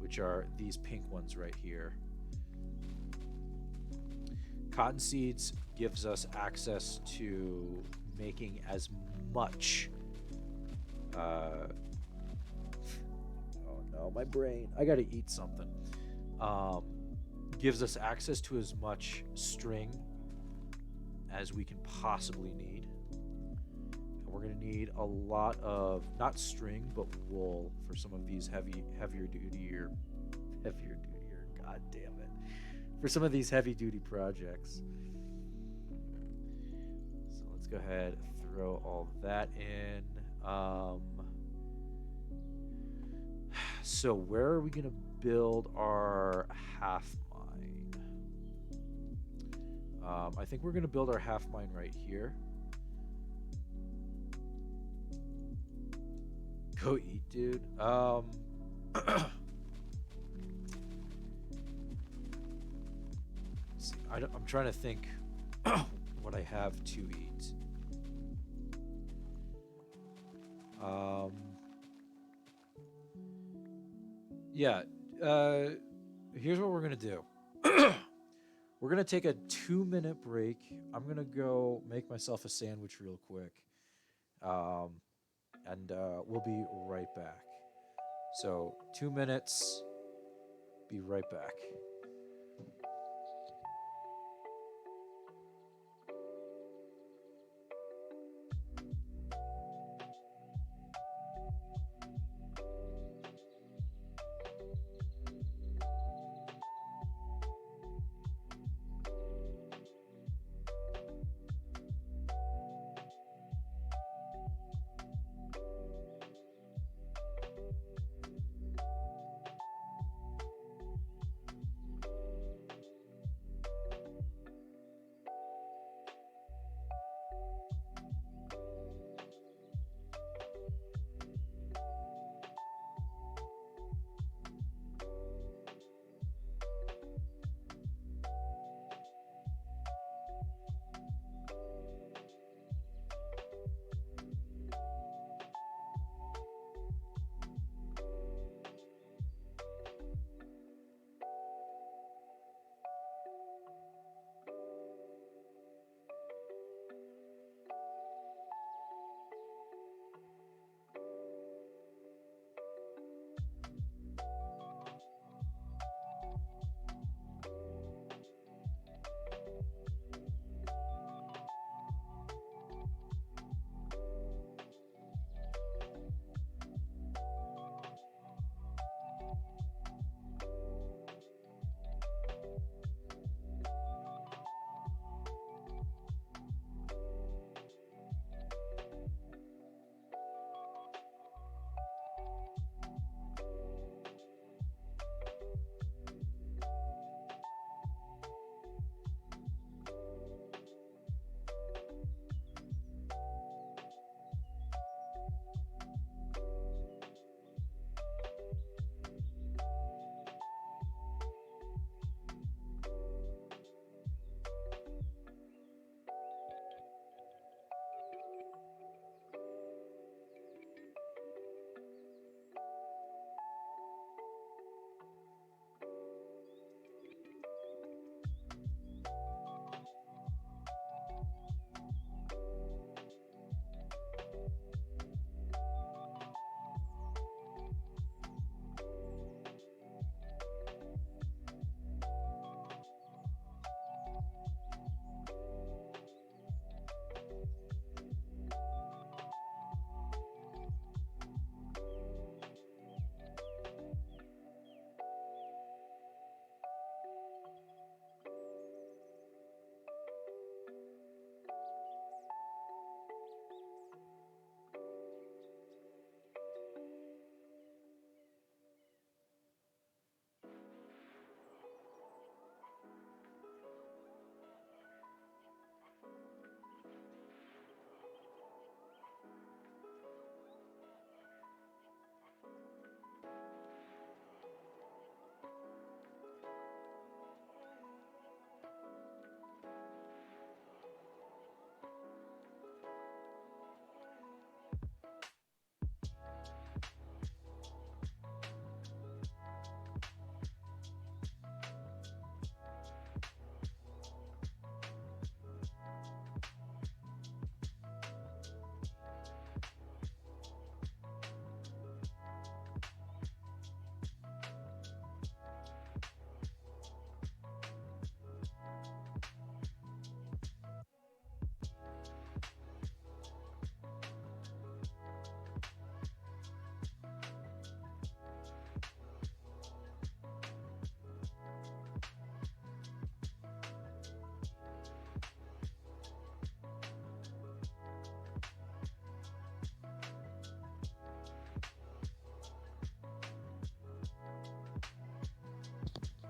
which are these pink ones right here. Cotton seeds gives us access to making as much oh no, my brain, I gotta eat something. Gives us access to as much string as we can possibly need. And we're gonna need a lot of, not string, but wool for some of these heavier duty, god damn it, for some of these heavy duty projects. So let's go ahead and throw all that in. So where are we gonna build our half mine? I think we're gonna build our half mine right here. Go eat, dude. I'm trying to think what I have to eat. Yeah. Here's what we're gonna do. We're gonna take a 2-minute break. I'm gonna go make myself a sandwich real quick, and we'll be right back. So 2 minutes. Be right back.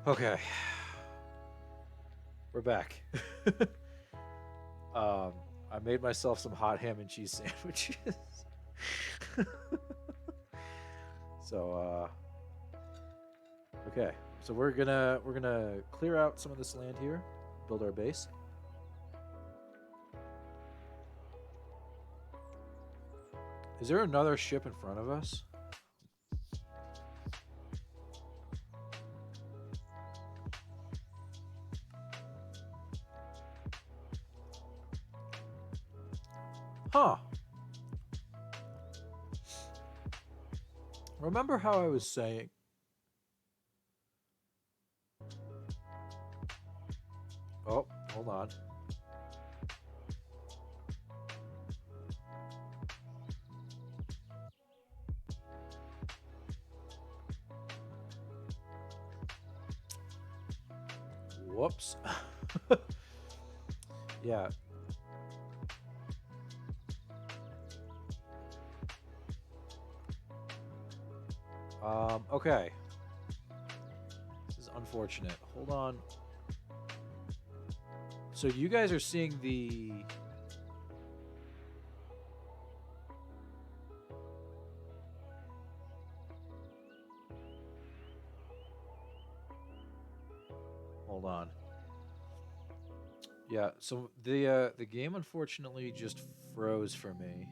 Okay, we're back. um, I made myself some hot ham and cheese sandwiches. So, okay. So we're gonna clear out some of this land here, build our base. Is there another ship in front of us? Huh. Remember how I was saying? Oh, hold on. Whoops. Yeah. Okay. This is unfortunate. Hold on. So you guys are seeing the... Hold on. Yeah, so the game unfortunately just froze for me.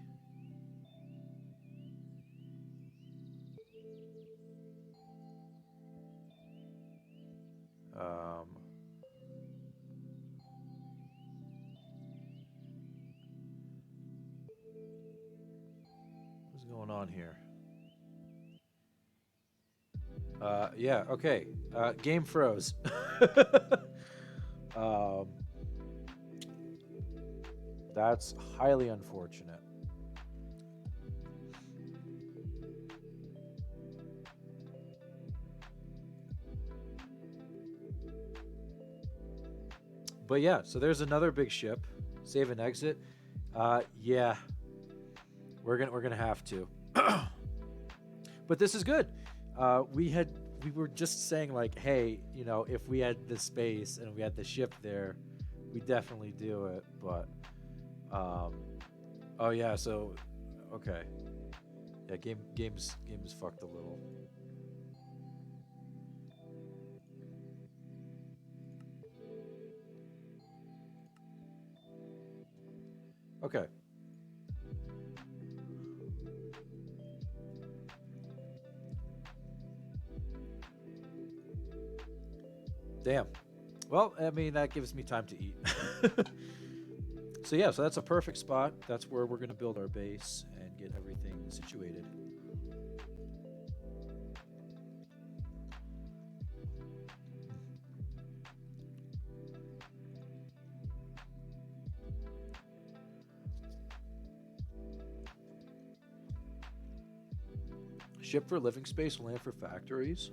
Um, what's going on here? Yeah, okay. Game froze. um, that's highly unfortunate. But yeah, so there's another big ship. Save and exit. Yeah, we're gonna have to. But this is good. We were just saying like, hey, you know, if we had the space and we had the ship there, we definitely do it. But oh yeah, so okay, yeah, game's fucked a little. Okay. Damn. Well, I mean that gives me time to eat. So yeah, so that's a perfect spot. That's where we're gonna build our base and get everything situated. Ship for living space, land for factories.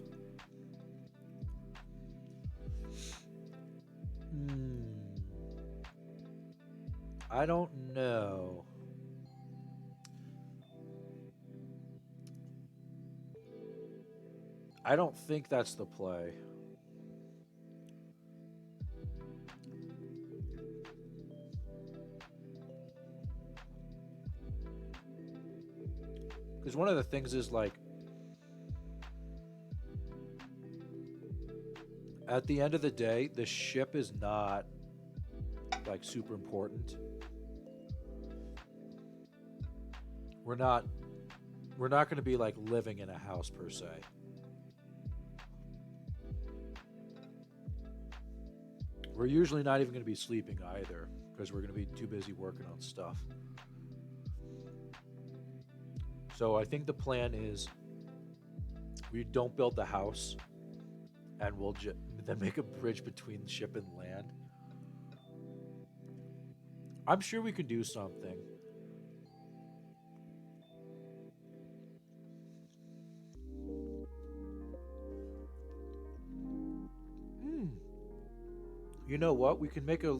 Hmm. I don't know. I don't think that's the play. Because one of the things is like, at the end of the day, the ship is not like super important. We're not we're not going to be like living in a house per se. We're usually not even going to be sleeping either because we're going to be too busy working on stuff. So I think the plan is we don't build the house and we'll then make a bridge between the ship and land. I'm sure we could do something. Hmm. You know what? We can make a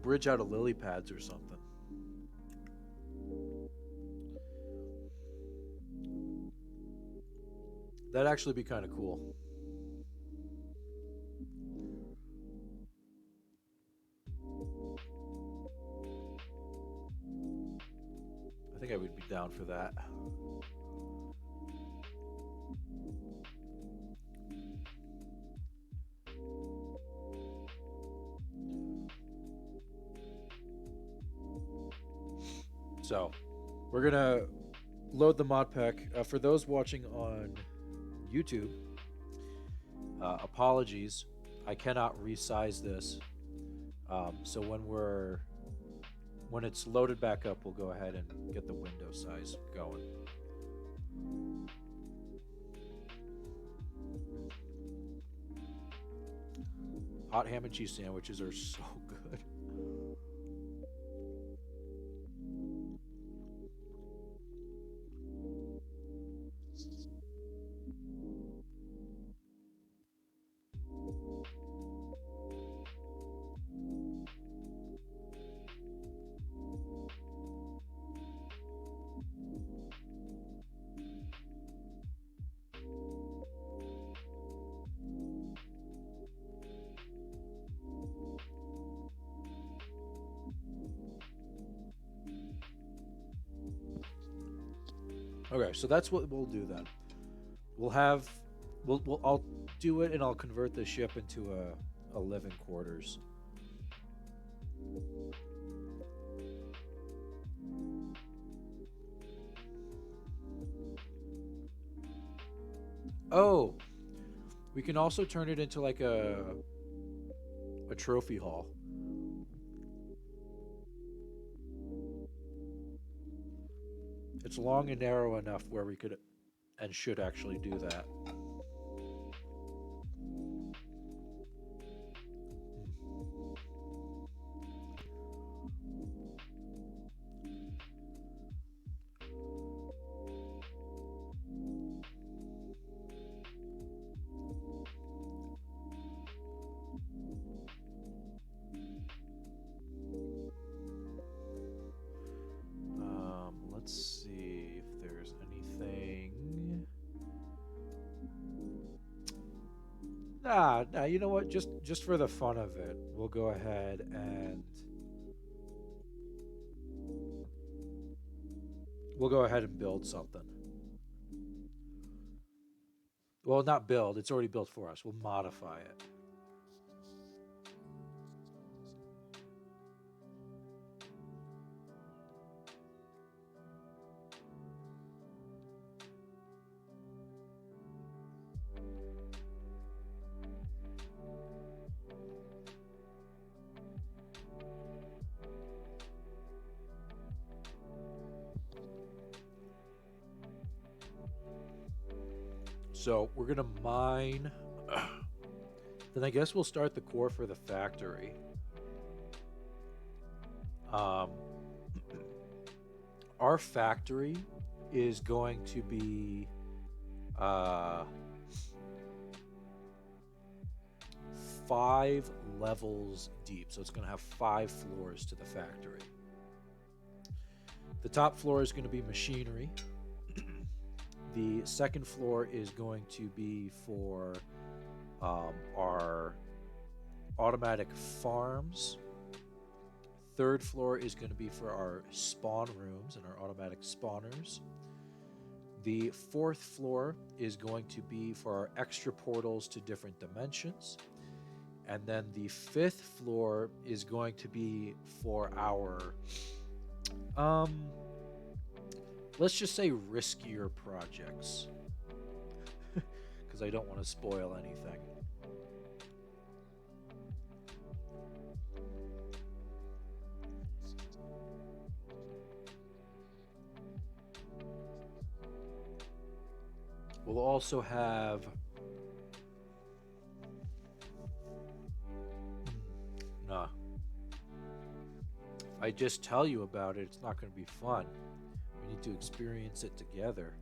bridge out of lily pads or something. That'd actually be kind of cool. think I would be down for that. So, we're gonna load the mod pack. For those watching on YouTube, apologies, I cannot resize this. So when it's loaded back up, we'll go ahead and get the window size going. Hot ham and cheese sandwiches are so good. Okay, so that's what we'll do then. I'll do it and I'll convert the ship into a living quarters. Oh, we can also turn it into like a trophy hall. It's long and narrow enough where we could and should actually do that. Let's see if there's anything. Nah, you know what? Just for the fun of it, we'll go ahead and build something. Well, not build. It's already built for us. We'll modify it. So we're gonna mine. Then I guess we'll start the core for the factory. Our factory is going to be 5 levels deep, so it's going to have 5 floors to the factory. The top floor is going to be machinery. The second floor is going to be for our automatic farms. Third floor is going to be for our spawn rooms and our automatic spawners. The fourth floor is going to be for our extra portals to different dimensions. And then the fifth floor is going to be for our let's just say riskier projects, because I don't want to spoil anything. We'll also have nah. If I just tell you about it, it's not going to be fun. We need to experience it together.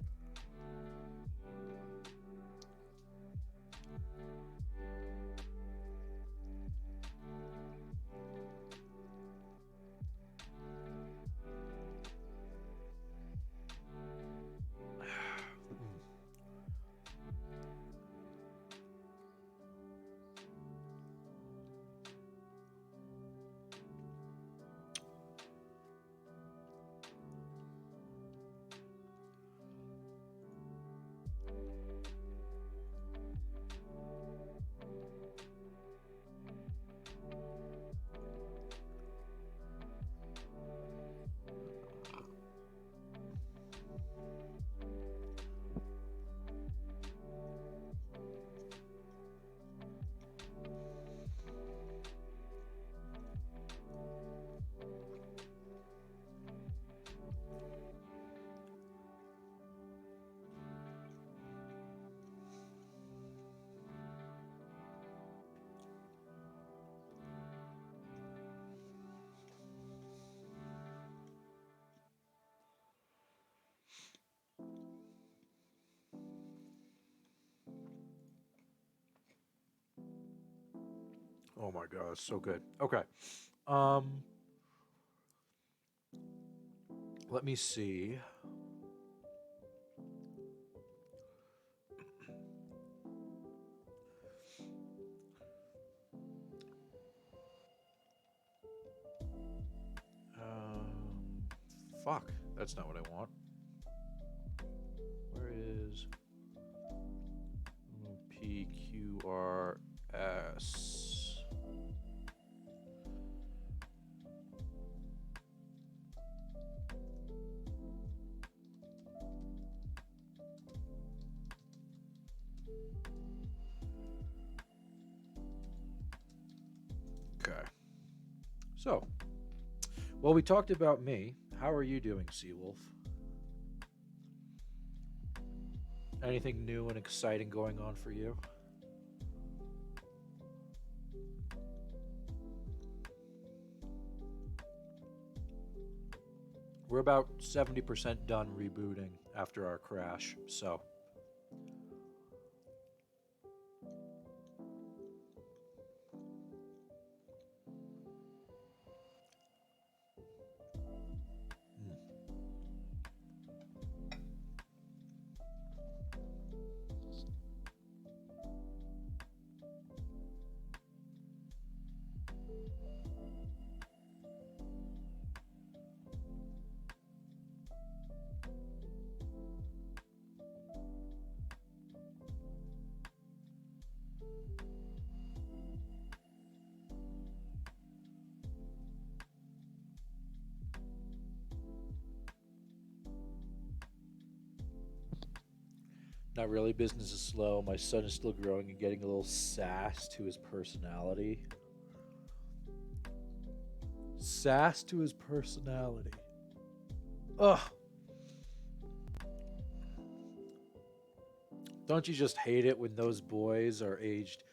Oh my god, it's so good. Okay. Um, let me see. Fuck. That's not what I want. Where is PQRS? Okay. So, well, we talked about me. How are you doing, Seawolf? Anything new and exciting going on for you? We're about 70% done rebooting after our crash, so. Not really. Business is slow. My son is still growing and getting a little sass to his personality. Sass to his personality. Ugh. Don't you just hate it when those boys are aged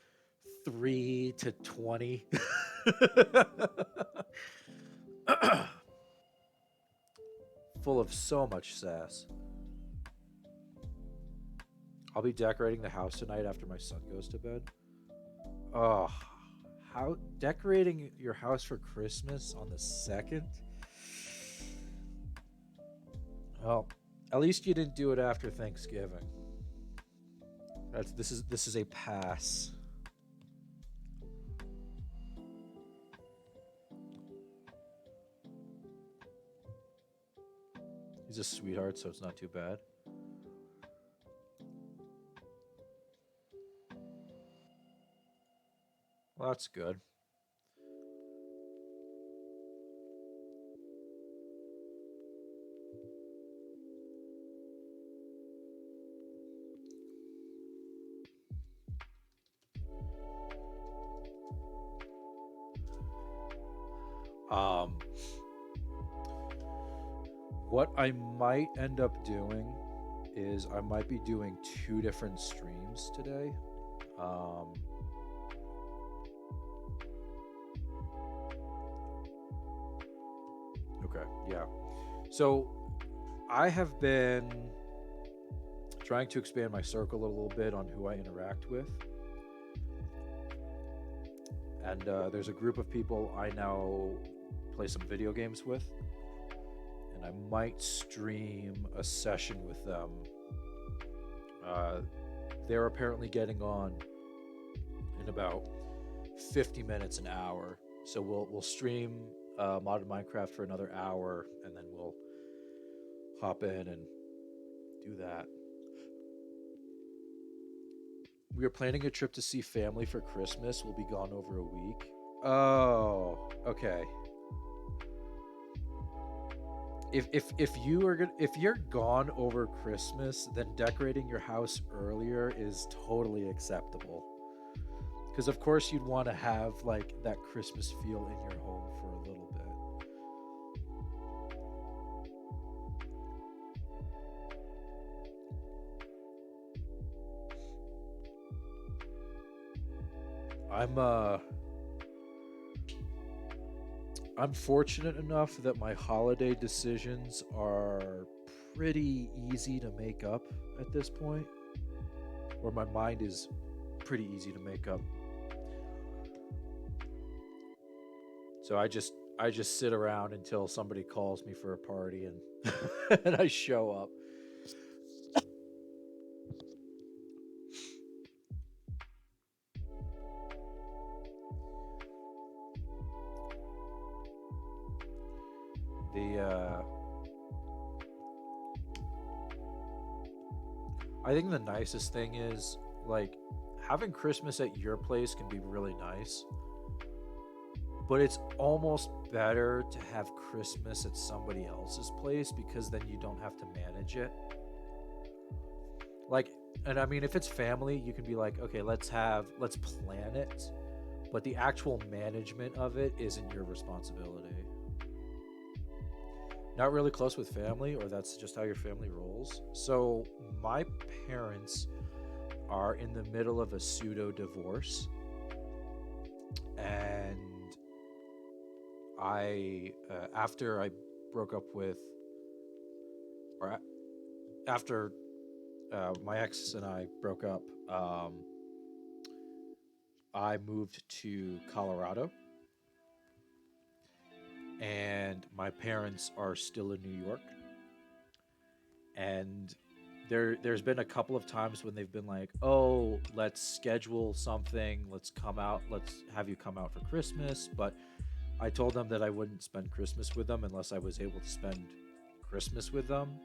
3 to 20? Full of so much sass. I'll be decorating the house tonight after my son goes to bed. Oh, how decorating your house for Christmas on the 2nd? Well, at least you didn't do it after Thanksgiving. This is a pass. He's a sweetheart, so it's not too bad. Well, that's good. Um, what I might end up doing is I might be doing 2 different streams today. Okay, yeah. So I have been trying to expand my circle a little bit on who I interact with. And there's a group of people I now play some video games with. And I might stream a session with them. They're apparently getting on in about 50 minutes, an hour. So we'll stream Modern Minecraft for another hour, and then we'll hop in and do that. We are planning a trip to see family for Christmas. We'll be gone over a week. Oh, okay. If you're gone over Christmas, then decorating your house earlier is totally acceptable. Because of course you'd want to have like that Christmas feel in your home for a little bit. I'm fortunate enough that my holiday decisions are pretty easy to make up at this point, or my mind is pretty easy to make up. So I just sit around until somebody calls me for a party and and I show up. The I think the nicest thing is like having Christmas at your place can be really nice, but it's almost better to have Christmas at somebody else's place because then you don't have to manage it. Like, and I mean, if it's family, you can be like, okay, let's plan it, but the actual management of it isn't your responsibility. Not really close with family, or that's just how your family rolls. So, my parents are in the middle of a pseudo divorce, and after I broke up with, or after my ex and I broke up, I moved to Colorado, and my parents are still in New York. And there's been a couple of times when they've been like, "Oh, let's schedule something. Let's come out. Let's have you come out for Christmas." But I told them that I wouldn't spend Christmas with them unless I was able to spend Christmas with them,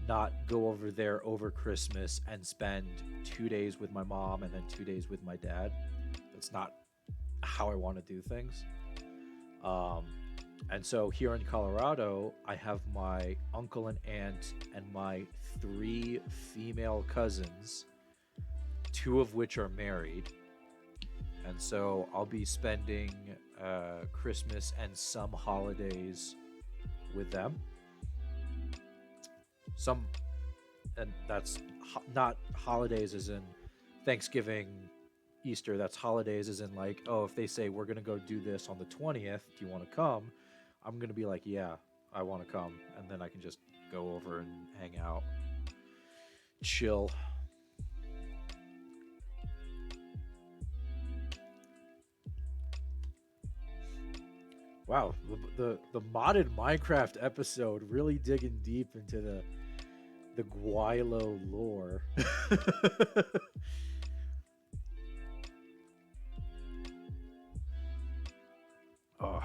not go over there over Christmas and spend 2 days with my mom and then 2 days with my dad. That's not how I want to do things. Um, and so here in Colorado, I have my uncle and aunt and my three female cousins, two of which are married. And so I'll be spending Christmas and some holidays with them. Some, and that's not holidays as in Thanksgiving, Easter. That's holidays as in like, oh, if they say we're gonna go do this on the 20th, do you want to come? I'm gonna be like, yeah, I want to come, and then I can just go over and hang out, chill. Wow, the modded Minecraft episode really digging deep into the Guilo lore. Oh,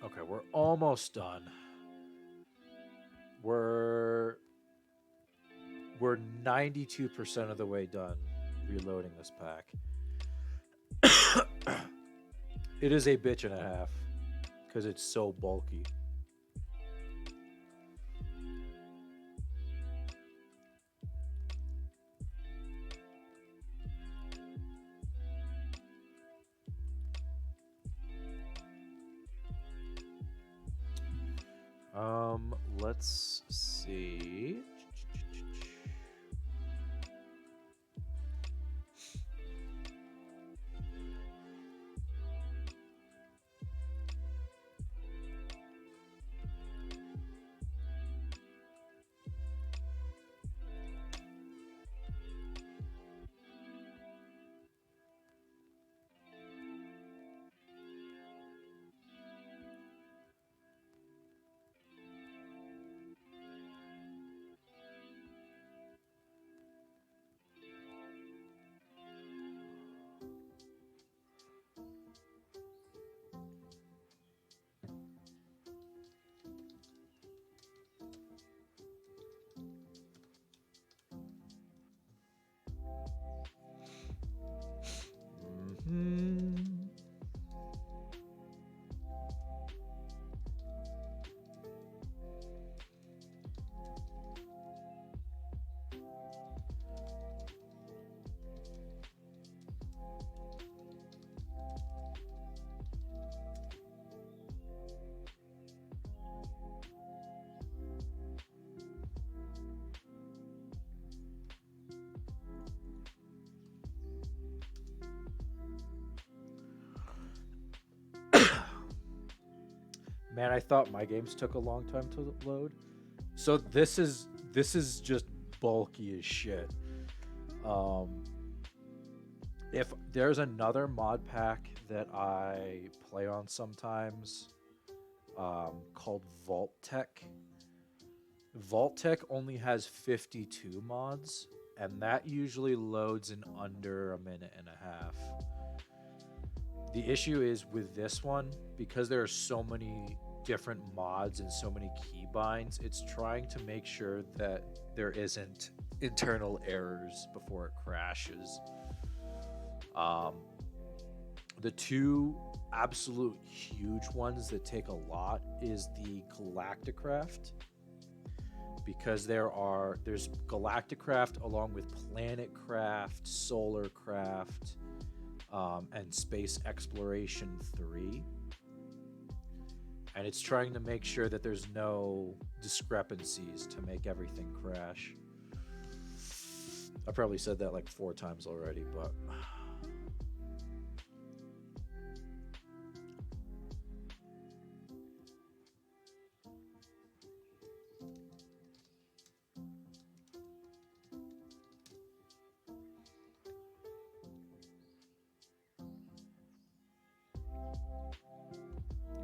okay, we're almost done. We're we're 92% of the way done reloading this pack. It is a bitch and a half because it's so bulky. Let's see. Man, I thought my games took a long time to load. So this is just bulky as shit. Um, if there's another mod pack that I play on sometimes, called Vault Tech. Vault Tech only has 52 mods, and that usually loads in under a minute and a half. The issue is with this one, because there are so many different mods and so many keybinds, it's trying to make sure that there isn't internal errors before it crashes. Um, the two absolute huge ones that take a lot is the Galacticraft, because there's Galacticraft along with Planetcraft, Solarcraft, and Space Exploration 3. And it's trying to make sure that there's no discrepancies to make everything crash. I probably said that like 4 times already, but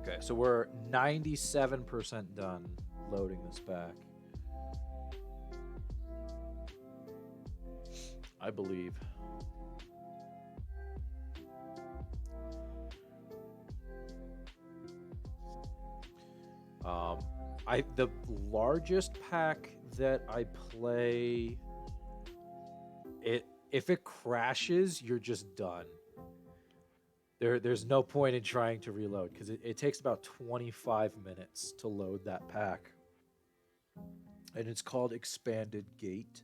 okay, so we're 97% done loading this back. I believe. The largest pack that I play, if it crashes, you're just done. There's no point in trying to reload because it takes about 25 minutes to load that pack, and it's called Expanded Gate.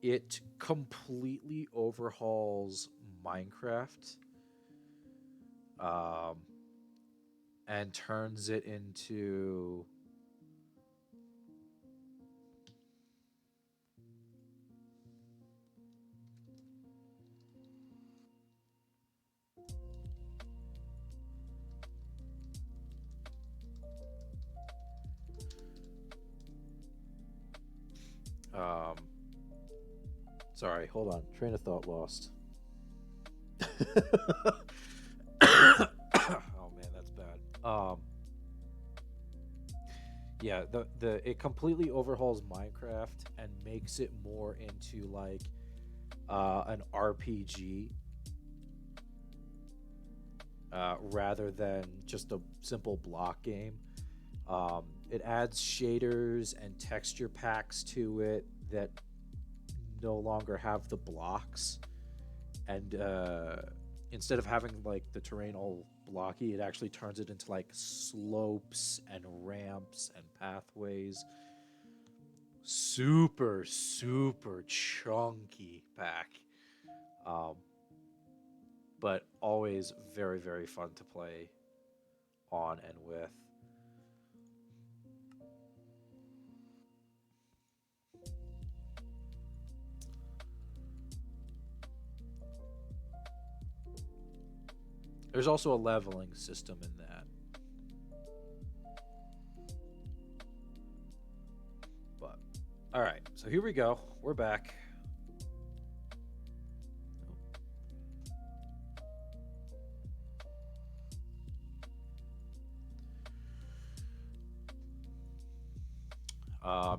It completely overhauls Minecraft, and turns it into sorry, hold on. Train of thought lost. Oh man, that's bad. Yeah, the it completely overhauls Minecraft and makes it more into like an RPG, rather than just a simple block game. It adds shaders and texture packs to it that no longer have the blocks, and instead of having like the terrain all blocky, it actually turns it into like slopes and ramps and pathways. Super chunky pack, um, but always very fun to play on and with. There's also a leveling system in that. But, alright, so here we go. We're back.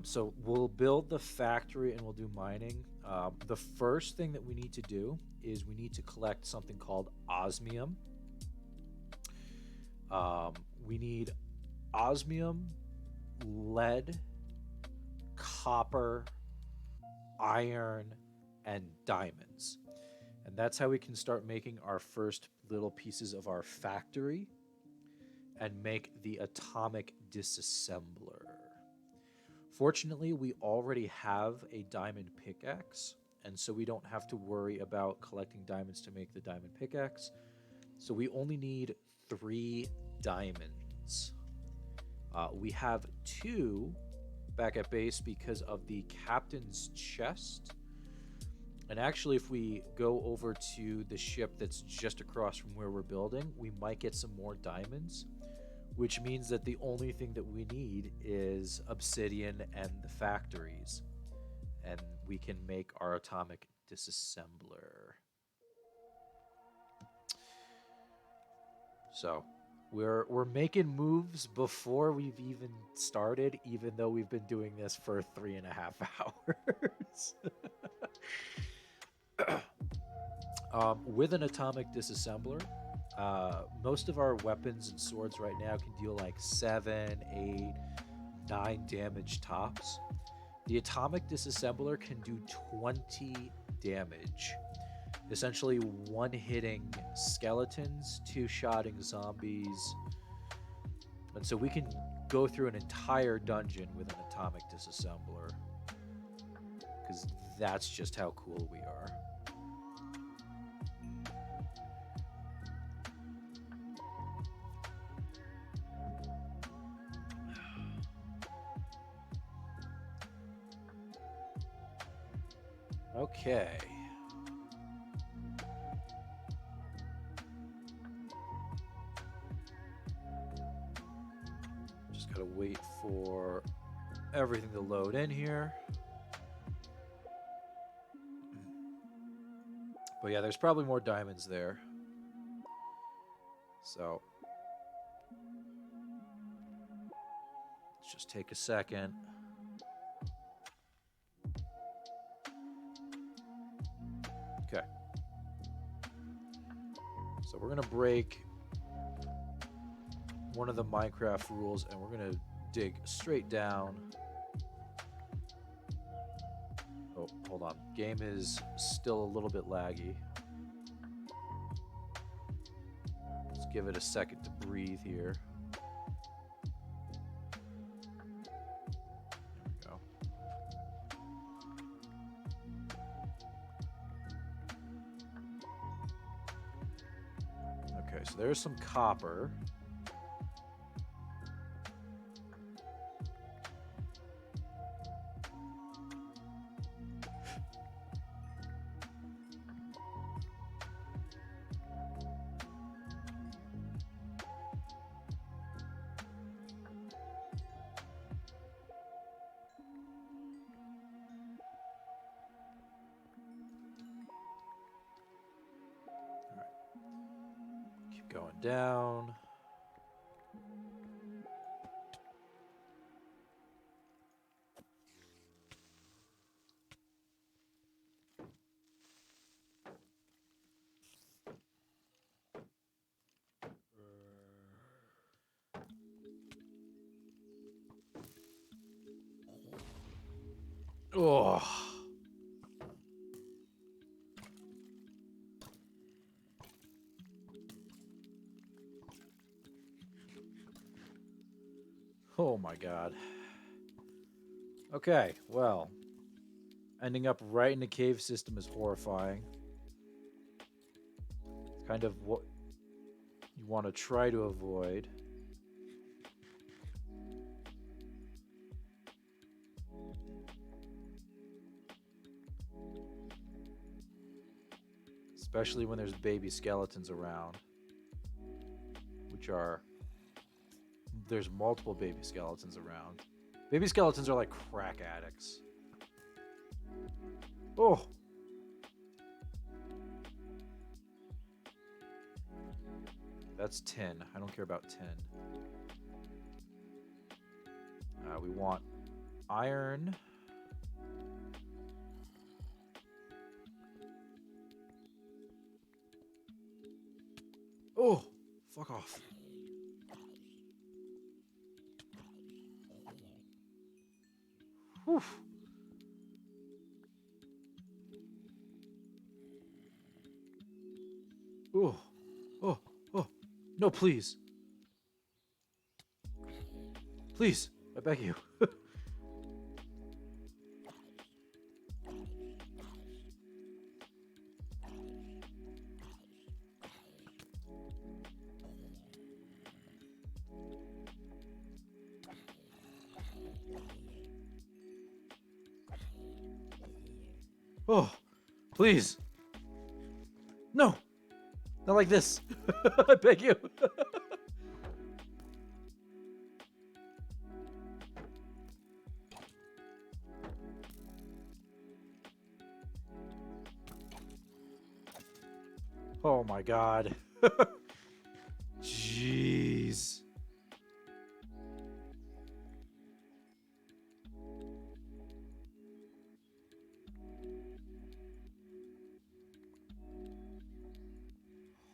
So we'll build the factory and we'll do mining. The first thing that we need to do is we need to collect something called osmium. We need osmium, lead, copper, iron, and diamonds. And that's how we can start making our first little pieces of our factory and make the atomic disassembler. Fortunately, we already have a diamond pickaxe, and so we don't have to worry about collecting diamonds to make the diamond pickaxe. So we only need 3 diamonds. We have 2 back at base because of the captain's chest. And actually, if we go over to the ship that's just across from where we're building, we might get some more diamonds, which means that the only thing that we need is obsidian and the factories. And we can make our atomic disassembler. So we're making moves before we've even started, even though we've been doing this for 3.5 hours. With an atomic disassembler, most of our weapons and swords right now can deal like 7, 8, 9 damage tops. The atomic disassembler can do 20 damage. Essentially one-hitting skeletons, two-shotting zombies. And so we can go through an entire dungeon with an atomic disassembler. Because that's just how cool we are. Okay. Just gotta wait for everything to load in here. But yeah, there's probably more diamonds there. So let's just take a second. Okay. So we're gonna break one of the Minecraft rules and we're gonna dig straight down. Oh, hold on. Game is still a little bit laggy. Let's give it a second to breathe here. There we go. Okay, so there's some copper. Going down. Oh. Oh my god. Okay, well, ending up right in the cave system is horrifying. It's kind of what you want to try to avoid. Especially when there's baby skeletons around. There's multiple baby skeletons around. Baby skeletons are like crack addicts. Oh! That's tin. I don't care about tin. We want iron. Oh! Fuck off. Whew. Oh, oh, oh. No, please. Please, I beg you. Oh, Please. No. Not like this. I beg you. Oh my god. Jeez.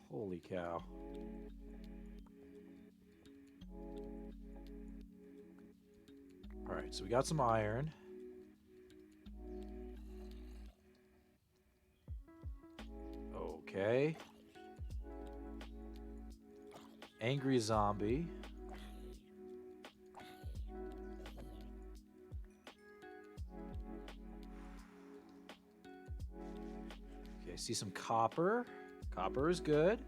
Holy cow. Alright, so we got some iron. Okay. Angry zombie. Okay, see some copper. Copper is good.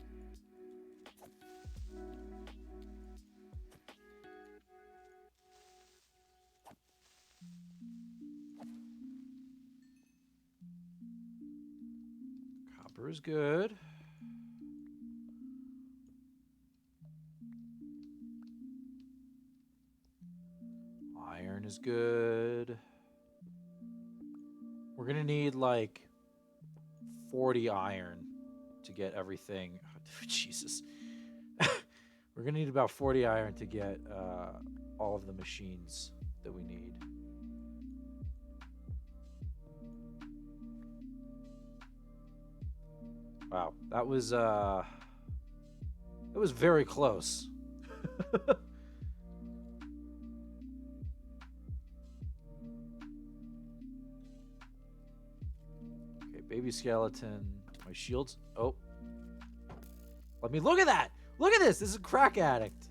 Copper is good. Iron is good. We're gonna need like 40 iron to get everything. Jesus. We're gonna need about 40 iron to get all of the machines that we need. Wow, that was very close. Okay, baby skeleton. My shields. Oh. Let me look at that. Look at this. This is a crack addict.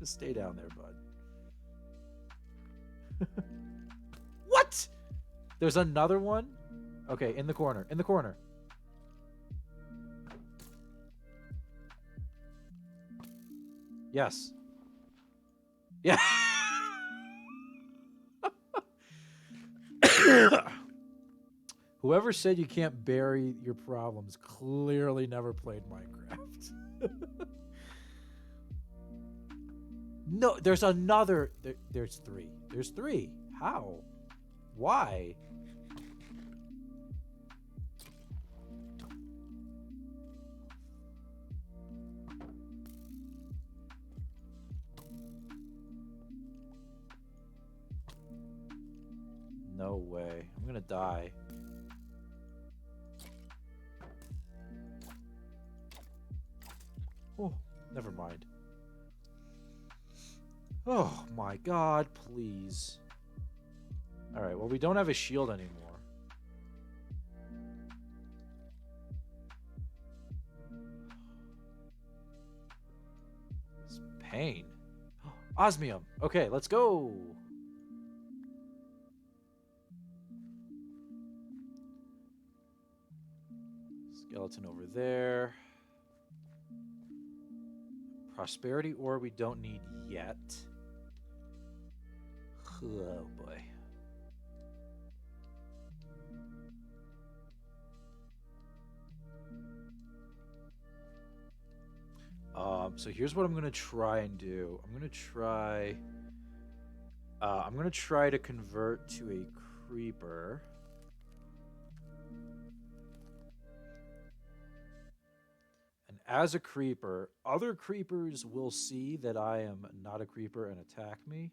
Just stay down there, bud. What? There's another one? Okay, in the corner. In the corner. Yes. Yeah. Whoever said you can't bury your problems clearly never played Minecraft. No, there's another. There's three. There's three. How? Why? No way. I'm gonna die. Oh, never mind. Oh my god, please. Alright, well, we don't have a shield anymore. It's pain. Osmium. Okay, let's go. Skeleton over there. Prosperity ore we don't need yet. Oh boy. So here's what I'm gonna try and do. I'm gonna try to convert to a creeper. And as a creeper, other creepers will see that I am not a creeper and attack me.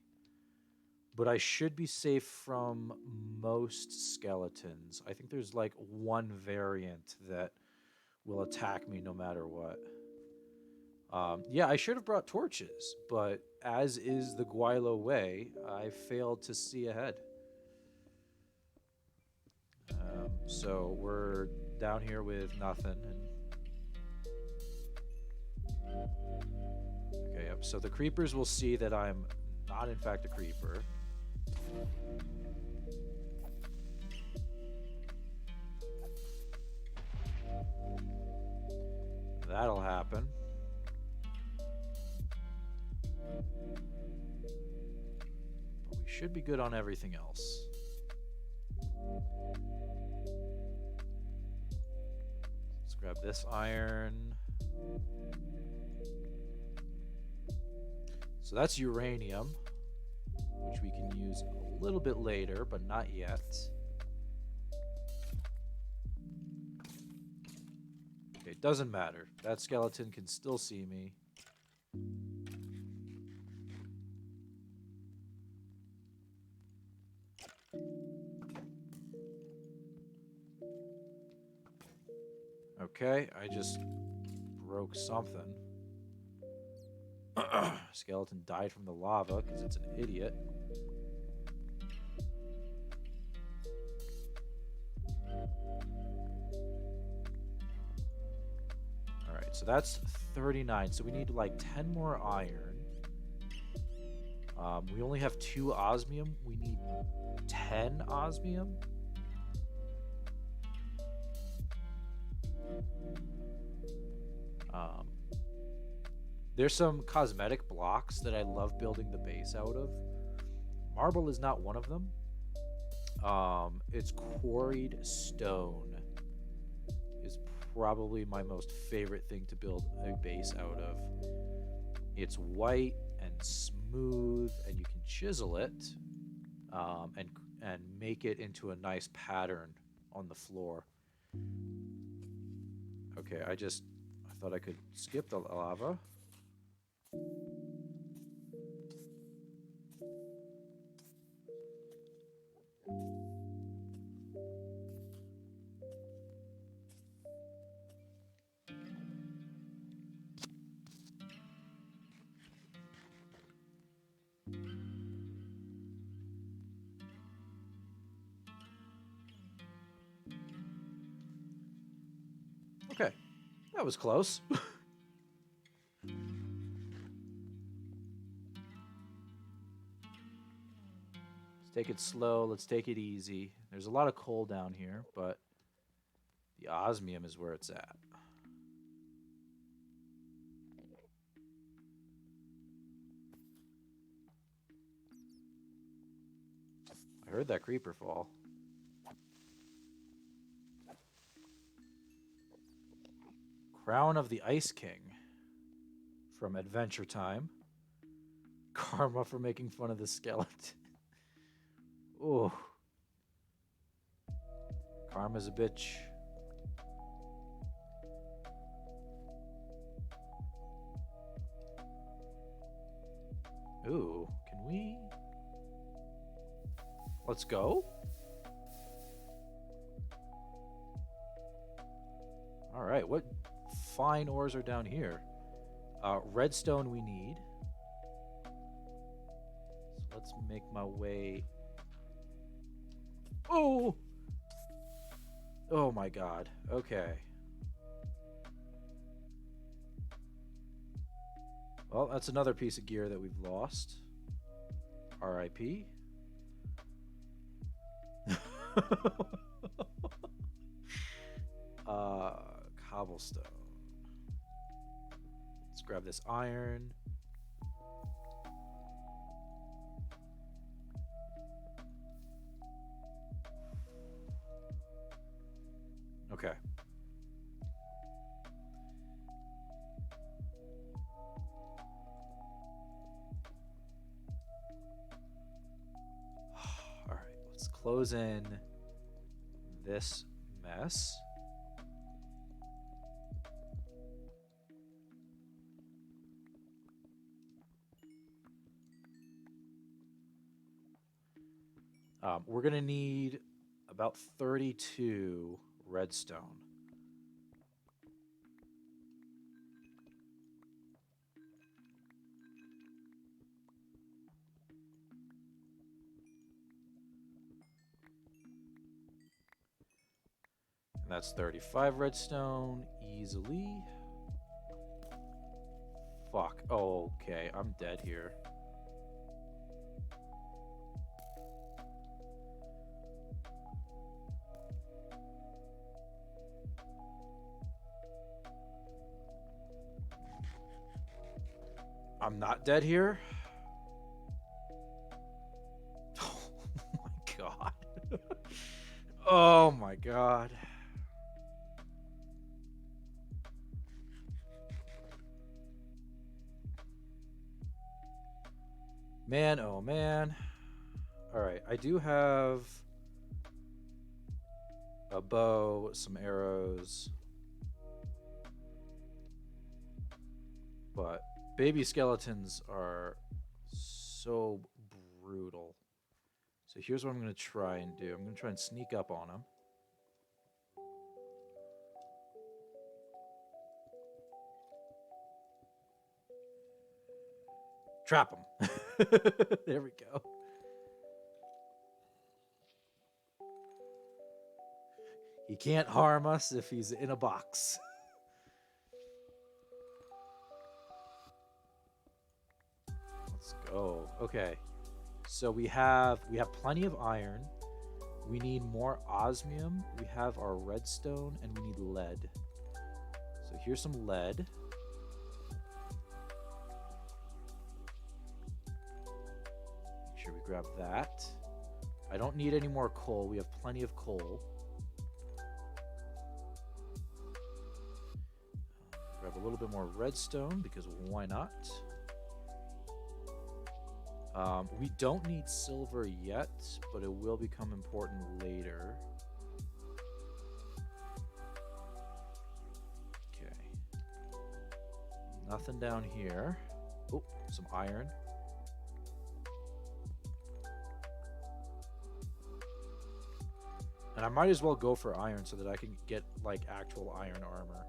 But I should be safe from most skeletons. I think there's like one variant that will attack me no matter what. Yeah, I should have brought torches, but as is the Guaylo way, I failed to see ahead. So we're down here with nothing. Okay, yep. So the creepers will see that I'm not in fact a creeper. That'll happen. should be good on everything else. Let's grab this iron. So that's uranium, which we can use a little bit later, but not yet. Okay, it doesn't matter. That skeleton can still see me. Okay, I just broke something. Skeleton died from the lava because it's an idiot. Alright, so that's 39. So we need like 10 more iron. We only have 2 osmium. We need 10 osmium. There's some cosmetic blocks that I love building the base out of. Marble is not one of them. It's quarried stone is probably my most favorite thing to build a base out of. It's white and smooth, and you can chisel it and make it into a nice pattern on the floor. Okay, I thought I could skip the lava. Okay, that was close. Let's take it slow. Let's take it easy. There's a lot of coal down here, but the osmium is where it's at. I heard that creeper fall. Crown of the Ice King from Adventure Time. Karma for making fun of the skeleton. Ooh. Karma's a bitch. Ooh, can we? Let's go. All right, what fine ores are down here? Redstone we need. So let's make my way. Oh! Oh my god. Okay. Well, that's another piece of gear that we've lost. R.I.P. Cobblestone. Let's grab this iron. Okay. All right, let's close in this mess. We're gonna need about 32 redstone. And that's 35 redstone easily. Fuck. Oh, okay. I'm dead here. I'm not dead here. Oh my god. Man, oh man. Alright, I do have a bow, some arrows. But baby skeletons are so brutal. So here's what I'm going to try and do. I'm going to try and sneak up on them. Trap him. There we go. He can't harm us if he's in a box. Let's go. Okay. So we have plenty of iron. We need more osmium. We have our redstone and we need lead. So here's some lead. Make sure we grab that. I don't need any more coal. We have plenty of coal. Grab a little bit more redstone because why not? We don't need silver yet, but it will become important later. Okay. Nothing down here. Oh, some iron. And I might as well go for iron so that I can get like actual iron armor.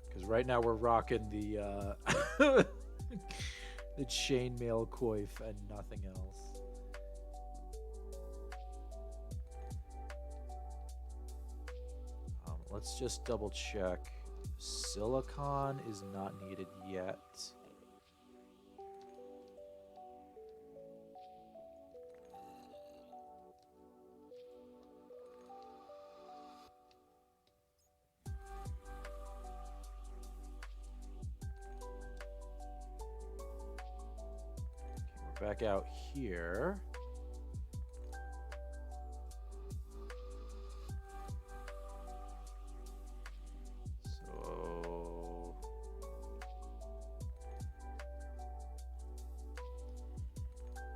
Because right now we're rocking the the chainmail coif and nothing else. Let's just double check. Silicon is not needed yet. Back out here. So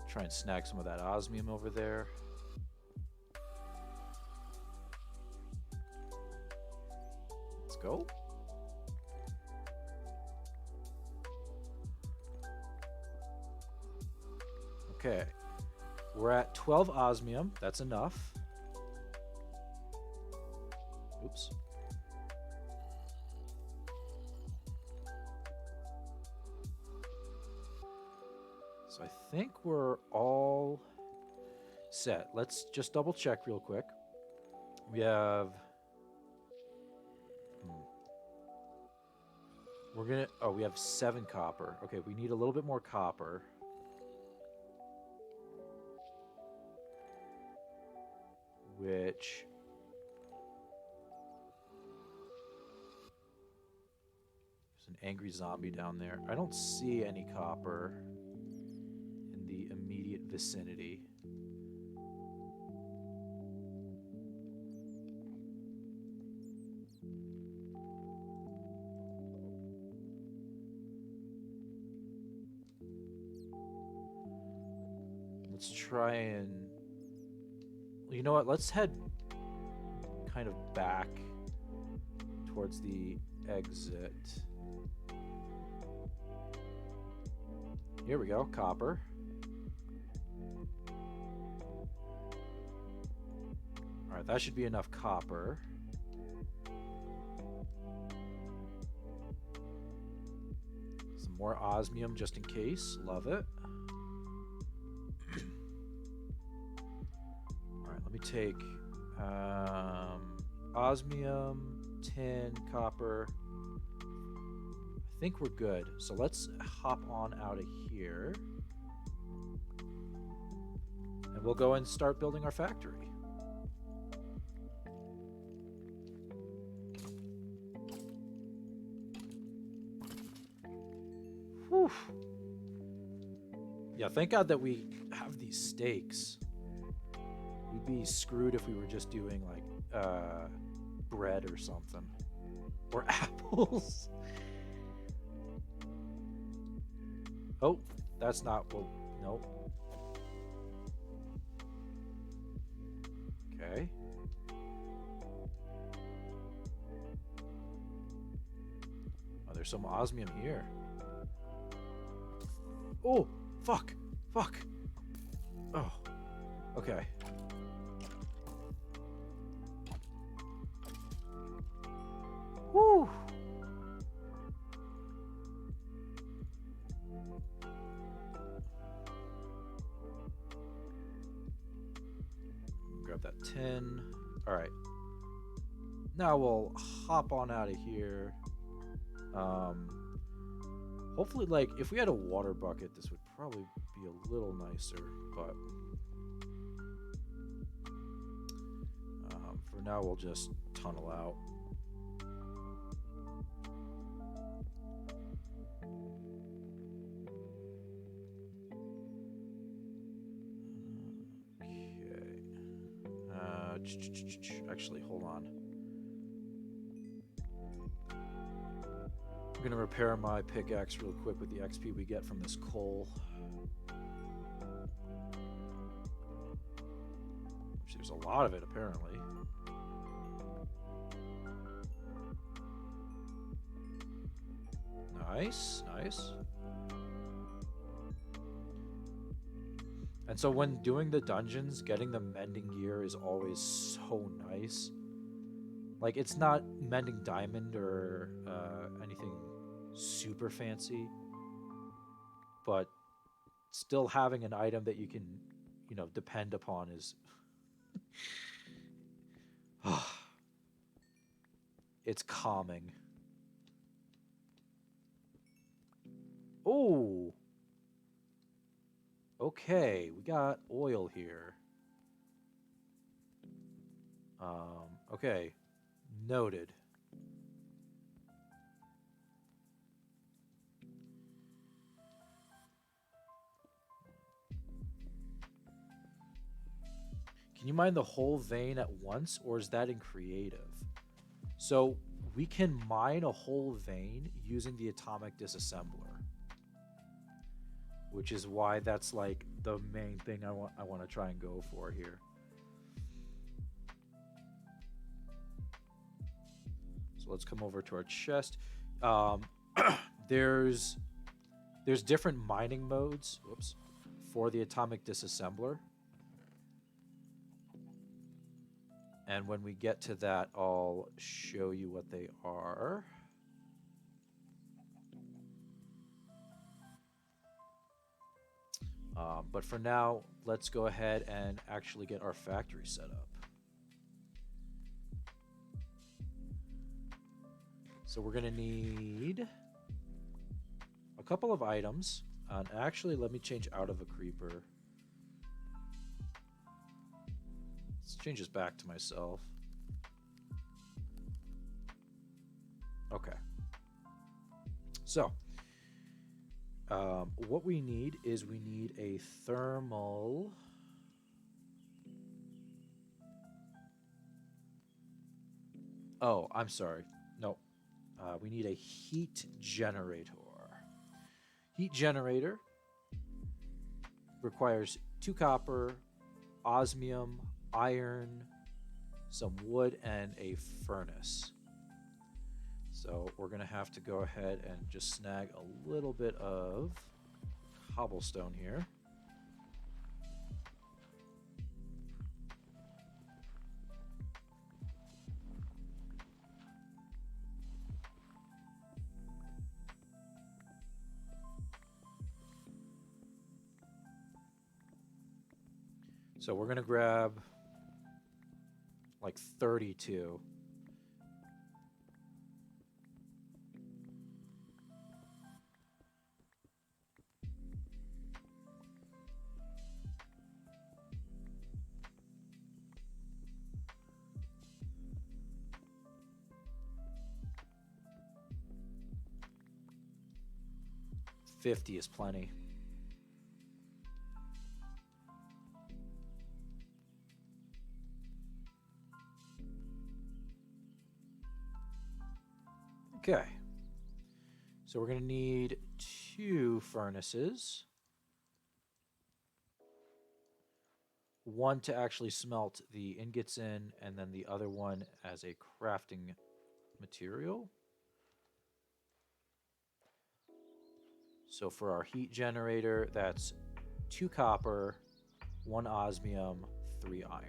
try and snag some of that osmium over there. Let's go. Okay, we're at 12 osmium. That's enough. Oops. So I think we're all set. Let's just double check real quick. We have... We're gonna... Oh, we have 7 copper. Okay, we need a little bit more copper. Which there's an angry zombie down there. I don't see any copper in the immediate vicinity. Let's try and... You know what? Let's head kind of back towards the exit. Here we go, copper. All right, that should be enough copper. Some more osmium just in case. Love it. Let me take osmium, tin, copper. I think we're good. So let's hop on out of here. And we'll go and start building our factory. Whew. Yeah, thank God that we these steaks. We'd be screwed if we were just doing like bread or something. Or apples. Oh, that's not, well, nope. Okay. Oh, there's some osmium here. Oh, fuck. Fuck. Oh, okay. Woo. Grab that tin. All right. Now we'll hop on out of here. Hopefully, like, if we had a water bucket, this would probably be a little nicer, but for now, we'll just tunnel out. Okay. Actually, hold on. I'm going to repair my pickaxe real quick with the XP we get from this coal. Which there's a lot of it, apparently. Nice, nice. And so when doing the dungeons, getting the mending gear is always so nice. Like, it's not mending diamond or anything super fancy, but still having an item that you can, you know, depend upon is it's calming. Oh, okay, we got oil here. Okay, noted. Can you mine the whole vein at once, or is that in creative? So we can mine a whole vein using the atomic disassembler, which is why that's like the main thing I want to try and go for here. So let's come over to our chest. There's different mining modes. Whoops, for the atomic disassembler. And when we get to that, I'll show you what they are. But for now, let's go ahead and actually get our factory set up. So we're going to need a couple of items. And actually, let me change out of a creeper. Let's change this back to myself. Okay. So, what we need is we need a thermal. Oh, I'm sorry. No. We need a heat generator. Heat generator requires 2 copper, osmium, iron, some wood, and a furnace. So we're going to have to go ahead and just snag a little bit of cobblestone here. So we're going to grab like 32. $50 is plenty. Okay. So we're going to need 2 furnaces. One to actually smelt the ingots in, and then the other one as a crafting material. So for our heat generator, that's 2 copper, 1 osmium, 3 iron.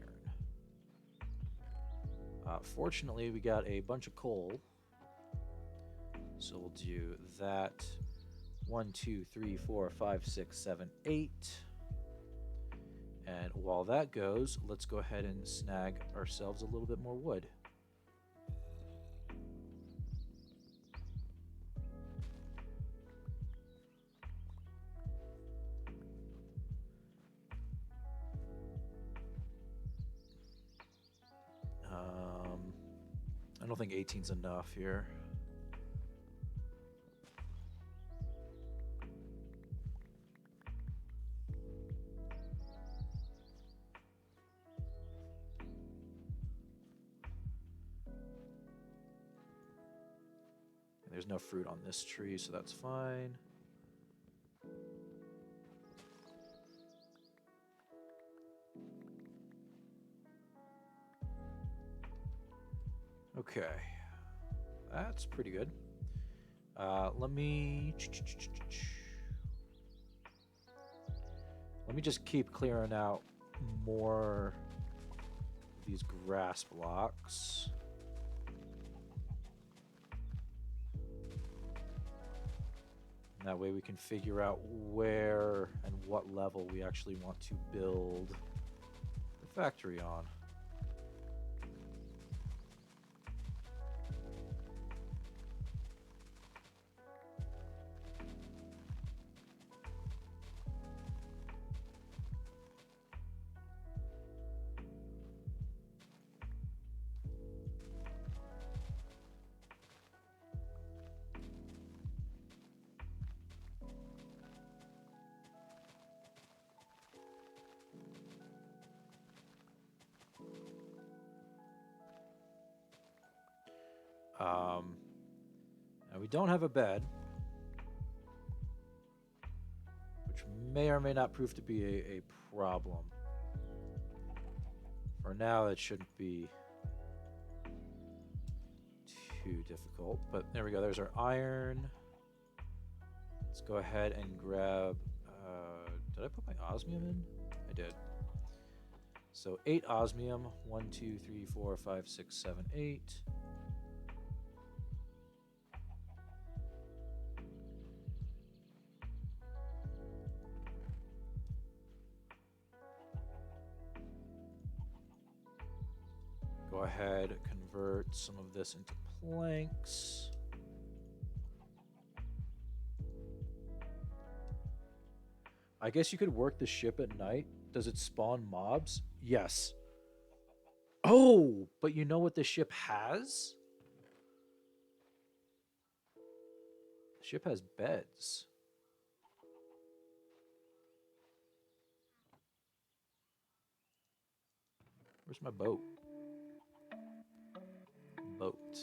Fortunately, we got a bunch of coal. So we'll do that. 1, 2, 3, 4, 5, 6, 7, 8. And while that goes, let's go ahead and snag ourselves a little bit more wood. I don't think 18's enough here. There's no fruit on this tree, so that's fine. Okay, that's pretty good. Let me just keep clearing out more of these grass blocks. And that way we can figure out where and what level we actually want to build the factory on. Now we don't have a bed, which may or may not prove to be a problem. For now, it shouldn't be too difficult, but there we go. There's our iron. Let's go ahead and grab, did I put my osmium in? I did. So 8 osmium, 1, 2, 3, 4, 5, 6, 7, 8. Go ahead, convert some of this into planks. I guess you could work the ship at night. Does it spawn mobs? Yes. Oh, but you know what the ship has? The ship has beds. Where's my boat? Boat.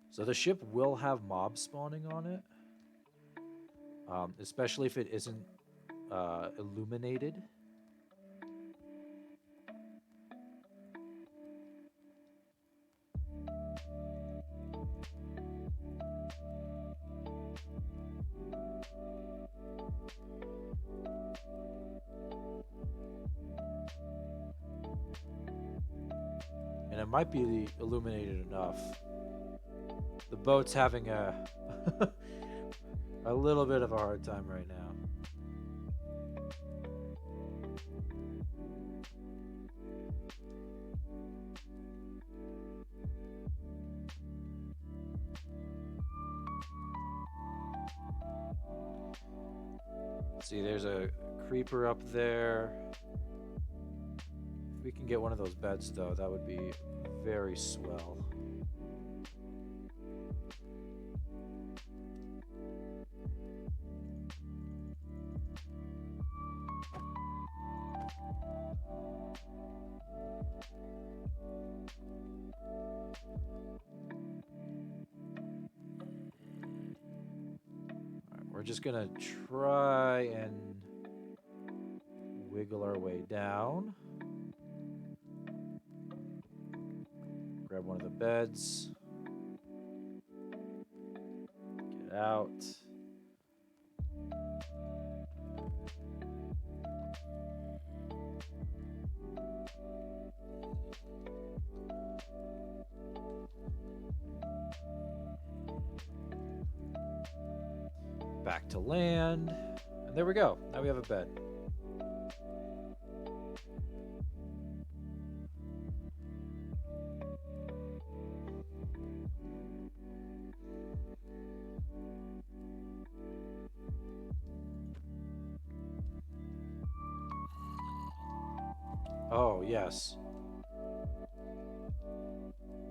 So the ship will have mobs spawning on it. Especially if it isn't illuminated. And it might be illuminated enough. The boat's having a a little bit of a hard time right now. See, there's a creeper up there. If we can get one of those beds, though, that would be very swell. We're just gonna try and wiggle our way down. Grab one of the beds. Get out. Back to land. And there we go. Now we have a bed. Oh, yes.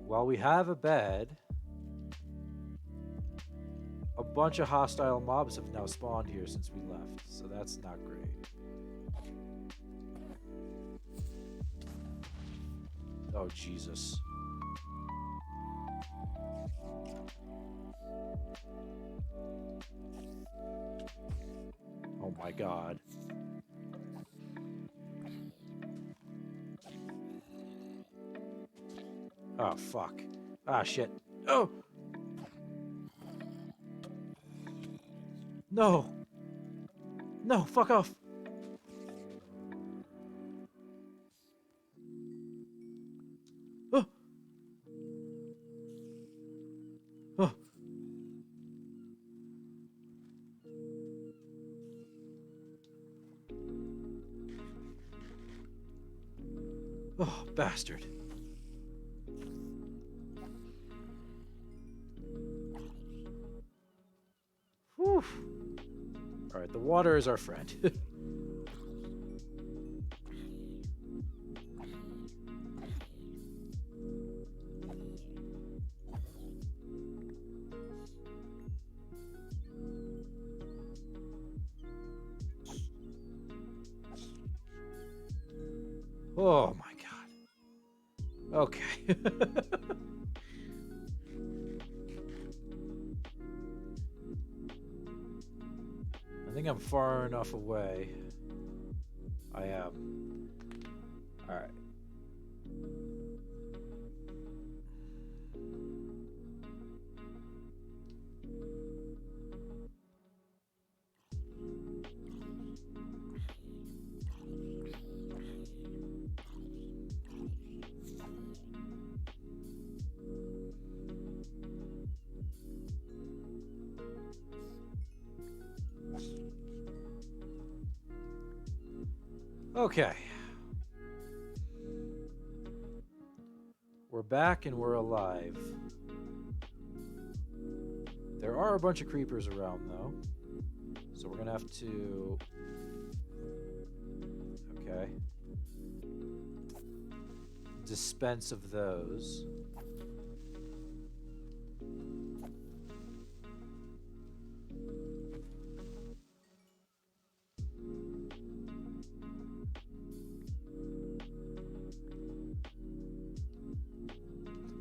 While we have a bed, a bunch of hostile mobs have now spawned here since we left, so that's not great. Oh, Jesus. Oh my god. Oh, fuck. Ah, shit. Oh! No! No, fuck off! Oh! Oh! Oh, bastard. Whew. Alright, the water is our friend. Oh my god. Okay. I think I'm far enough away. I am. Alright. Okay. We're back and we're alive. There are a bunch of creepers around, though. So we're gonna have to... Okay. Dispense of those.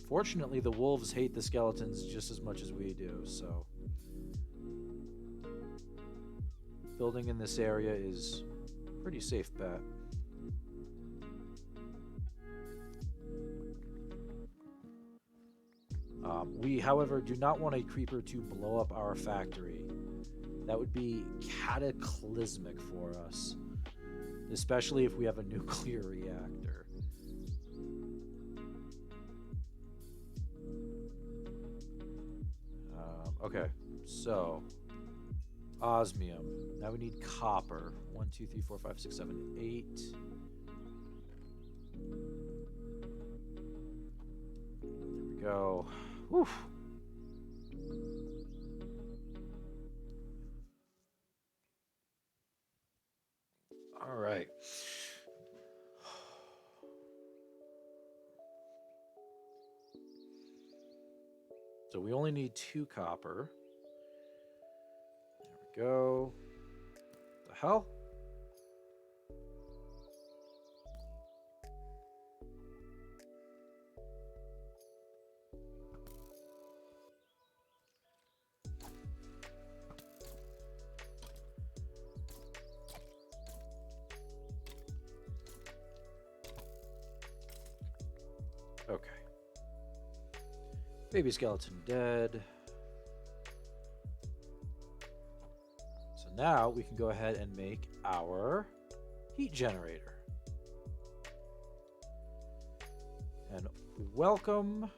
Fortunately, the wolves hate the skeletons just as much as we do, so... Building in this area is a pretty safe bet. We, however, do not want a creeper to blow up our factory. That would be cataclysmic for us, especially if we have a nuclear reactor. Okay, so osmium. Now we need copper. 1, 2, 3, 4, 5, 6, 7, 8. There we go. Whew. All right. So we only need 2 copper. There we go. The hell? Okay. Baby skeleton dead. So now we can go ahead and make our heat generator. And welcome.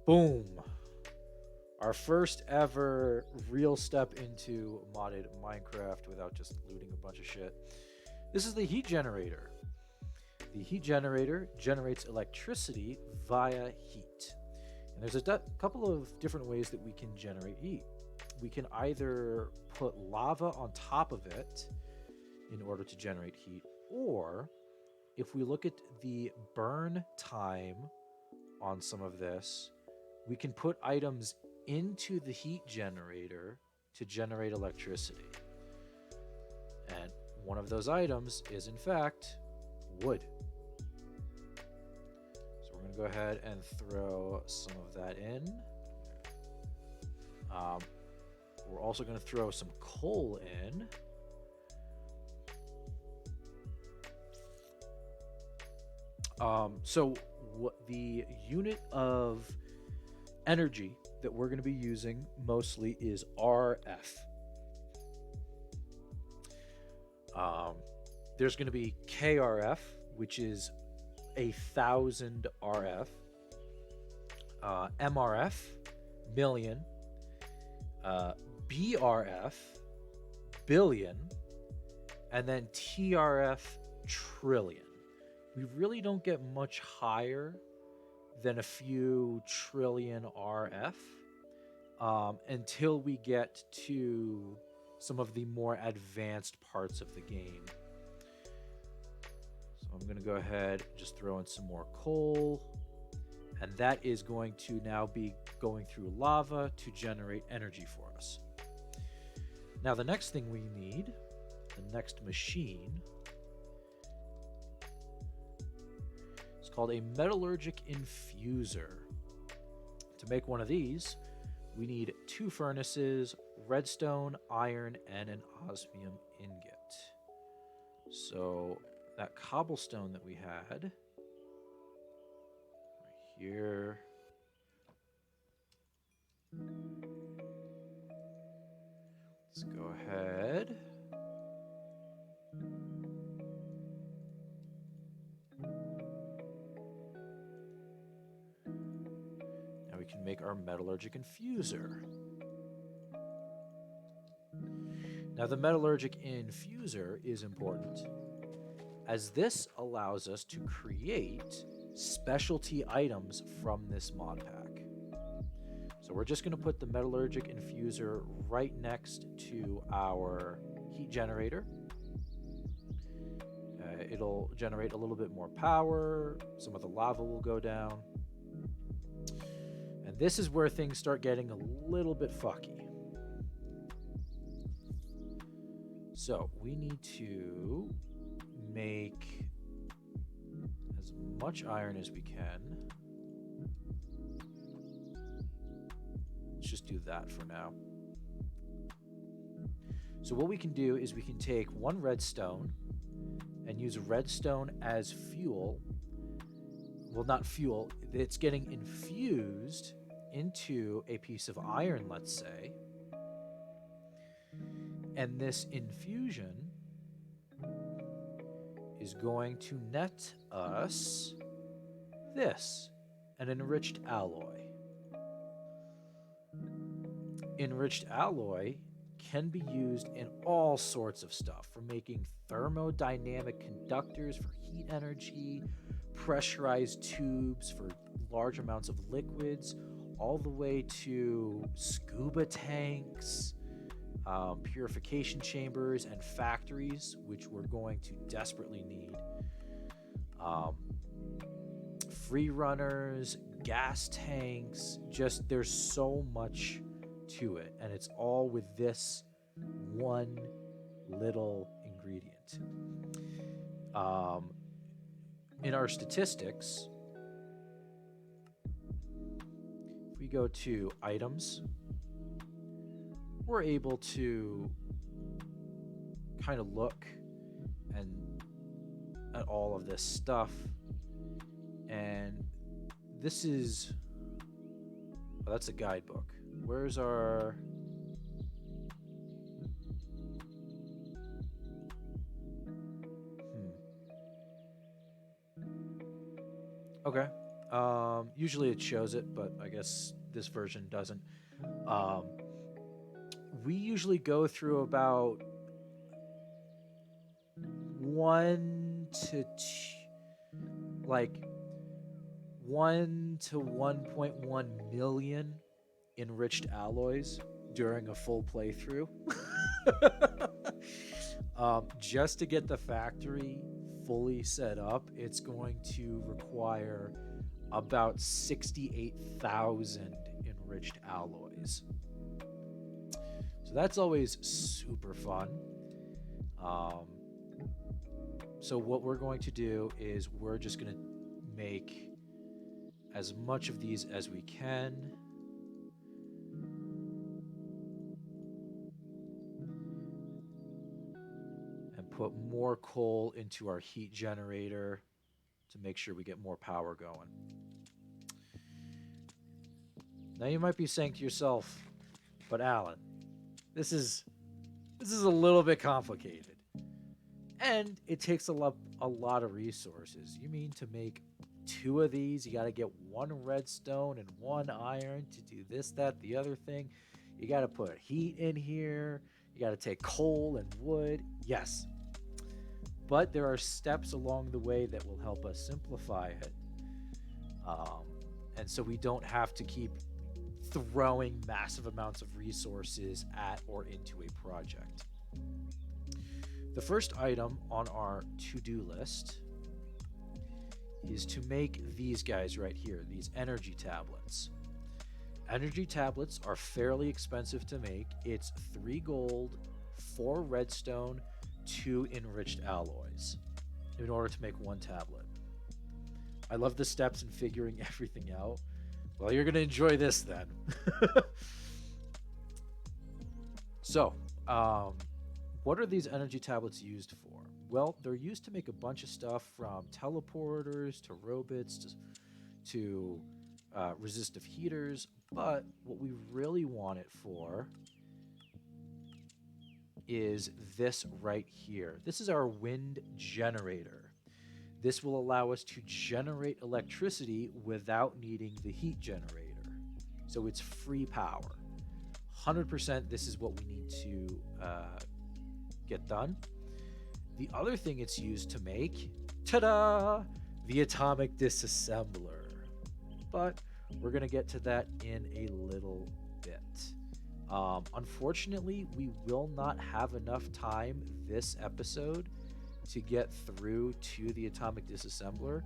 Boom. Our first ever real step into modded Minecraft without just looting a bunch of shit. This is the heat generator. The heat generator generates electricity via heat. And there's a couple of different ways that we can generate heat. We can either put lava on top of it in order to generate heat, or if we look at the burn time on some of this, we can put items into the heat generator to generate electricity. And one of those items is, in fact, wood. So we're going to go ahead and throw some of that in. We're also going to throw some coal in. So what the unit of energy that we're going to be using mostly is RF. There's going to be KRF, which is 1,000 RF, MRF, million, BRF, billion, and then TRF, trillion. We really don't get much higher than a few trillion RF until we get to some of the more advanced parts of the game. So I'm going to go ahead and just throw in some more coal, and that is going to now be going through lava to generate energy for us. Now the next thing we need, the next machine, is called a metallurgic infuser. To make one of these, we need 2 furnaces, redstone, iron, and an osmium ingot. So that cobblestone that we had right here, let's go ahead. Now we can make our metallurgic infuser. Now the metallurgic infuser is important, as this allows us to create specialty items from this mod pack. So we're just going to put the metallurgic infuser right next to our heat generator. It'll generate a little bit more power, some of the lava will go down. And this is where things start getting a little bit fucky. So we need to make as much iron as we can. Let's just do that for now. So what we can do is we can take 1 redstone and use redstone as fuel. Well, not fuel, it's getting infused into a piece of iron, let's say. And this infusion is going to net us this, an enriched alloy. Enriched alloy can be used in all sorts of stuff, from making thermodynamic conductors for heat energy, pressurized tubes for large amounts of liquids, all the way to scuba tanks, purification chambers, and factories, which we're going to desperately need. Free runners, gas tanks, just there's so much to it, and it's all with this one little ingredient. In our statistics, if we go to items, we're able to kind of look and at all of this stuff, And this is, oh, that's a guidebook. Where's our, okay. Usually it shows it, but I guess this version doesn't. Um, we usually go through about like 1 to 1.1 million enriched alloys during a full playthrough. Just to get the factory fully set up, it's going to require about 68,000 enriched alloys. So that's always super fun. So what we're going to do is we're just going to make as much of these as we can. And put more coal into our heat generator to make sure we get more power going. Now you might be saying to yourself, but Alan, this is a little bit complicated. And it takes a lot of resources. You mean to make 2 of these, you got to get 1 redstone and 1 iron to do this, that, the other thing. You got to put heat in here. You got to take coal and wood. Yes. But there are steps along the way that will help us simplify it. And so we don't have to keep throwing massive amounts of resources at or into a project. The first item on our to-do list is to make these guys right here, these energy tablets. Energy tablets are fairly expensive to make. It's 3 gold, 4 redstone, 2 enriched alloys in order to make 1 tablet. I love the steps in figuring everything out. Well, you're going to enjoy this then. So, what are these energy tablets used for? Well, they're used to make a bunch of stuff from teleporters to robots to resistive heaters. But what we really want it for is this right here. This is our wind generator. This will allow us to generate electricity without needing the heat generator. So it's free power. 100% this is what we need to get done. The other thing it's used to make, ta-da, the atomic disassembler. But we're going to get to that in a little bit. Unfortunately, we will not have enough time this episode to get through to the atomic disassembler,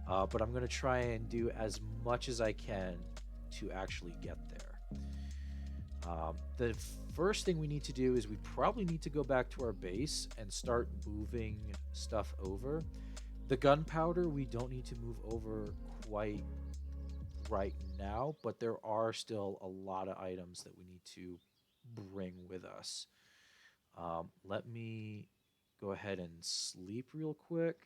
but I'm going to try and do as much as I can to actually get there. The first thing we need to do is we probably need to go back to our base and start moving stuff over. The gunpowder we don't need to move over quite right now, but there are still a lot of items that we need to bring with us. Let me go ahead and sleep real quick.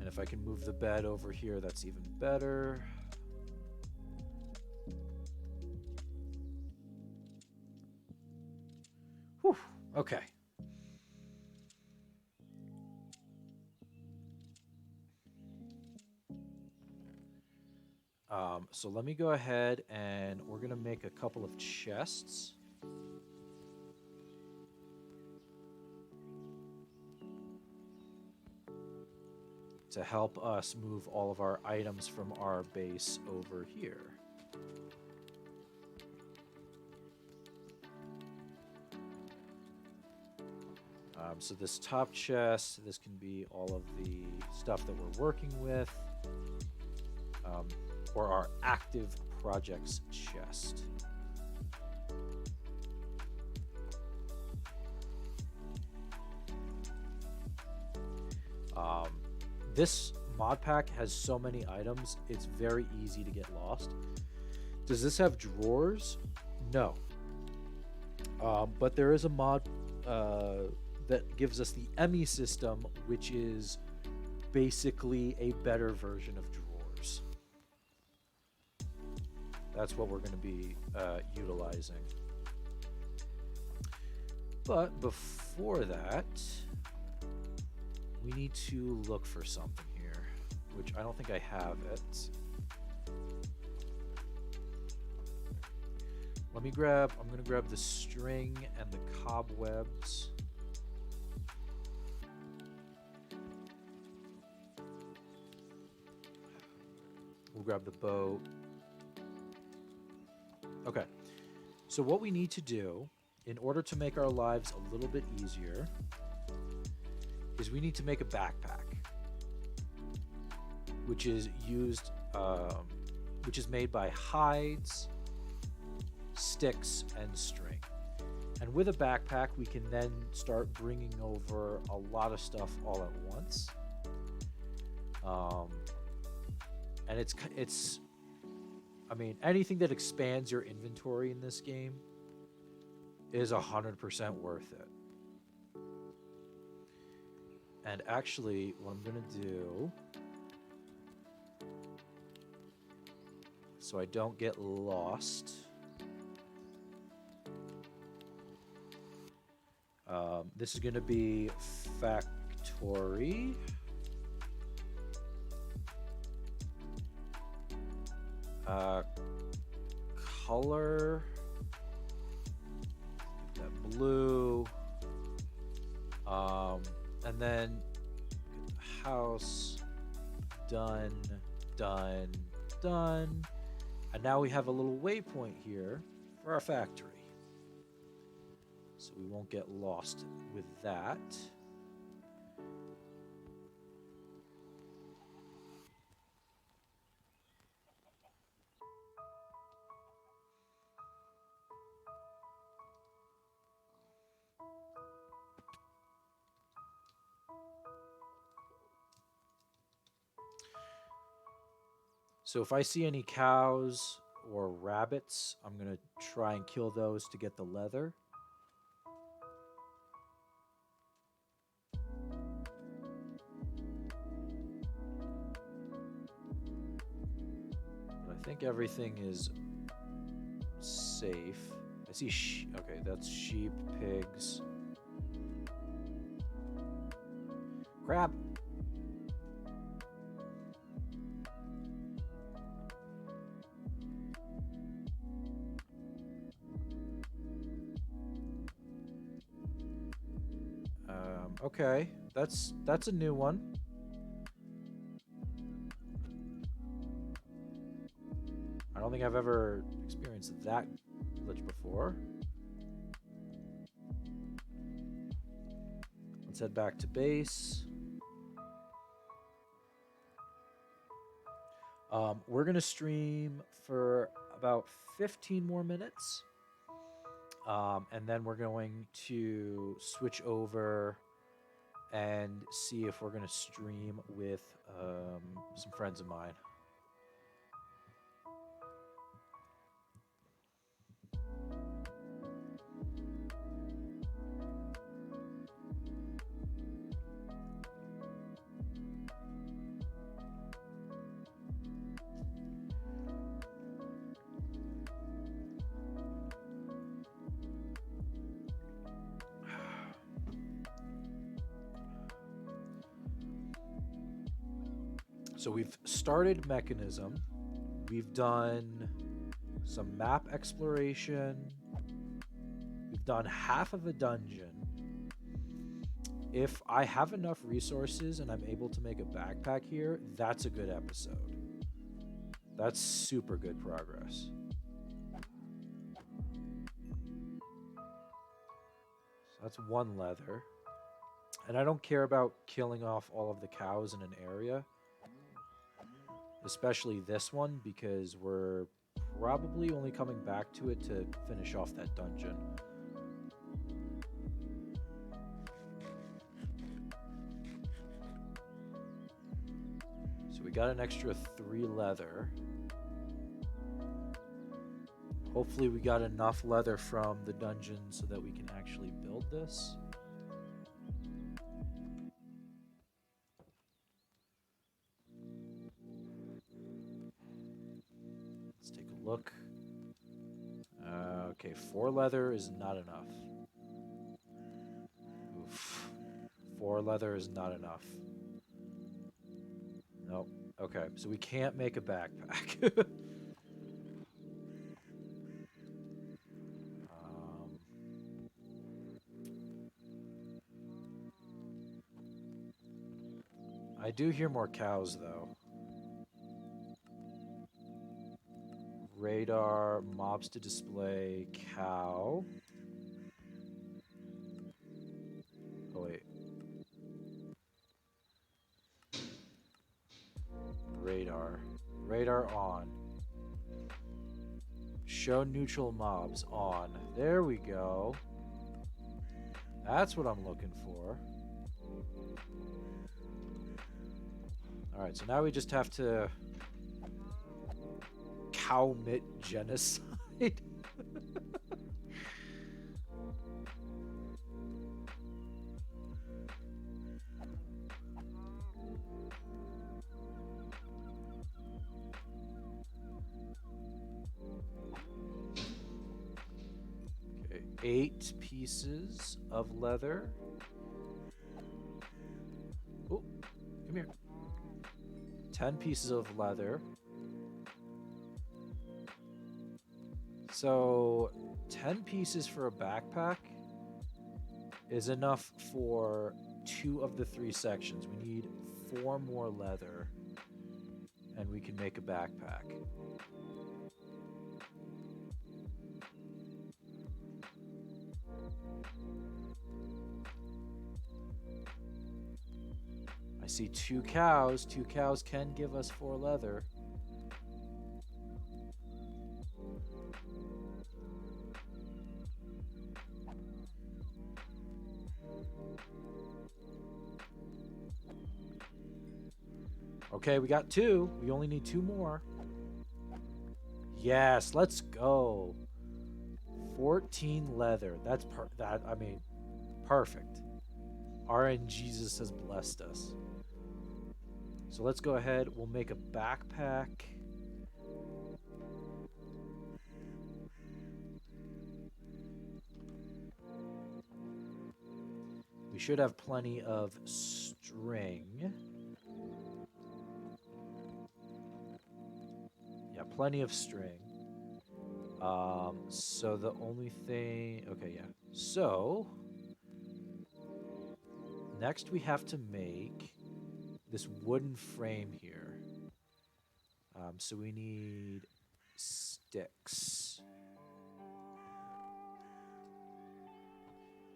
And if I can move the bed over here, that's even better. Whew, okay. So let me go ahead and we're going to make a couple of chests. To help us move all of our items from our base over here. So this top chest, this can be all of the stuff that we're working with, or our active projects chest. This mod pack has so many items, it's very easy to get lost. Does this have drawers? No. But there is a mod that gives us the Emmy system, which is basically a better version of drawers. That's what we're going to be utilizing. But before that, we need to look for something here, which I don't think I have it. I'm going to grab the string and the cobwebs. We'll grab the boat. Okay, so what we need to do in order to make our lives a little bit easier is we need to make a backpack, which is made by hides, sticks, and string. And with a backpack, we can then start bringing over a lot of stuff all at once. And it's I mean, anything that expands your inventory in this game is 100% worth it. And actually, what I'm going to do, so I don't get lost, this is going to be factory. Color, that blue, and then house, done, and now we have a little waypoint here for our factory, so we won't get lost with that. So if I see any cows or rabbits, I'm going to try and kill those to get the leather. But I think everything is safe. I see okay, that's sheep, pigs. Crap. Okay, that's a new one. I don't think I've ever experienced that glitch before. Let's head back to base. We're gonna stream for about 15 more minutes, and then we're going to switch over and see if we're going to stream with some friends of mine. So we've started mechanism. We've done some map exploration. We've done half of a dungeon. If I have enough resources and I'm able to make a backpack here, that's a good episode. That's super good progress. So that's one leather. And I don't care about killing off all of the cows in an area. Especially this one, because we're probably only coming back to it to finish off that dungeon. got an extra 3 leather. Hopefully we got enough leather from the dungeon so that we can actually build this. Let's take a look. Okay, 4 leather is not enough. Oof. 4 leather is not enough. Nope. Okay, so we can't make a backpack. I do hear more cows, though. Radar, mobs to display, cow. Oh, wait. Radar. Radar on. Show neutral mobs on. There we go. That's what I'm looking for. Alright, so now we just have to commit genocide. Okay, 8 pieces of leather. Oh, come here. 10 pieces of leather. So 10 pieces for a backpack is enough for 2 of the 3 sections. We need 4 more leather and we can make a backpack. I see 2 cows. 2 cows can give us 4 leather. Okay, we got 2. We only need 2 more. Yes, let's go. 14 leather. That's perfect. RNGesus has blessed us. So let's go ahead. We'll make a backpack. We should have plenty of string. Yeah, plenty of string. So the only thing... Okay, yeah. So... next we have to make this wooden frame here. So we need sticks.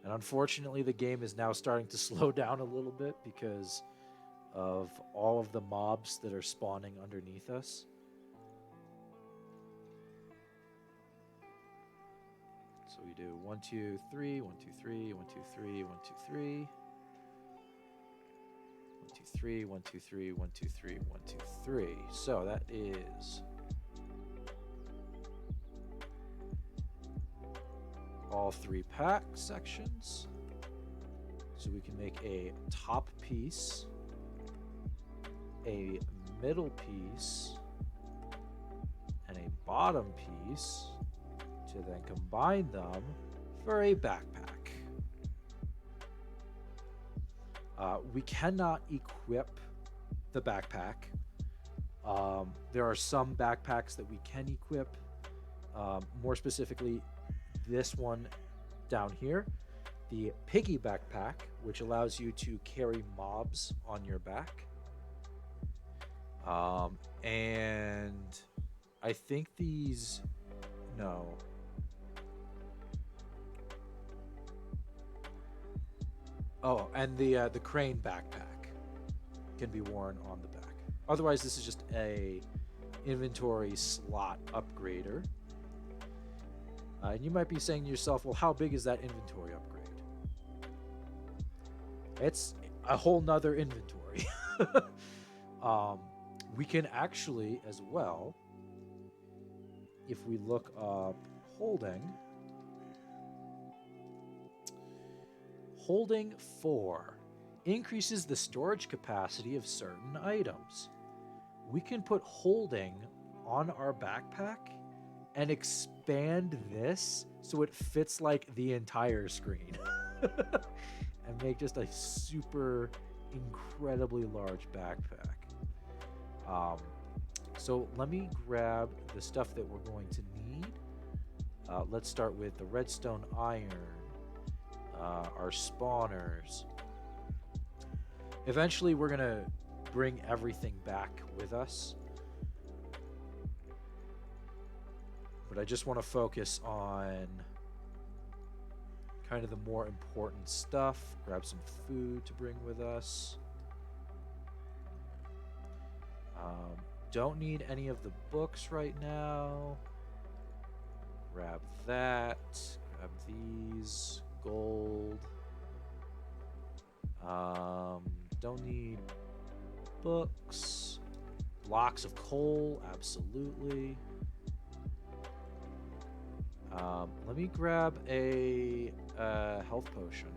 And unfortunately the game is now starting to slow down a little bit because of all of the mobs that are spawning underneath us. So we do 1, 2, 3, 1, 2, 3, 1, 2, 3, 1, 2, 3. 1, 2, 3, 1, 2, 3, 1, 2, 3, 1, 2, 3. So that is all 3 pack sections. So we can make a top piece, a middle piece, and a bottom piece to then combine them for a backpack. We cannot equip the backpack. There are some backpacks that we can equip. More specifically, this one down here, the piggy backpack, which allows you to carry mobs on your back. And I think these... No. Oh, and the crane backpack can be worn on the back. Otherwise, this is just a inventory slot upgrader. And you might be saying to yourself, well, how big is that inventory upgrade? It's a whole nother inventory. We can actually, as well, if we look up holding, holding 4 increases the storage capacity of certain items. We can put holding on our backpack and expand this so it fits like the entire screen and make just a super incredibly large backpack. So let me grab the stuff that we're going to need. Let's start with the redstone iron, our spawners. Eventually we're gonna bring everything back with us, but I just want to focus on kind of the more important stuff. Grab some food to bring with us. Don't need any of the books right now. Grab that. Grab these. Gold. Don't need books. Blocks of coal, absolutely. Let me grab a health potion.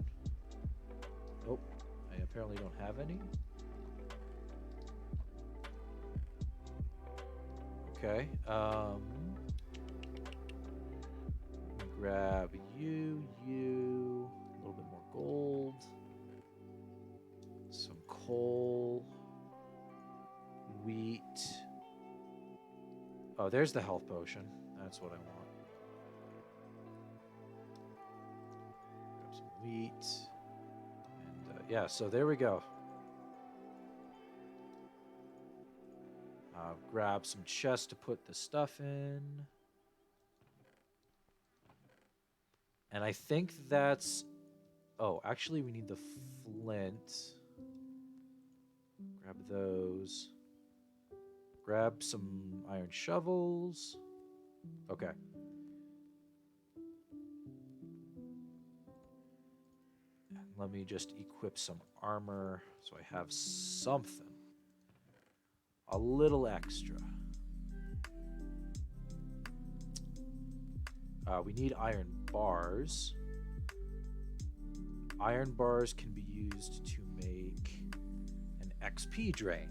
Oh, I apparently don't have any. Okay. Grab you, a little bit more gold, some coal, wheat. Oh, there's the health potion. That's what I want. Grab some wheat. And yeah, so there we go. Grab some chests to put the stuff in. And I think that's... Oh, actually we need the flint. Grab those. Grab some iron shovels. Okay. And let me just equip some armor so I have something. A little extra. We need iron bars. Iron bars can be used to make an XP drain.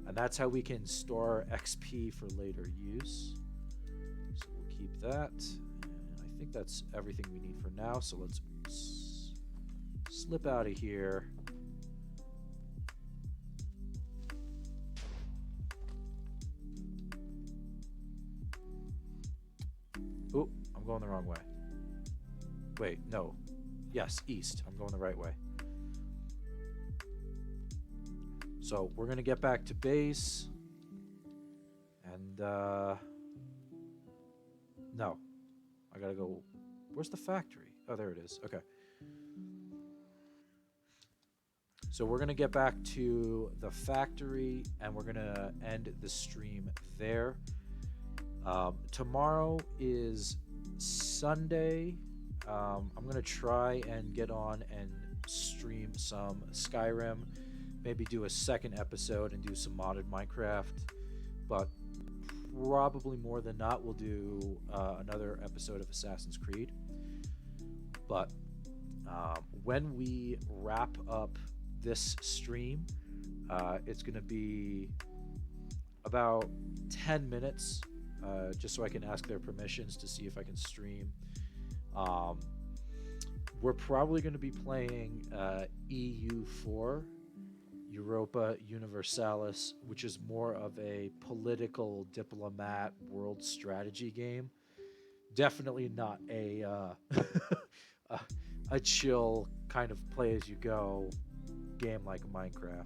And that's how we can store XP for later use. So we'll keep that. And I think that's everything we need for now. So let's slip out of here. Oh, I'm going the wrong way. Wait, no. Yes, east. I'm going the right way. So we're going to get back to base. And, no. I got to go... Where's the factory? Oh, there it is. Okay. So we're going to get back to the factory, and we're going to end the stream there. Tomorrow is Sunday. I'm going to try and get on and stream some Skyrim. Maybe do a second episode and do some modded Minecraft. But probably more than not, we'll do another episode of Assassin's Creed. But when we wrap up this stream, it's going to be about 10 minutes. Just so I can ask their permissions to see if I can stream. We're probably going to be playing EU4, Europa Universalis, which is more of a political diplomat world strategy game. Definitely not a a chill kind of play as you go game like Minecraft.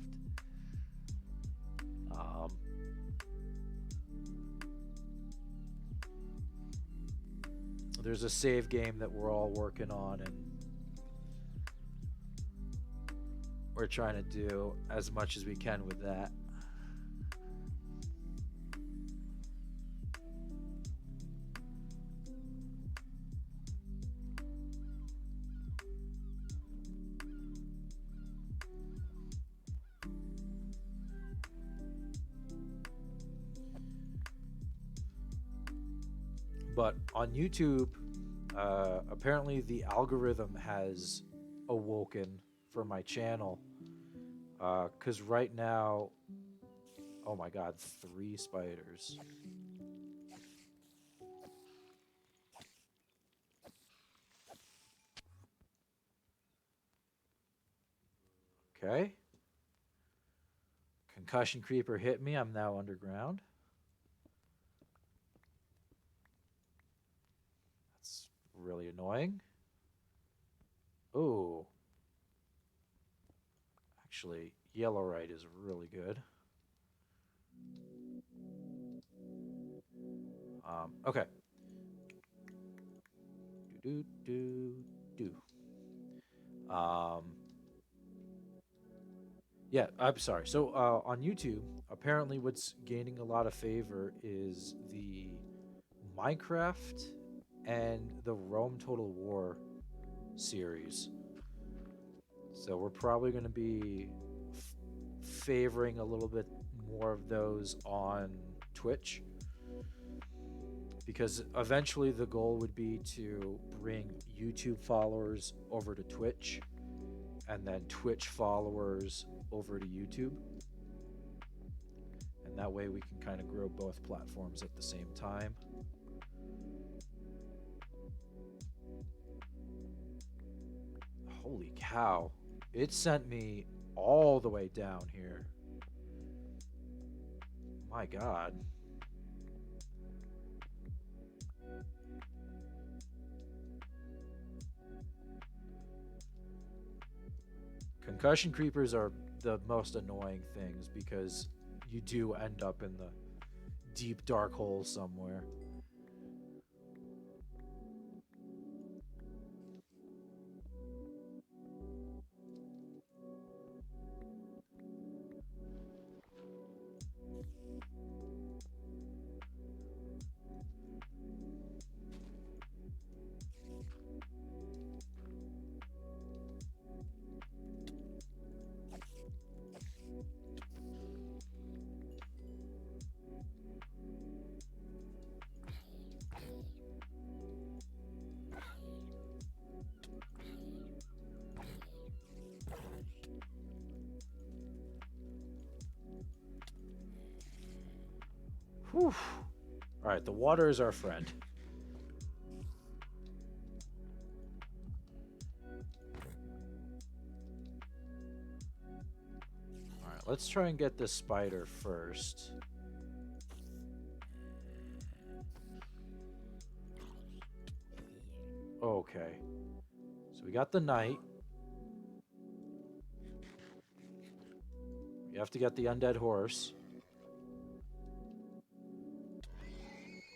There's a save game that we're all working on, and we're trying to do as much as we can with that. But on YouTube, apparently the algorithm has awoken for my channel. Because right now, oh my god, 3 spiders. Okay. Concussion creeper hit me. I'm now underground. That's really annoying. Oh. Actually, yellow right is really good. Okay. Do do do do. Yeah, I'm sorry. So on YouTube, apparently what's gaining a lot of favor is the Minecraft and the Rome Total War series. So we're probably going to be favoring a little bit more of those on Twitch, because eventually the goal would be to bring YouTube followers over to Twitch and then Twitch followers over to YouTube. And that way we can kind of grow both platforms at the same time. Holy cow. It sent me all the way down here. My god. Concussion creepers are the most annoying things because you do end up in the deep dark hole somewhere. Whew. All right, the water is our friend. All right, let's try and get this spider first. Okay. So we got the knight. We have to get the undead horse.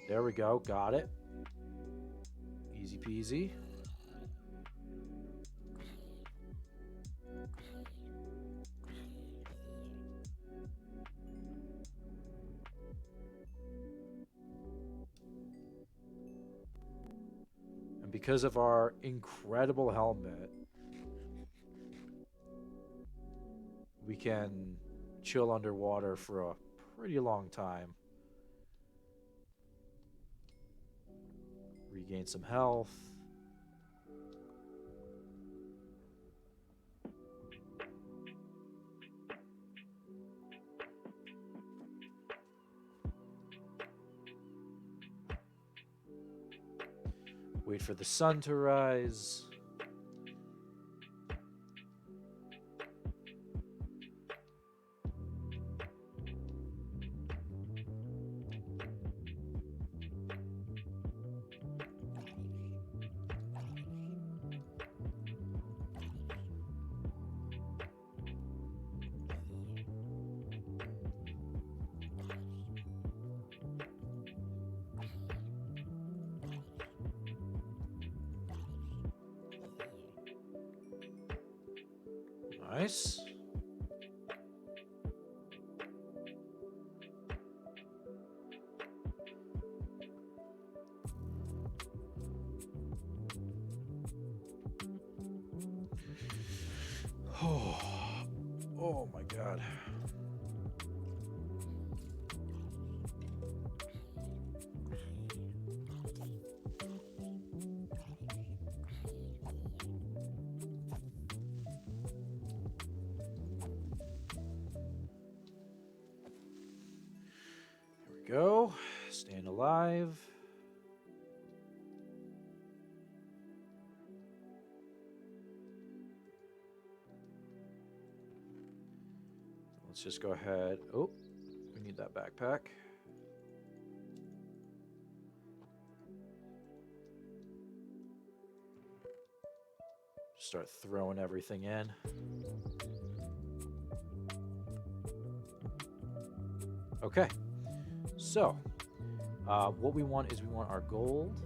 There we go. Got it. Easy peasy. And because of our incredible helmet, we can chill underwater for a pretty long time. Regain some health. Wait for the sun to rise. Nice. Oh my god. go. Staying alive. Let's just go ahead. Oh, we need that backpack. Start throwing everything in. Okay, so what we want is we want our gold,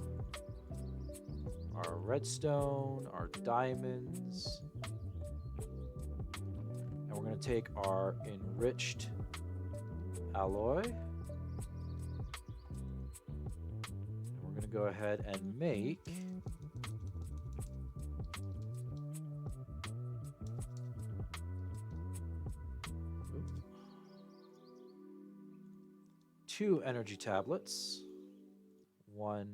our redstone, our diamonds, and we're going to take our enriched alloy, and we're going to go ahead and make two energy tablets. 1,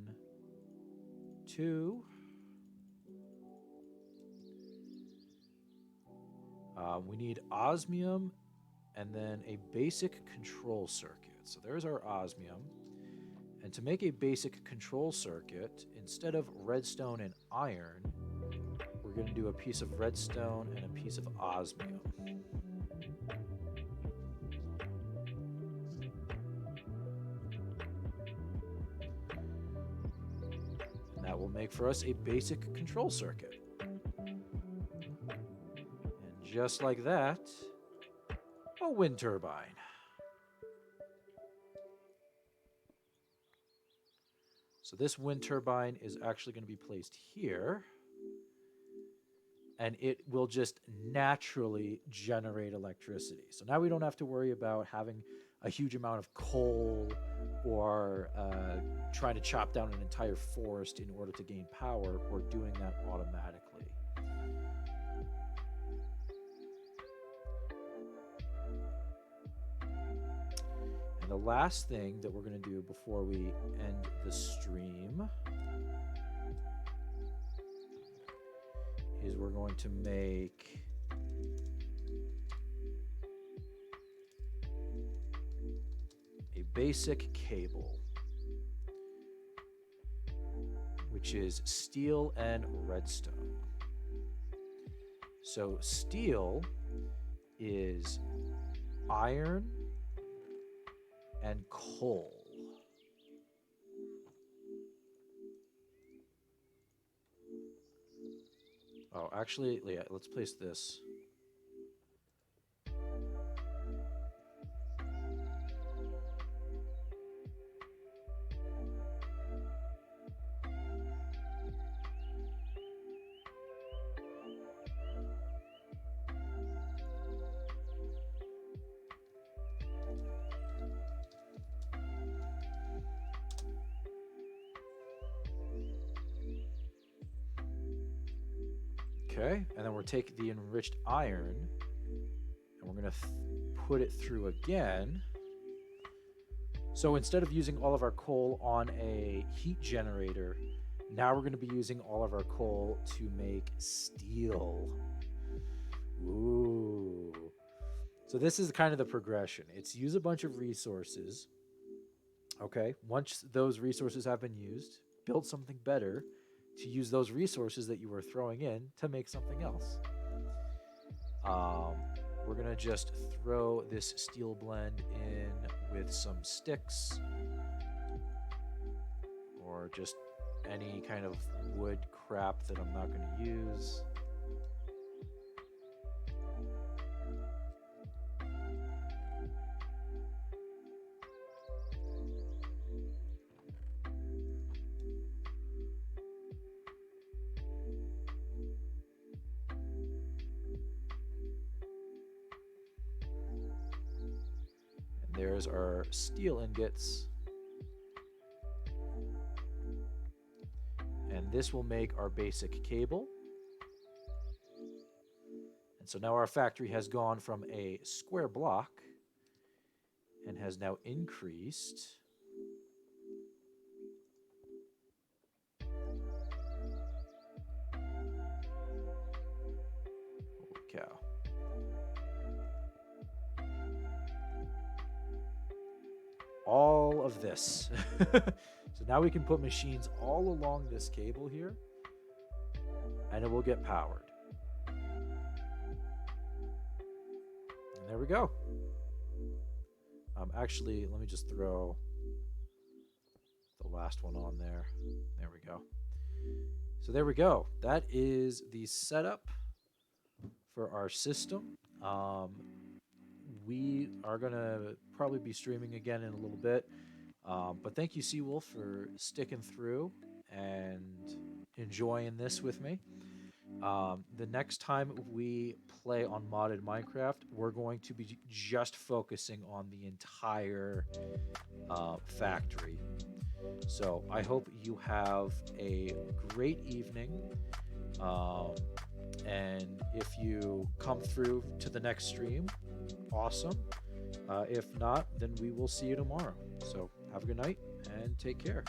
2. We need osmium and then a basic control circuit. So there's our osmium. And to make a basic control circuit, instead of redstone and iron, we're going to do a piece of redstone and a piece of osmium. And that will make for us a basic control circuit. And just like that, a wind turbine. So this wind turbine is actually going to be placed here, and it will just naturally generate electricity. So now we don't have to worry about having a huge amount of coal or trying to chop down an entire forest in order to gain power. We're doing that automatically. And the last thing that we're going to do before we end the stream is we're going to make a basic cable, which is steel and redstone. So steel is iron and coal. Oh, actually, yeah, let's place this. Okay, and then we'll take the enriched iron and we're going to put it through again. So instead of using all of our coal on a heat generator, now we're going to be using all of our coal to make steel. Ooh. So this is kind of the progression. It's use a bunch of resources. Okay, once those resources have been used, build something better to use those resources that you were throwing in to make something else. We're going to just throw this steel blend in with some sticks or just any kind of wood crap that I'm not going to use. There's our steel ingots. And this will make our basic cable. And so now our factory has gone from a square block and has now increased. Holy cow. all of this. So now we can put machines all along this cable here, and it will get powered. And there we go. Actually, let me just throw the last one on there. There we go. So there we go. That is the setup for our system. We are going to probably be streaming again in a little bit. But thank you, Seawolf, for sticking through and enjoying this with me. The next time we play on modded Minecraft, we're going to be just focusing on the entire factory. So I hope you have a great evening. And if you come through to the next stream, awesome. If not, then we will see you tomorrow. So have a good night and take care.